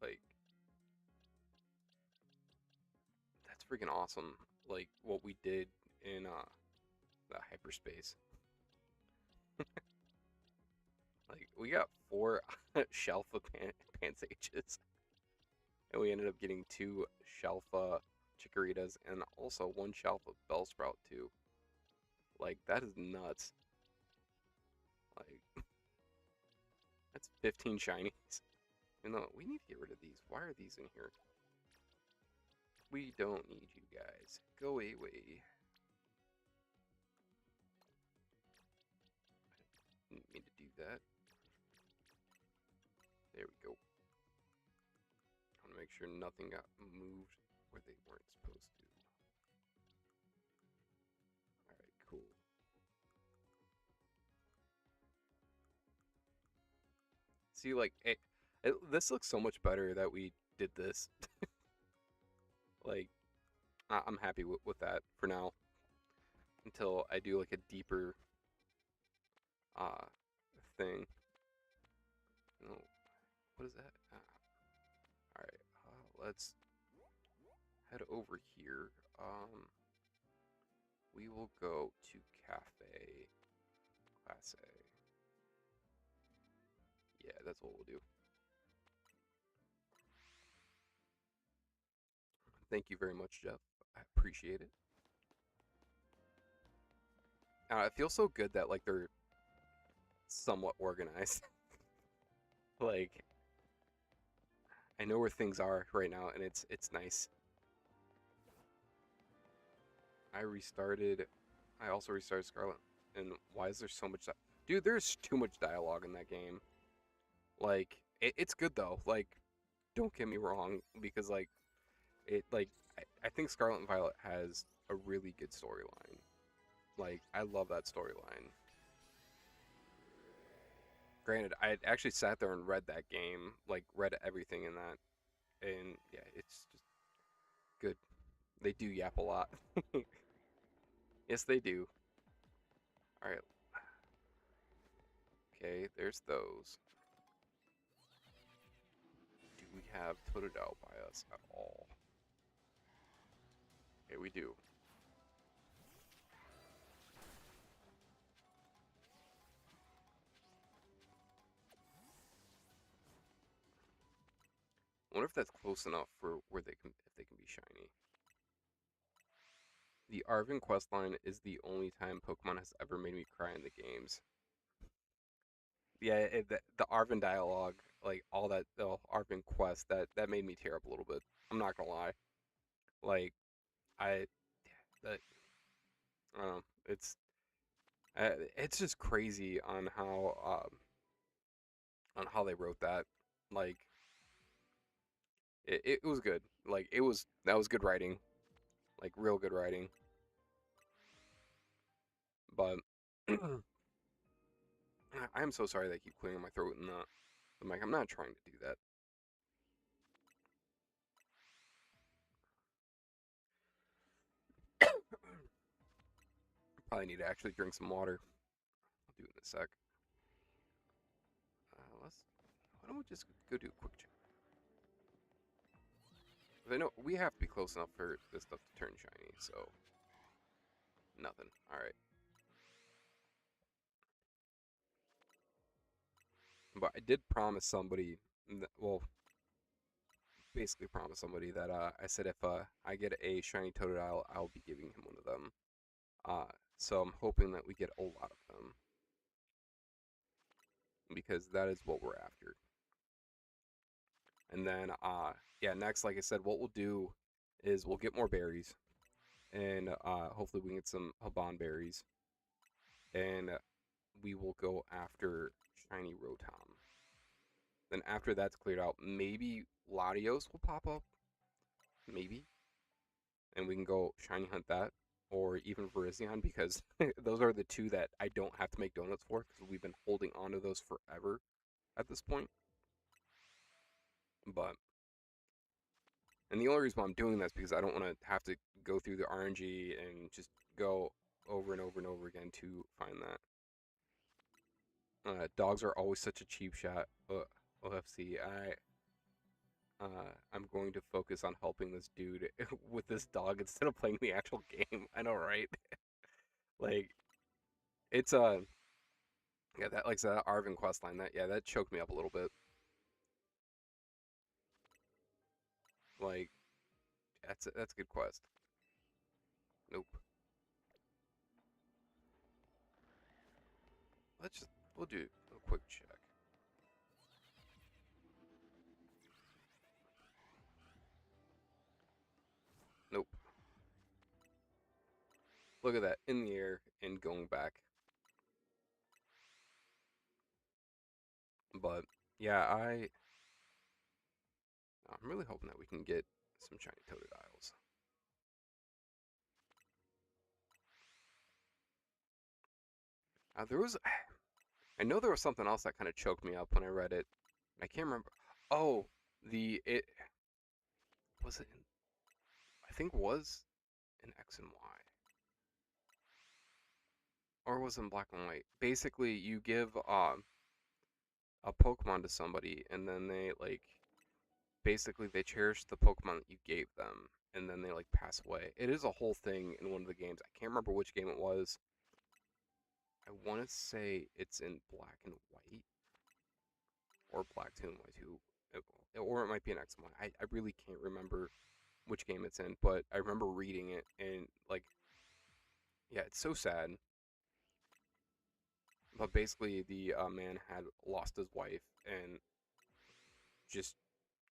Like, that's freaking awesome. Like, what we did in the hyperspace. Like, we got 4 Shalfa Pansages. And we ended up getting 2 Shalfa Chikoritas and also 1 Shalfa Bellsprout too. Like, that is nuts. Like, that's 15 shinies. You know, we need to get rid of these. Why are these in here? We don't need you guys. Go away. I didn't mean to do that. There we go. I want to make sure nothing got moved where they weren't supposed to. Alright, cool. See, like, This looks so much better that we did this. Like, I'm happy with that for now. Until I do like a deeper uh thing. No, what is that? All right, let's head over here. We will go to Cafe Class A. Yeah, that's what we'll do. Thank you very much, Jeff. I appreciate it. It feels so good that like they're somewhat organized. Like I know where things are right now, and it's nice. I restarted. I also restarted Scarlet. And why is there so much? Dude, there's too much dialogue in that game. Like it's good though. Like don't get me wrong, because like it like I think Scarlet and Violet has a really good storyline. Like I love that storyline. Granted, I actually sat there and read that game, like read everything in that, and yeah, it's just good. They do yap a lot. Yes, they do. All right. Okay, there's those. Do we have Totodile by us at all? Okay, we do. I wonder if that's close enough for where they can, if they can be shiny. The Arvin questline is the only time Pokemon has ever made me cry in the games. Yeah, the Arvin dialogue, like all that, the Arvin quest, that made me tear up a little bit. I'm not gonna lie. Like I, that, I don't know. It's just crazy on how they wrote that. Like it was good. Like that was good writing. Like real good writing. But I am so sorry that I keep clearing my throat and the mic. I'm not trying to do that. Probably need to actually drink some water. I'll do it in a sec. Let's. Why don't we just go do a quick check? I know we have to be close enough for this stuff to turn shiny. So nothing. All right. But I did promise somebody. Well, basically promise somebody that I said if I get a shiny Totodile, I'll be giving him one of them. So I'm hoping that we get a lot of them because that is what we're after. And then yeah, next, like I said, what we'll do is we'll get more berries, and hopefully we can get some Haban berries, and we will go after shiny Rotom. Then after that's cleared out, maybe Latios will pop up, maybe, and we can go shiny hunt that, or even Virizion, because those are the two that I don't have to make donuts for, because we've been holding on to those forever at this point. But and the only reason why I'm doing that is because I don't want to have to go through the RNG and just go over and over and over again to find that. Dogs are always such a cheap shot. OFC, I'm going to focus on helping this dude with this dog instead of playing the actual game. I know, right? Like it's yeah, that like that Arvin quest line, that yeah, that choked me up a little bit. Like that's a good quest. Nope. We'll do a quick check. Nope. Look at that, in the air and going back. But yeah, I'm really hoping that we can get some shiny Totodiles. There was, I know there was something else that kind of choked me up when I read it. I can't remember. Oh, it was it. I think was in X and Y, or was it in black and white. Basically, you give a Pokemon to somebody, and then they like basically they cherish the Pokemon that you gave them, and then they like pass away. It is a whole thing in one of the games. I can't remember which game it was. I want to say it's in black and white or black 2 and white 2, or it might be an X and Y. I really can't remember which game it's in, but I remember reading it and like, yeah, it's so sad. But basically, the man had lost his wife and just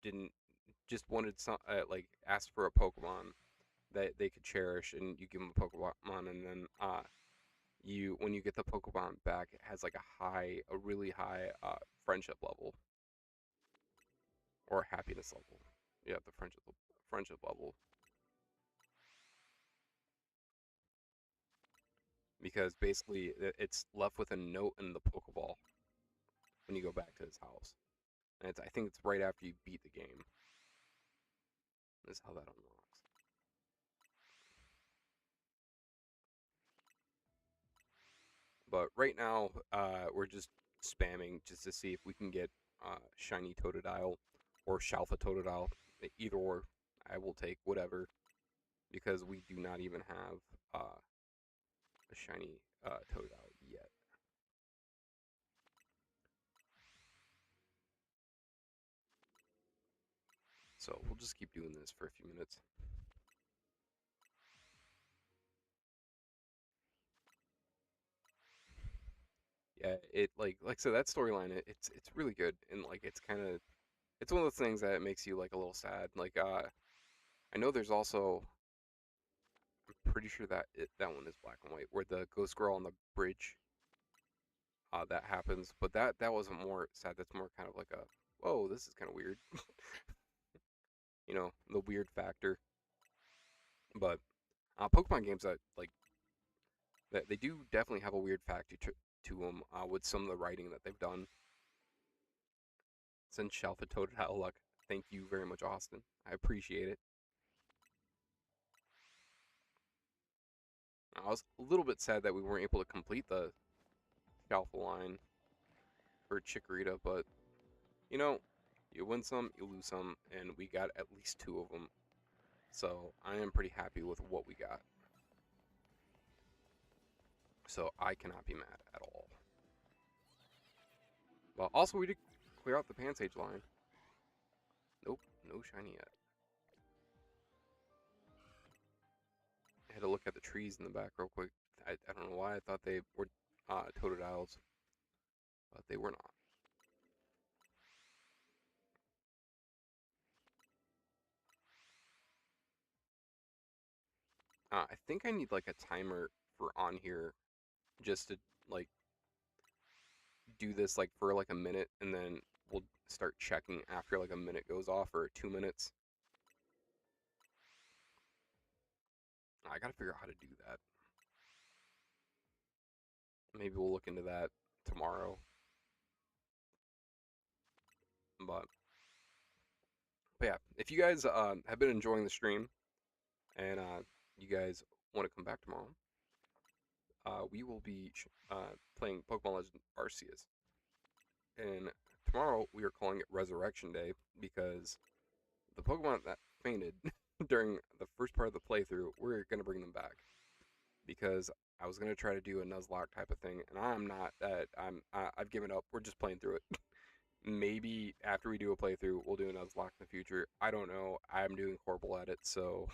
didn't just wanted some like asked for a Pokemon that they could cherish, and you give them a Pokemon, and then you when you get the Pokemon back, it has like a really high friendship level or happiness level. Yeah, the friendship level, because basically it's left with a note in the Pokeball when you go back to his house, and I think it's right after you beat the game. Is how that unlocks. But right now, we're just spamming just to see if we can get shiny Totodile or Shalfa Totodile. Either or, I will take whatever, because we do not even have a shiny Totodile yet. So we'll just keep doing this for a few minutes. Yeah, it like I said, that storyline, it's really good, and like it's one of those things that makes you like a little sad. Like I know there's also, I'm pretty sure that that one is black and white, where the ghost girl on the bridge, that happens. But that wasn't more sad. That's more kind of like a, whoa, this is kind of weird. The weird factor. But Pokemon games that like that they do definitely have a weird factor to them, with some of the writing that they've done. Since Shelfa Totodile luck, thank you very much, Austin. I appreciate it. I was a little bit sad that we weren't able to complete the Shelfa line for Chikorita, but you know, you win some, you lose some, and we got at least two of them. So I am pretty happy with what we got. So I cannot be mad at all. Well, also we did clear out the Pansage line. Nope, no shiny yet. I had to look at the trees in the back real quick. I don't know why I thought they were Totodiles, but they were not. I think I need like a timer for on here, just to like do this like for like a minute, and then we'll start checking after like a minute goes off, or 2 minutes. I gotta figure out how to do that. Maybe we'll look into that tomorrow. But yeah, if you guys have been enjoying the stream, and you guys want to come back tomorrow, we will be playing Pokemon Legends Arceus. And tomorrow we are calling it Resurrection Day, because the Pokemon that fainted during the first part of the playthrough, we're gonna bring them back. Because I was gonna try to do a Nuzlocke type of thing, and I'm not that. I've given up. We're just playing through it. Maybe after we do a playthrough, we'll do a Nuzlocke in the future. I don't know. I'm doing horrible at it, so.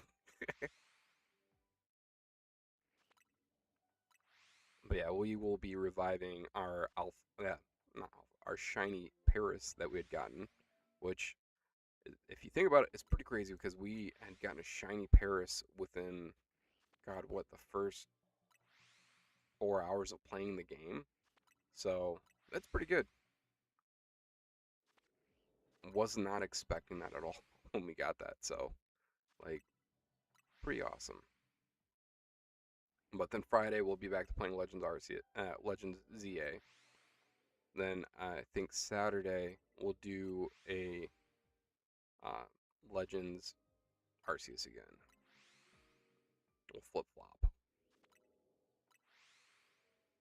But yeah, we will be reviving our alpha, yeah, not alpha, our shiny Paris that we had gotten, which, if you think about it, it's pretty crazy, because we had gotten a shiny Paris within, God, what, the first 4 hours of playing the game. So that's pretty good. Was not expecting that at all when we got that. So, like, pretty awesome. But then Friday we'll be back to playing Legends ZA. Then I think Saturday we'll do a uh, Legends Arceus again. We'll flip flop.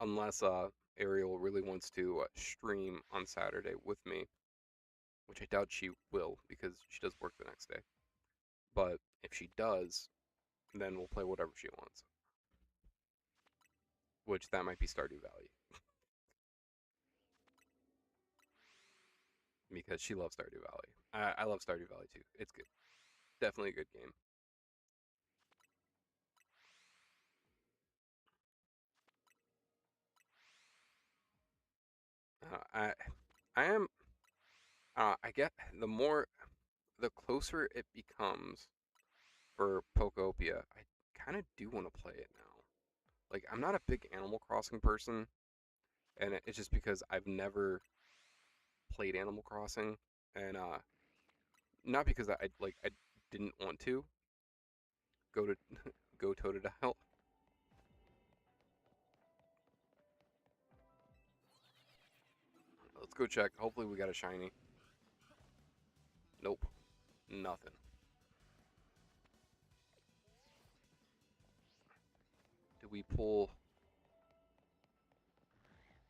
Unless Ariel really wants to stream on Saturday with me, which I doubt she will because she does work the next day. But if she does, then we'll play whatever she wants. Which that might be Stardew Valley. Because she loves Stardew Valley. I love Stardew Valley too. It's good. Definitely a good game. I am I get the closer it becomes for Pokopia, I kind of do want to play it now. Like I'm not a big Animal Crossing person, and it's just because I've never played Animal Crossing, and not because I didn't want to go to go Totodile. Let's go check. Hopefully we got a shiny. Nope, nothing. Did we pull?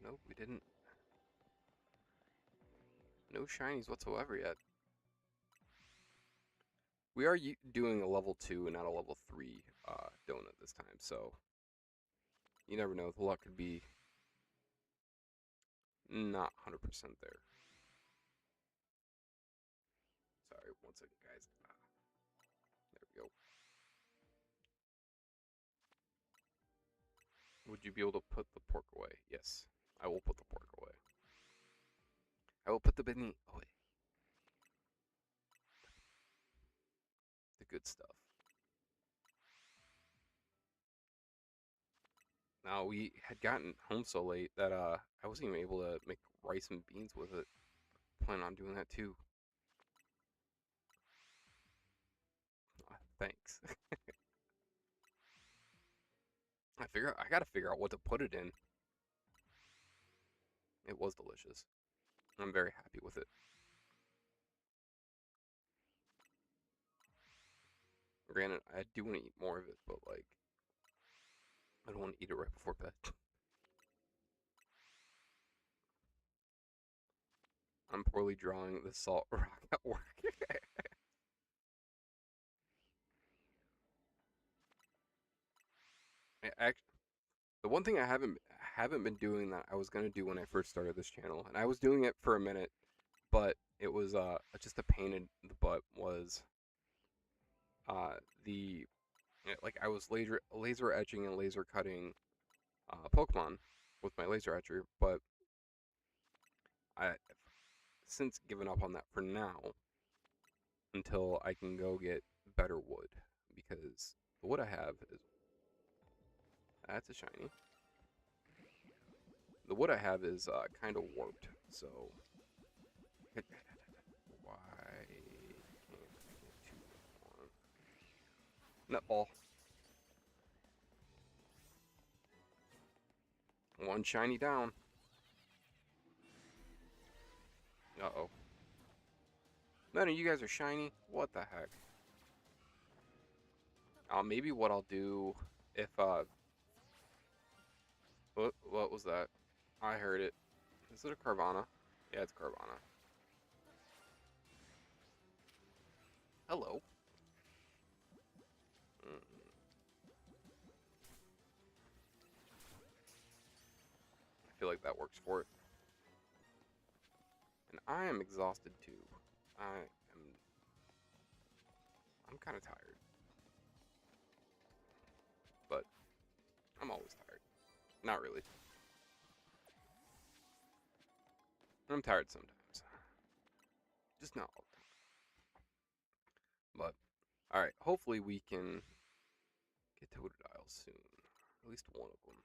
Nope, we didn't. No shinies whatsoever yet. We are doing a level 2 and not a level 3 donut this time, so you never know. The luck could be not 100% there. Sorry, one second, guys. There we go. Would you be able to put the pork away? Yes, I will put the pork away. I will put the beni away. The good stuff. Now, we had gotten home so late that I wasn't even able to make rice and beans with it. Plan on doing that too. Thanks. I gotta figure out what to put it in. It was delicious. I'm very happy with it. Granted, I do want to eat more of it, but like, I don't want to eat it right before bed. I'm poorly drawing the salt rock at work. The one thing I haven't been doing that I was gonna do when I first started this channel, and I was doing it for a minute, but it was just a pain in the butt. Was uh the like I was laser etching and laser cutting Pokemon with my laser etcher, but I since given up on that for now until I can go get better wood because the wood I have is that's a shiny. The wood I have is kind of warped, so why can't I get two more? Nutball. One shiny down. Uh-oh. None of you guys are shiny? What the heck? Maybe what I'll do if, what was that? I heard it. Is it a Carvana? Yeah, it's Carvana. Hello. Mm, I feel like that works for it. And I am exhausted too. I'm kind of tired. But I'm always tired. Not really. I'm tired sometimes. Just not all the time. But, alright. Hopefully we can get Totodile soon. At least one of them.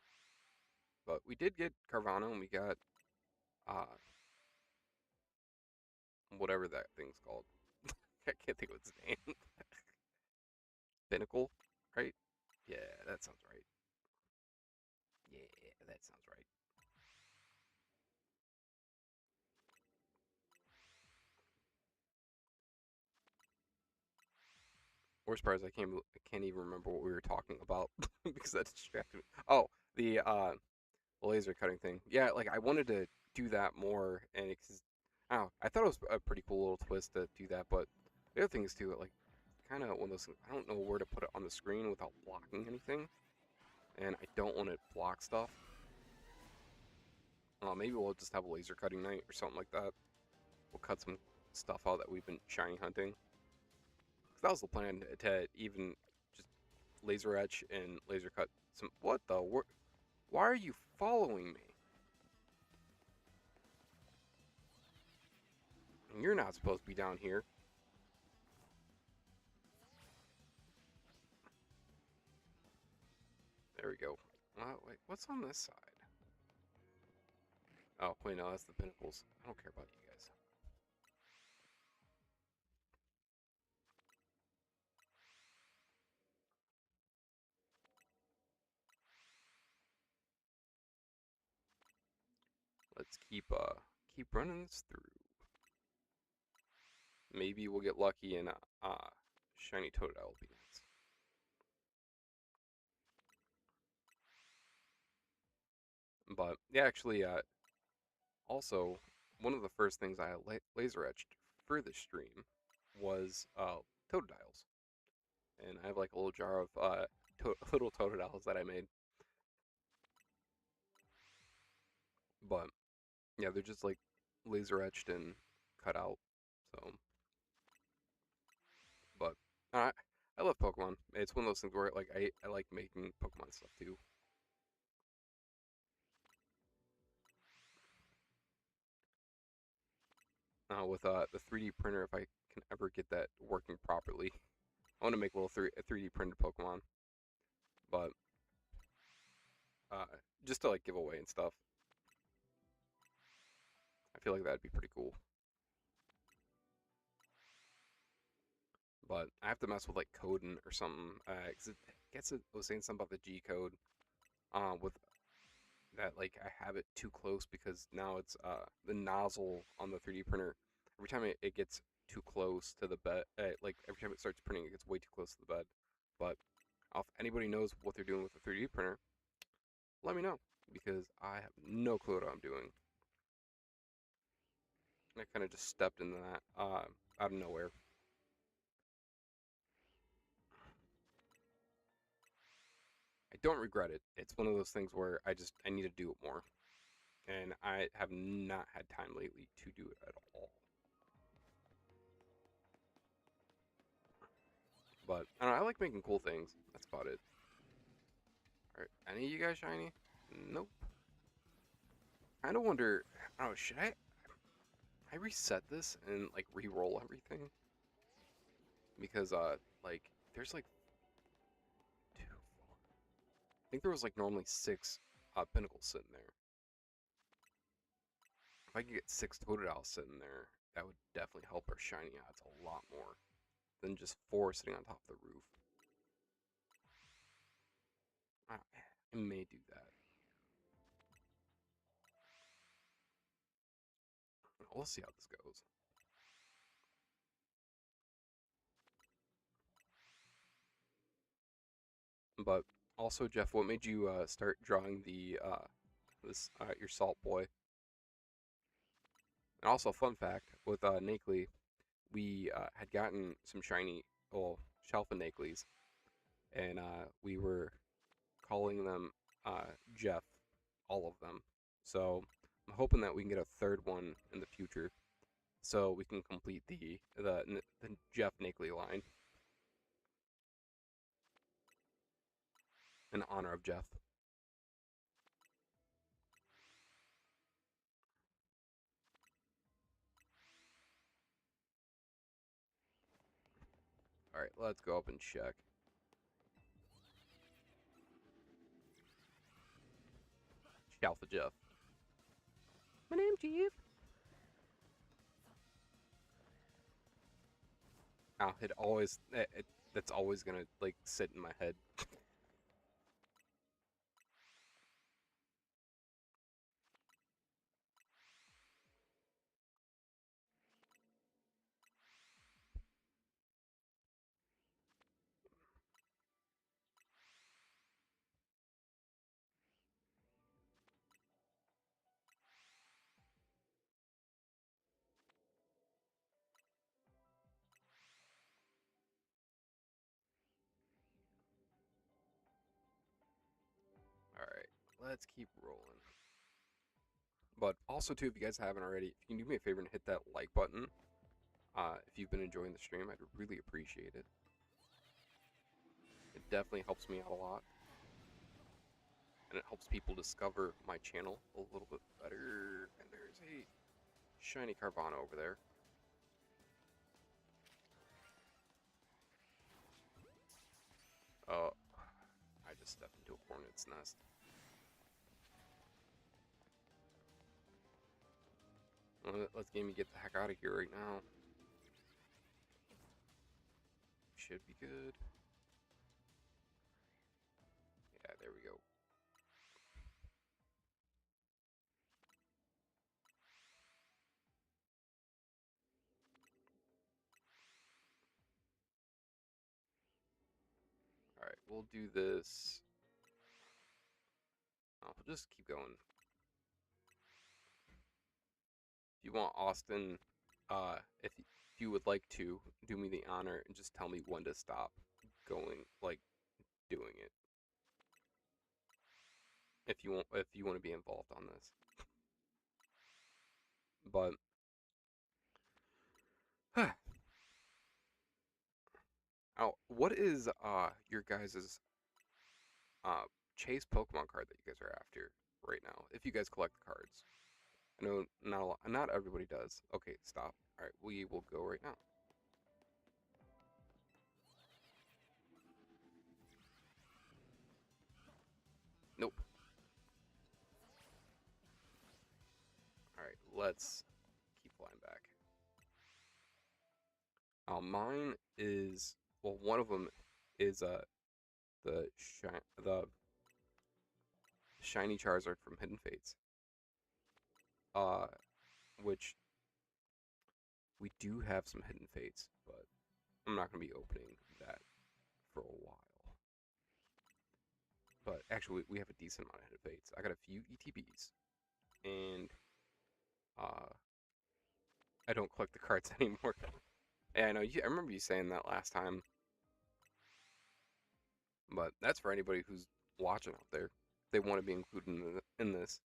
But we did get Carvana and we got, uh, whatever that thing's called. I can't think of its name. Pinnacle, right? Yeah, that sounds right. Yeah, that sounds right. Worst part is I can't even remember what we were talking about because that distracted me. Oh, the laser cutting thing. Yeah, like I wanted to do that more, and it's I don't know, I thought it was a pretty cool little twist to do that. But the other thing is too, like kind of one of those things, I don't know where to put it on the screen without blocking anything, and I don't want to block stuff. Maybe we'll just have a laser cutting night or something like that. We'll cut some stuff out that we've been shiny hunting. 'Cause that was the plan to even just laser etch and laser cut some. What the? Why are you following me? You're not supposed to be down here. There we go. Wait, what's on this side? Oh, wait, no, that's the pinnacles. I don't care about you guys. Let's keep running this through. Maybe we'll get lucky and shiny Totodile will be nice. But yeah, actually, also one of the first things I laser etched for this stream was Totodiles, and I have like a little jar of little Totodiles that I made. But yeah, they're just like laser etched and cut out. So, but I I love Pokemon. It's one of those things where like I like making Pokemon stuff too. With the 3D printer, if I can ever get that working properly, I want to make a little 3D printed Pokemon, but uh, just to like give away and stuff. I feel like that'd be pretty cool. But I have to mess with like coding or something. 'Cause it gets it. I was saying something about the G code. With that, like I have it too close because now it's the nozzle on the 3D printer. Every time it gets too close to the bed, like every time it starts printing, it gets way too close to the bed. But if anybody knows what they're doing with the 3D printer, let me know because I have no clue what I'm doing. I kind of just stepped into that out of nowhere. I don't regret it. It's one of those things where I need to do it more, and I have not had time lately to do it at all. But I don't know, I like making cool things. That's about it. Are any of you guys shiny? Nope. I kind of wonder. I don't know. Should I reset this and like re-roll everything? Because like there's like two. I think there was like normally six pinnacles sitting there. If I could get six Totodiles sitting there, that would definitely help our shiny odds a lot more than just four sitting on top of the roof. I may do that. We'll see how this goes. But also, Jeff, what made you start drawing the this your salt boy? And also, fun fact with Nakeley, we had gotten some shiny, well, Shelf and Nakeleys, and we were calling them Jeff, all of them. So I'm hoping that we can get a third one in the future, so we can complete the Jeff Nakeley line in honor of Jeff. All right, let's go up and check. Alpha Jeff. My name's Jeff. Oh, that's always gonna like sit in my head. let's keep rolling. But also, too, if you guys haven't already, if you can do me a favor and hit that like button, if you've been enjoying the stream, I'd really appreciate it. It definitely helps me out a lot. And it helps people discover my channel a little bit better. And there's a shiny Carvana over there. Oh, I just stepped into a hornet's nest. Let's game me get the heck out of here right now. Should be good. Yeah, there we go. Alright, we'll do this. Oh, we'll just keep going. If you want, Austin, if you would like to, do me the honor and just tell me when to stop going, like, doing it. If you want to be involved on this. But oh, what is your guys' chase Pokemon card that you guys are after right now? If you guys collect the cards. I know not everybody does. Okay, stop. All right, we will go right now. Nope. All right, let's keep flying back. Mine is, well, one of them is the shiny Charizard from Hidden Fates. Which we do have some Hidden Fates, but I'm not gonna be opening that for a while. But actually, we have a decent amount of Hidden Fates. I got a few ETBs, and I don't collect the cards anymore. Yeah, I know. I remember you saying that last time. But that's for anybody who's watching out there. They want to be included in this.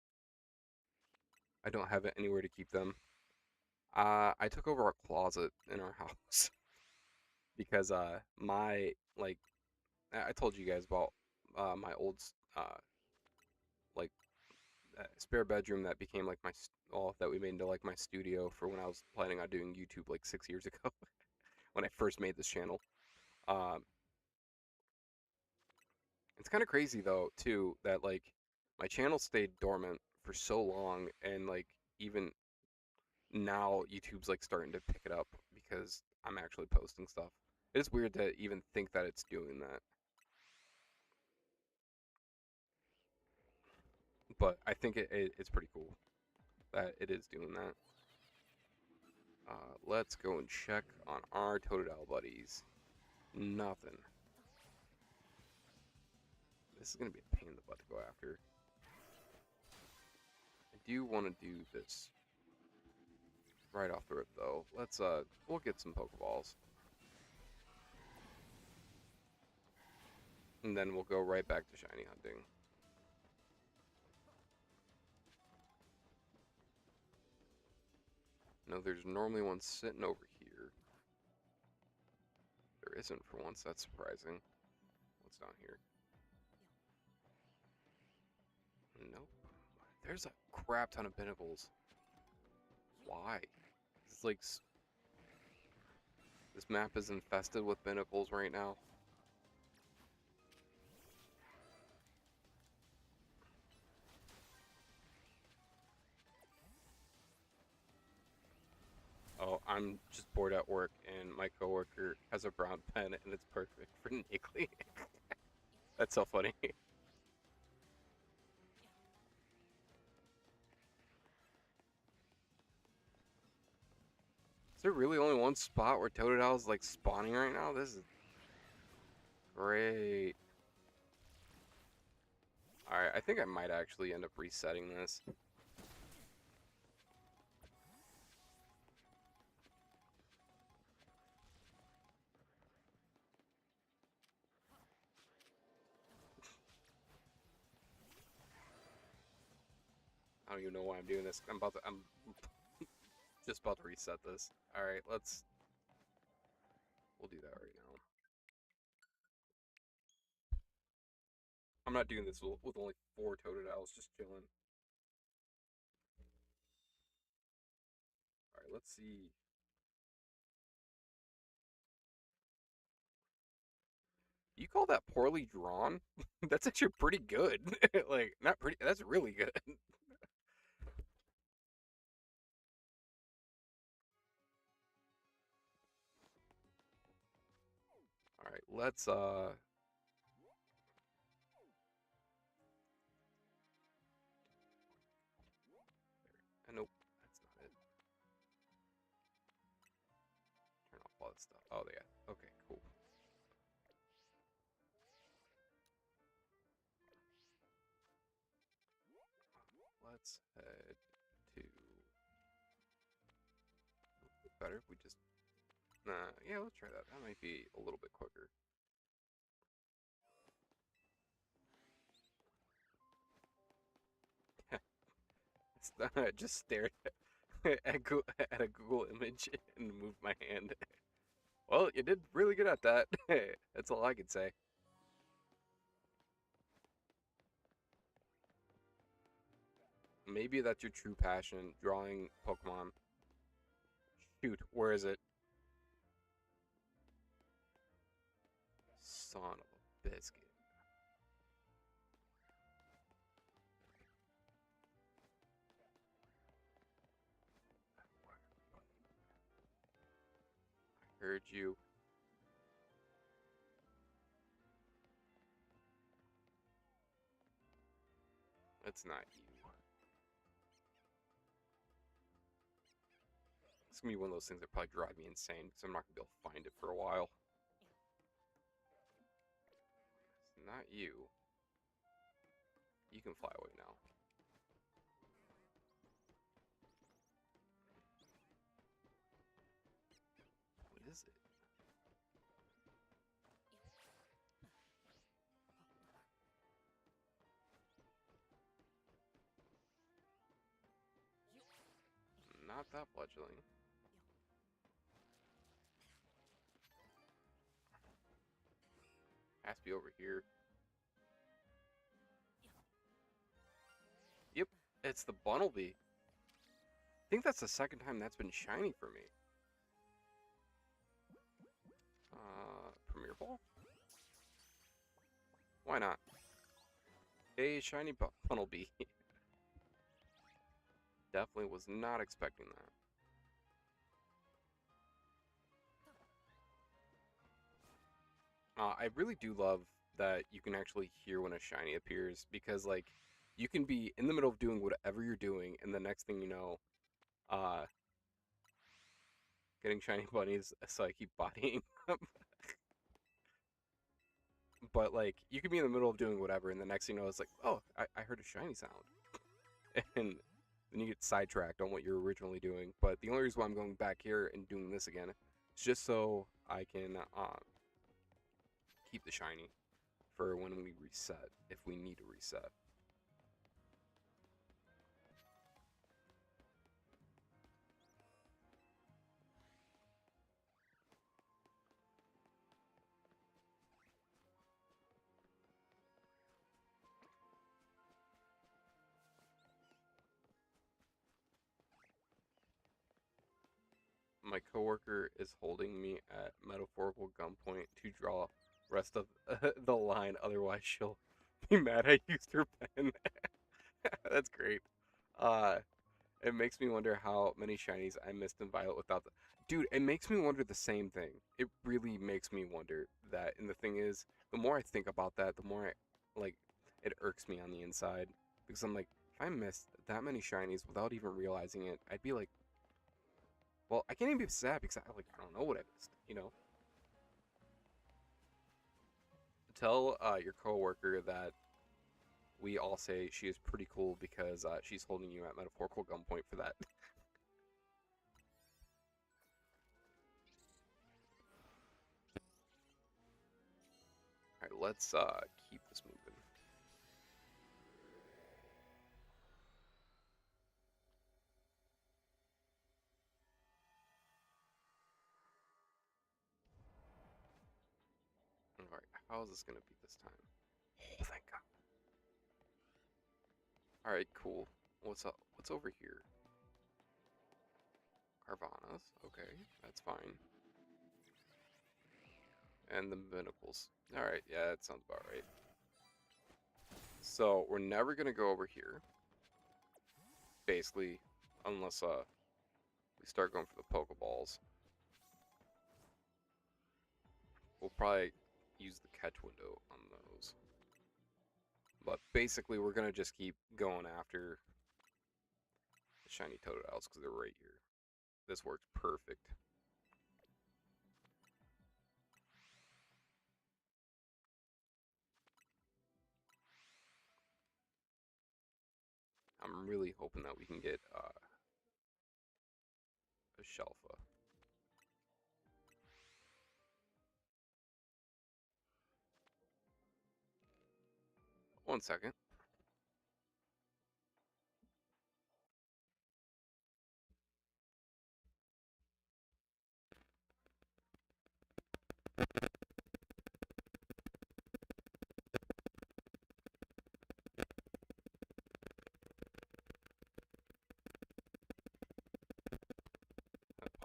I don't have anywhere to keep them. I took over a closet in our house because my like I told you guys about my old like spare bedroom that became like my that we made into like my studio for when I was planning on doing YouTube like 6 years ago when I first made this channel. Um, it's kind of crazy though too that like my channel stayed dormant for so long, and like even now YouTube's like starting to pick it up because I'm actually posting stuff. It's weird to even think that it's doing that. But I think it's pretty cool that it is doing that. Let's go and check on our Totodile buddies. Nothing. This is going to be a pain in the butt to go after. I do want to do this right off the rip, though. Let's, we'll get some Pokeballs. And then we'll go right back to shiny hunting. No, there's normally one sitting over here. There isn't for once, that's surprising. What's down here? Nope. There's a crap ton of pinnacles. Why? It's like this map is infested with pinnacles right now. Oh, I'm just bored at work, and my coworker has a brown pen, and it's perfect for Nickly. That's so funny. Is there really only one spot where Totodile's like spawning right now? This is great. Alright, I think I might actually end up resetting this. don't even know why I'm doing this. I'm just about to reset this. All right, we'll do that right now. I'm not doing this with only 4 Totodiles, just chilling. All right, let's see. You call that poorly drawn? That's actually pretty good. Like, not pretty, that's really good. All right, let's nope, that's not it. Turn off all this stuff. Oh yeah. Okay, cool. Let's head to better if we just yeah, let's try that. That might be a little bit quicker. Just stared at a Google image and moved my hand. Well, you did really good at that. That's all I could say. Maybe that's your true passion, drawing Pokemon. Shoot, where is it? Son of a biscuit. I heard you. That's not you. It's gonna be one of those things that probably drive me insane because I'm not gonna be able to find it for a while. It's not you. You can fly away now. What is it? Not that fledgling. Has to be over here. Yep, it's the Bunnelby. I think that's the second time that's been shiny for me. Premier Ball? Why not? A shiny Bunnelby. Definitely was not expecting that. I really do love that you can actually hear when a shiny appears because, like, you can be in the middle of doing whatever you're doing, and the next thing you know, uh, getting shiny bunnies, so I keep bodying them. But, like, you can be in the middle of doing whatever, and the next thing you know, it's like, oh, I heard a shiny sound. And then you get sidetracked on what you're originally doing. But the only reason why I'm going back here and doing this again is just so I can keep the shiny for when we reset, if we need to reset. My coworker is holding me at metaphorical gunpoint to draw rest of the line, otherwise she'll be mad I used her pen. That's great. Uh, it makes me wonder how many shinies I missed in Violet without the... Dude, it makes me wonder the same thing. It really makes me wonder that. And the thing is, the more I think about that, the more like, it irks me on the inside. Because I'm like, if I missed that many shinies without even realizing it, I'd be like, well, I can't even be sad because I don't know what I missed, you know? Tell your coworker that we all say she is pretty cool because she's holding you at metaphorical gunpoint for that. Alright, let's keep this moving. Alright, how is this gonna be this time? Oh, thank God. Alright, cool. What's up? What's over here? Carvanas. Okay, that's fine. And the Binnacles. Alright, yeah, that sounds about right. So, we're never gonna go over here. Basically, unless we start going for the Pokeballs. We'll probably use the catch window on those. But basically, we're gonna just keep going after the shiny Totodiles because they're right here. This works perfect. I'm really hoping that we can get a Shelfa. One second.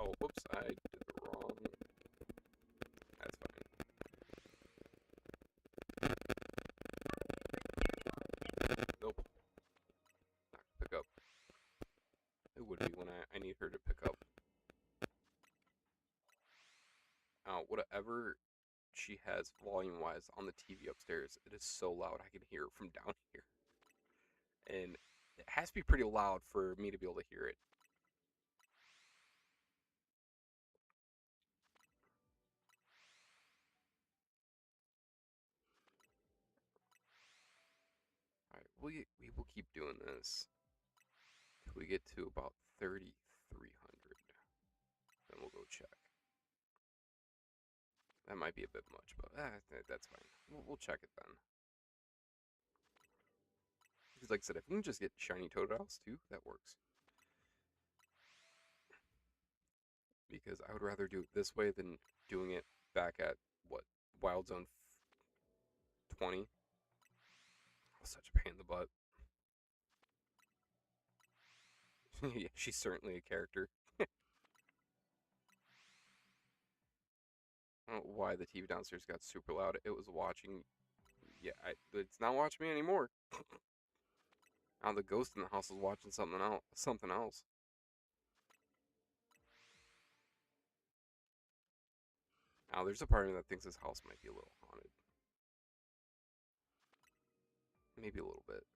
Oh, whoops, I did the wrong. That's fine. Nope. Not gonna pick up. It would be when I need her to pick up. Whatever she has volume-wise on the TV upstairs, it is so loud I can hear it from down here. And it has to be pretty loud for me to be able to hear it. Alright, we will keep doing this till we get to about 3,300. Then we'll go check. That might be a bit much, but that's fine. We'll check it then. Because like I said, if we can just get shiny Totodiles too, that works. Because I would rather do it this way than doing it back at, what, Wild Zone 20? Such a pain in the butt. Yeah, she's certainly a character. I don't know why the TV downstairs got super loud. It was watching. Yeah, it's not watching me anymore. Now the ghost in the house is watching something else. Something else. Now there's a part of me that thinks this house might be a little haunted. Maybe a little bit.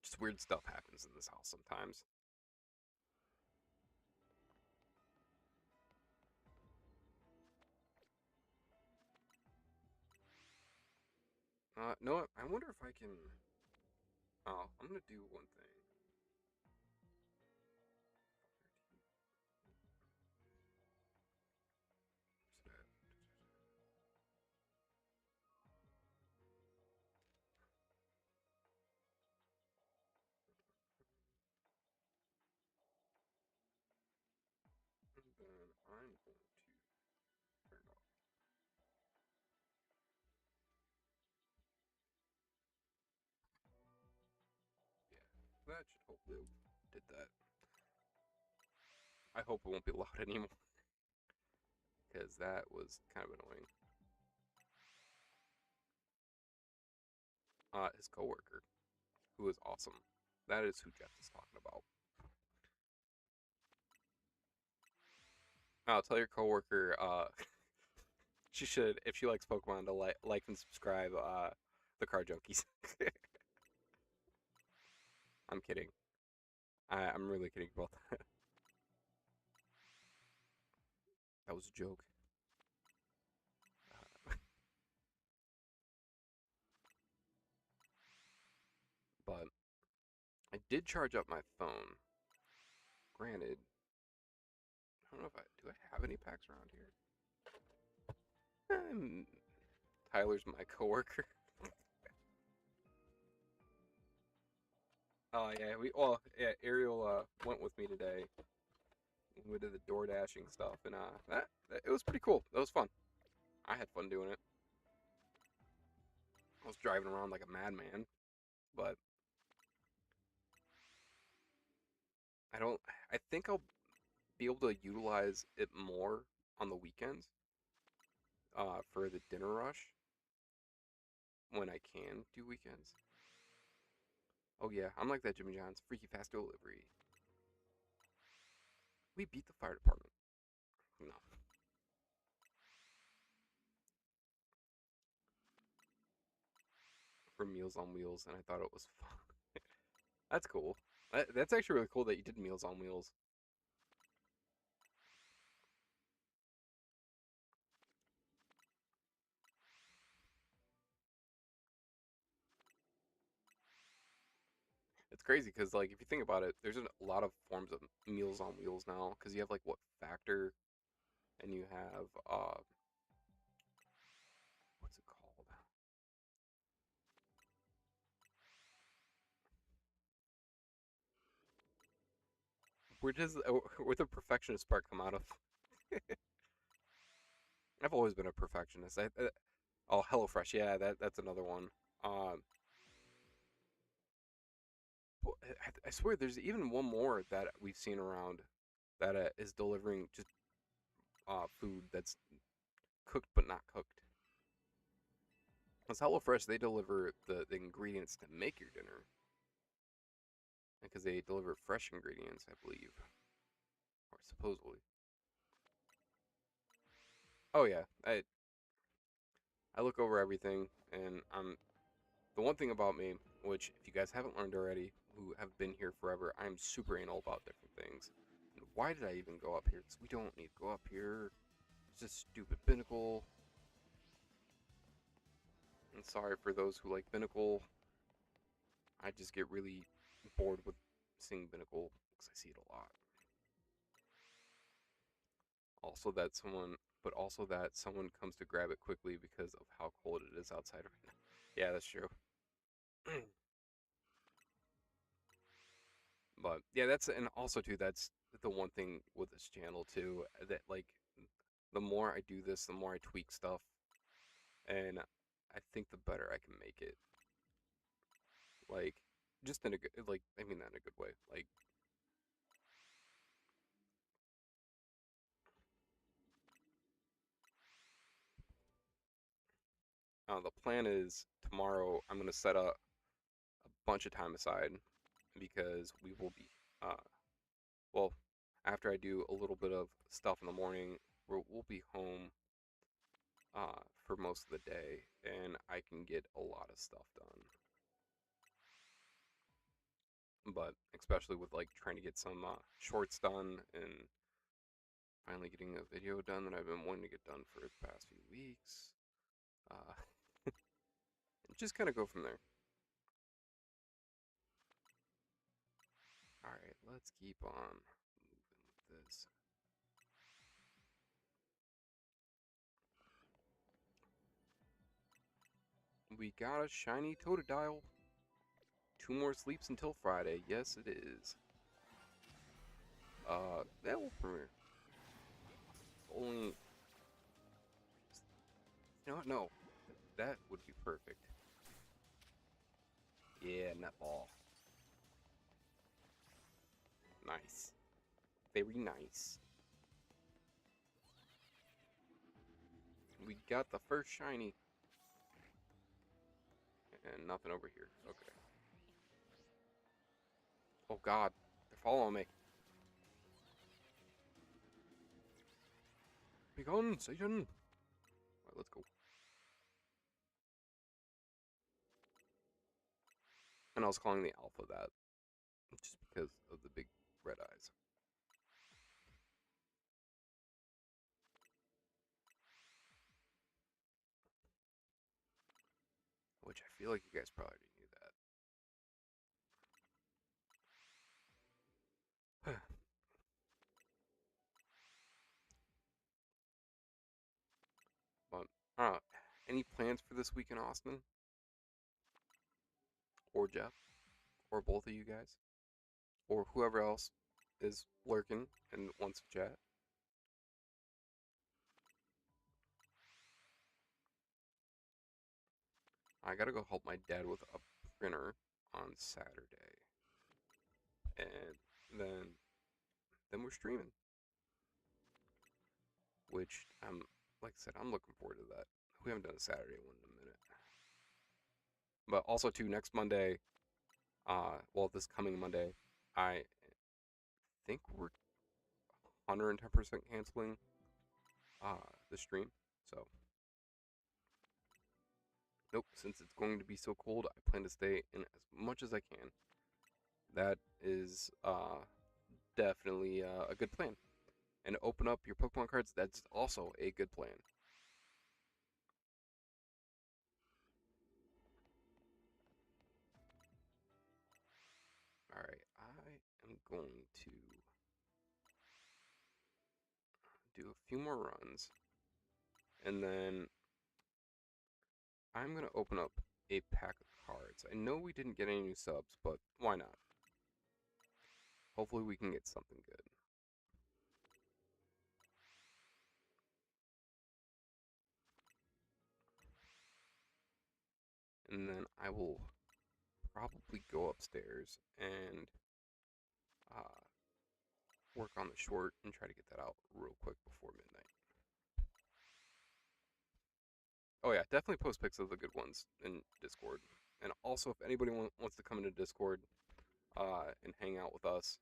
Just weird stuff happens in this house sometimes. No, I wonder if I can. Oh, I'm gonna do one thing. And then I'm going to turn off. Yeah, that should hopefully did that. I hope it won't be loud anymore. Because that was kind of annoying. His coworker, who is awesome. That is who Jeff is talking about. Tell your coworker, she should, if she likes Pokemon, to like and subscribe, the Car Junkies. I'm kidding. I'm really kidding about that. That was a joke. But I did charge up my phone. Granted, I don't know if do I have any packs around here? Tyler's my coworker. Oh yeah, Ariel went with me today We did the door dashing stuff, and it was pretty cool. That was fun. I had fun doing it. I was driving around like a madman, but I don't. I think I'll be able to utilize it more on the weekends for the dinner rush when I can do weekends. Oh yeah, I'm like that Jimmy John's freaky fast delivery. We beat the fire department. No, for Meals on Wheels, and I thought it was fun. That's cool. That's actually really cool that you did Meals on Wheels. It's crazy because, like, if you think about it, there's a lot of forms of Meals on Wheels now. Because you have like what Factor, and you have what's it called? Where the perfectionist part come out of? I've always been a perfectionist. Oh, HelloFresh, yeah, that's another one. Um, I swear, there's even one more that we've seen around that is delivering just food that's cooked but not cooked. Because HelloFresh, they deliver the ingredients to make your dinner because they deliver fresh ingredients, I believe, or supposedly. Oh yeah, I look over everything, and I'm the one thing about me, which if you guys haven't learned already, who have been here forever, I'm super anal about different things. And why did I even go up here? Because we don't need to go up here. It's just stupid Binnacle. And sorry for those who like Binnacle. I just get really bored with seeing Binnacle because I see it a lot. Also that someone, but also that someone comes to grab it quickly because of how cold it is outside right now. Yeah, that's true. But yeah, that's and also too that's the one thing with this channel too that like the more I do this, the more I tweak stuff, and I think the better I can make it. Like just in a good like I mean that in a good way. Like the plan is tomorrow I'm gonna set a bunch of time aside because we will be uh well after I do a little bit of stuff in the morning we'll be home for most of the day, and I can get a lot of stuff done. But especially with like trying to get some shorts done and finally getting a video done that I've been wanting to get done for the past few weeks. Uh, just kind of go from there. All right, let's keep on moving with this. We got a shiny Totodile. 2 more sleeps until Friday. Yes, it is. That will premiere. Only, you know what? No, that would be perfect. Yeah, netball. Nice. Very nice. We got the first shiny. And nothing over here. Okay. Oh god. They're following me. Be gone, Satan. Alright, let's go. And I was calling the alpha that. Just because of the big red eyes. Which I feel like you guys probably already knew that. But, any plans for this week in Austin? Or Jeff? Or both of you guys? Or whoever else? is lurking and wants to chat. I gotta go help my dad with a printer on Saturday, and then we're streaming, which I'm like I said, I'm looking forward to that. We haven't done a Saturday one in a minute, but also too next Monday, well this coming Monday, I think we're 110% canceling the stream. So nope, since it's going to be so cold, I plan to stay in as much as I can. That is definitely a good plan. And open up your Pokemon cards, that's also a good plan. Alright, I am going to do a few more runs. And then I'm going to open up a pack of cards. I know we didn't get any new subs, but why not? Hopefully we can get something good. And then I will probably go upstairs and uh, work on the short and try to get that out real quick before midnight. Oh yeah, definitely post pics of the good ones in Discord. And also, if anybody wants to come into Discord and hang out with us,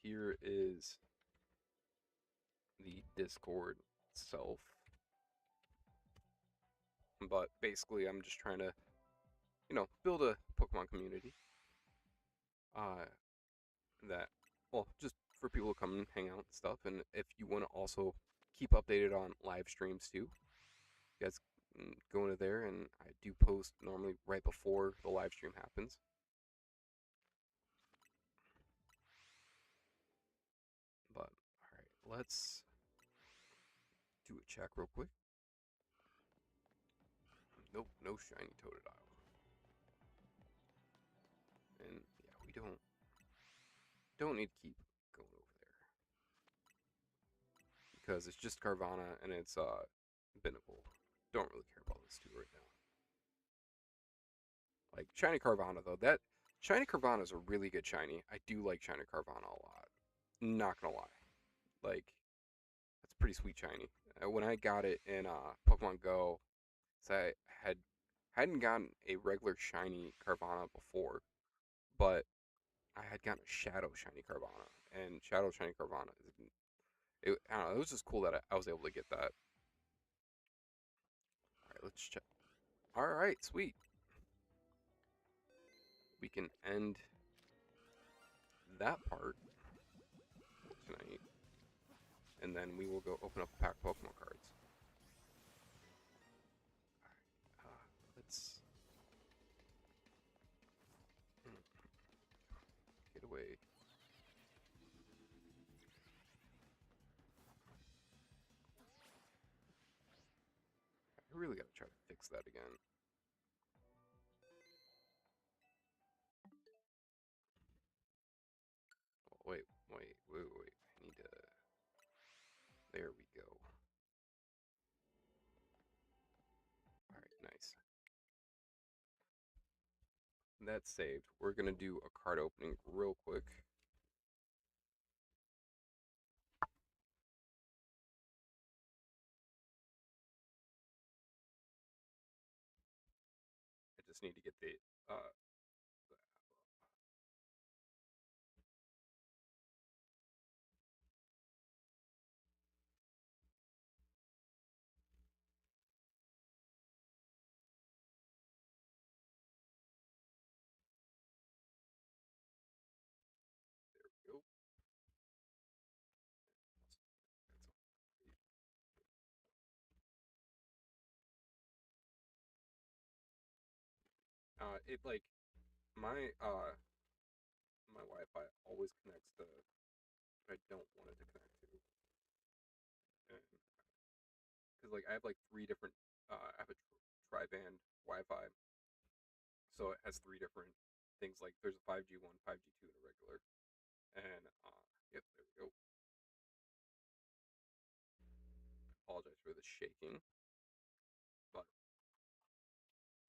here is the Discord itself. But basically, I'm just trying to, build a Pokemon community. Uh, that, well, just for people to come and hang out and stuff. And if you want to also keep updated on live streams too, you guys can go into there, and I do post normally right before the live stream happens. But all right, let's do a check real quick. Nope, no shiny Totodile. And yeah, we don't need to keep going over there because it's just Carvana and it's Binnacle. Don't really care about those two right now. Like shiny Carvana though, that shiny Carvana is a really good shiny. I do like shiny Carvana a lot. Not gonna lie, like that's pretty sweet shiny. When I got it in Pokemon Go, so I hadn't gotten a regular shiny Carvana before, but I had gotten a Shadow shiny Carvana, and Shadow shiny Carvana is I don't know, it was just cool that I was able to get that. All right, let's check. All right, sweet. We can end that part tonight, and then we will go open up a pack of Pokemon cards. All right, let's get away. I really gotta try to fix that again. Oh, wait. I need to. There we go. All right, nice. That's saved. We're gonna do a card opening real quick. I just need to get the there we go. It like my my Wi-Fi always connects to what I don't want it to connect to, because like I have like three different I have a tri-band Wi-Fi, so it has three different things. Like there's a 5G one, 5G two, and a regular. And Yep, there we go. Apologize for the shaking. But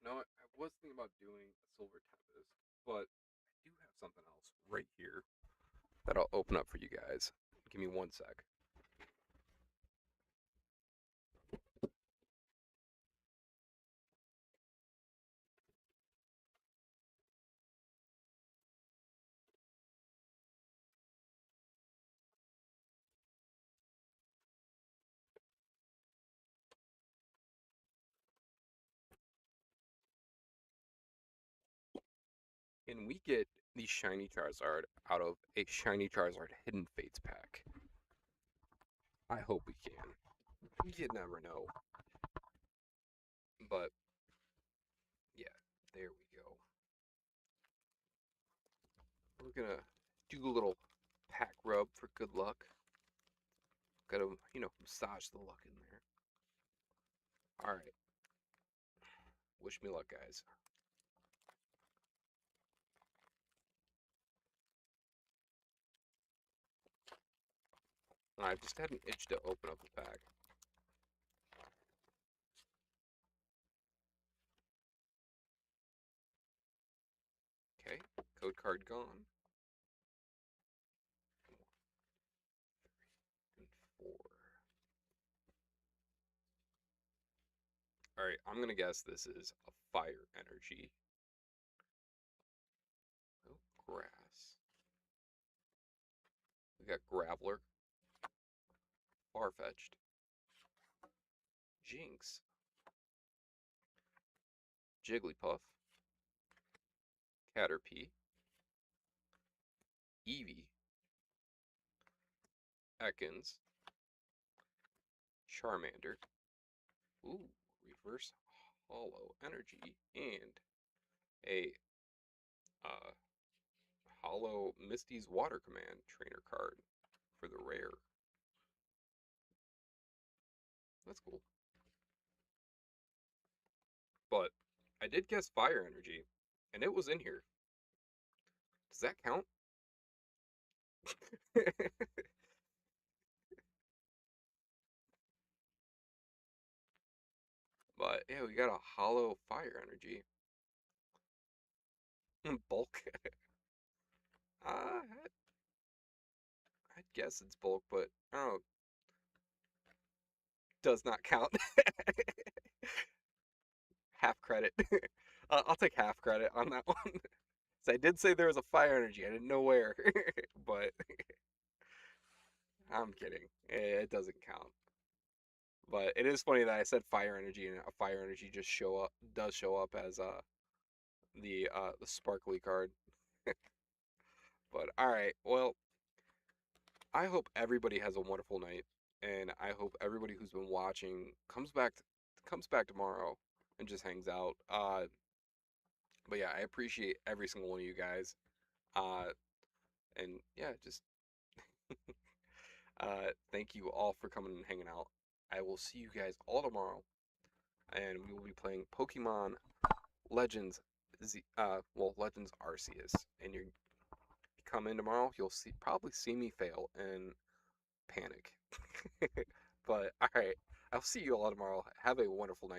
no, I was thinking about doing a Silver Tempest, but I do have something else right here that I'll open up for you guys. Give me one sec. And we get the Shiny Charizard out of a Shiny Charizard Hidden Fates pack. I hope we can. You never know. But yeah, there we go. We're gonna do a little pack rub for good luck. Gotta, massage the luck in there. Alright. Wish me luck, guys. I just had an itch to open up the pack. Okay, code card gone. 1, 3, and 4. Alright, I'm gonna guess this is a fire energy. Oh, grass. We got Graveler, Farfetch'd, Jinx, Jigglypuff, Caterpie, Eevee, Ekans, Charmander, ooh, reverse hollow energy, and a uh, hollow Misty's Water Command trainer card for the rare. That's cool. But I did guess fire energy, and it was in here. Does that count? But yeah, we got a hollow fire energy. Bulk. I'd guess it's bulk, but I don't know. Does not count. Half credit. I'll take half credit on that one. So I did say there was a fire energy. I didn't know where, but I'm kidding. It doesn't count. But it is funny that I said fire energy and a fire energy just does show up as the sparkly card. But all right, well, I hope everybody has a wonderful night, and I hope everybody who's been watching comes back tomorrow and just hangs out. But yeah, I appreciate every single one of you guys. Uh, and yeah, just thank you all for coming and hanging out. I will see you guys all tomorrow, and we will be playing Pokemon Legends Legends Arceus. And you come in tomorrow, you'll probably see me fail and panic. But all right, I'll see you all tomorrow. Have a wonderful night.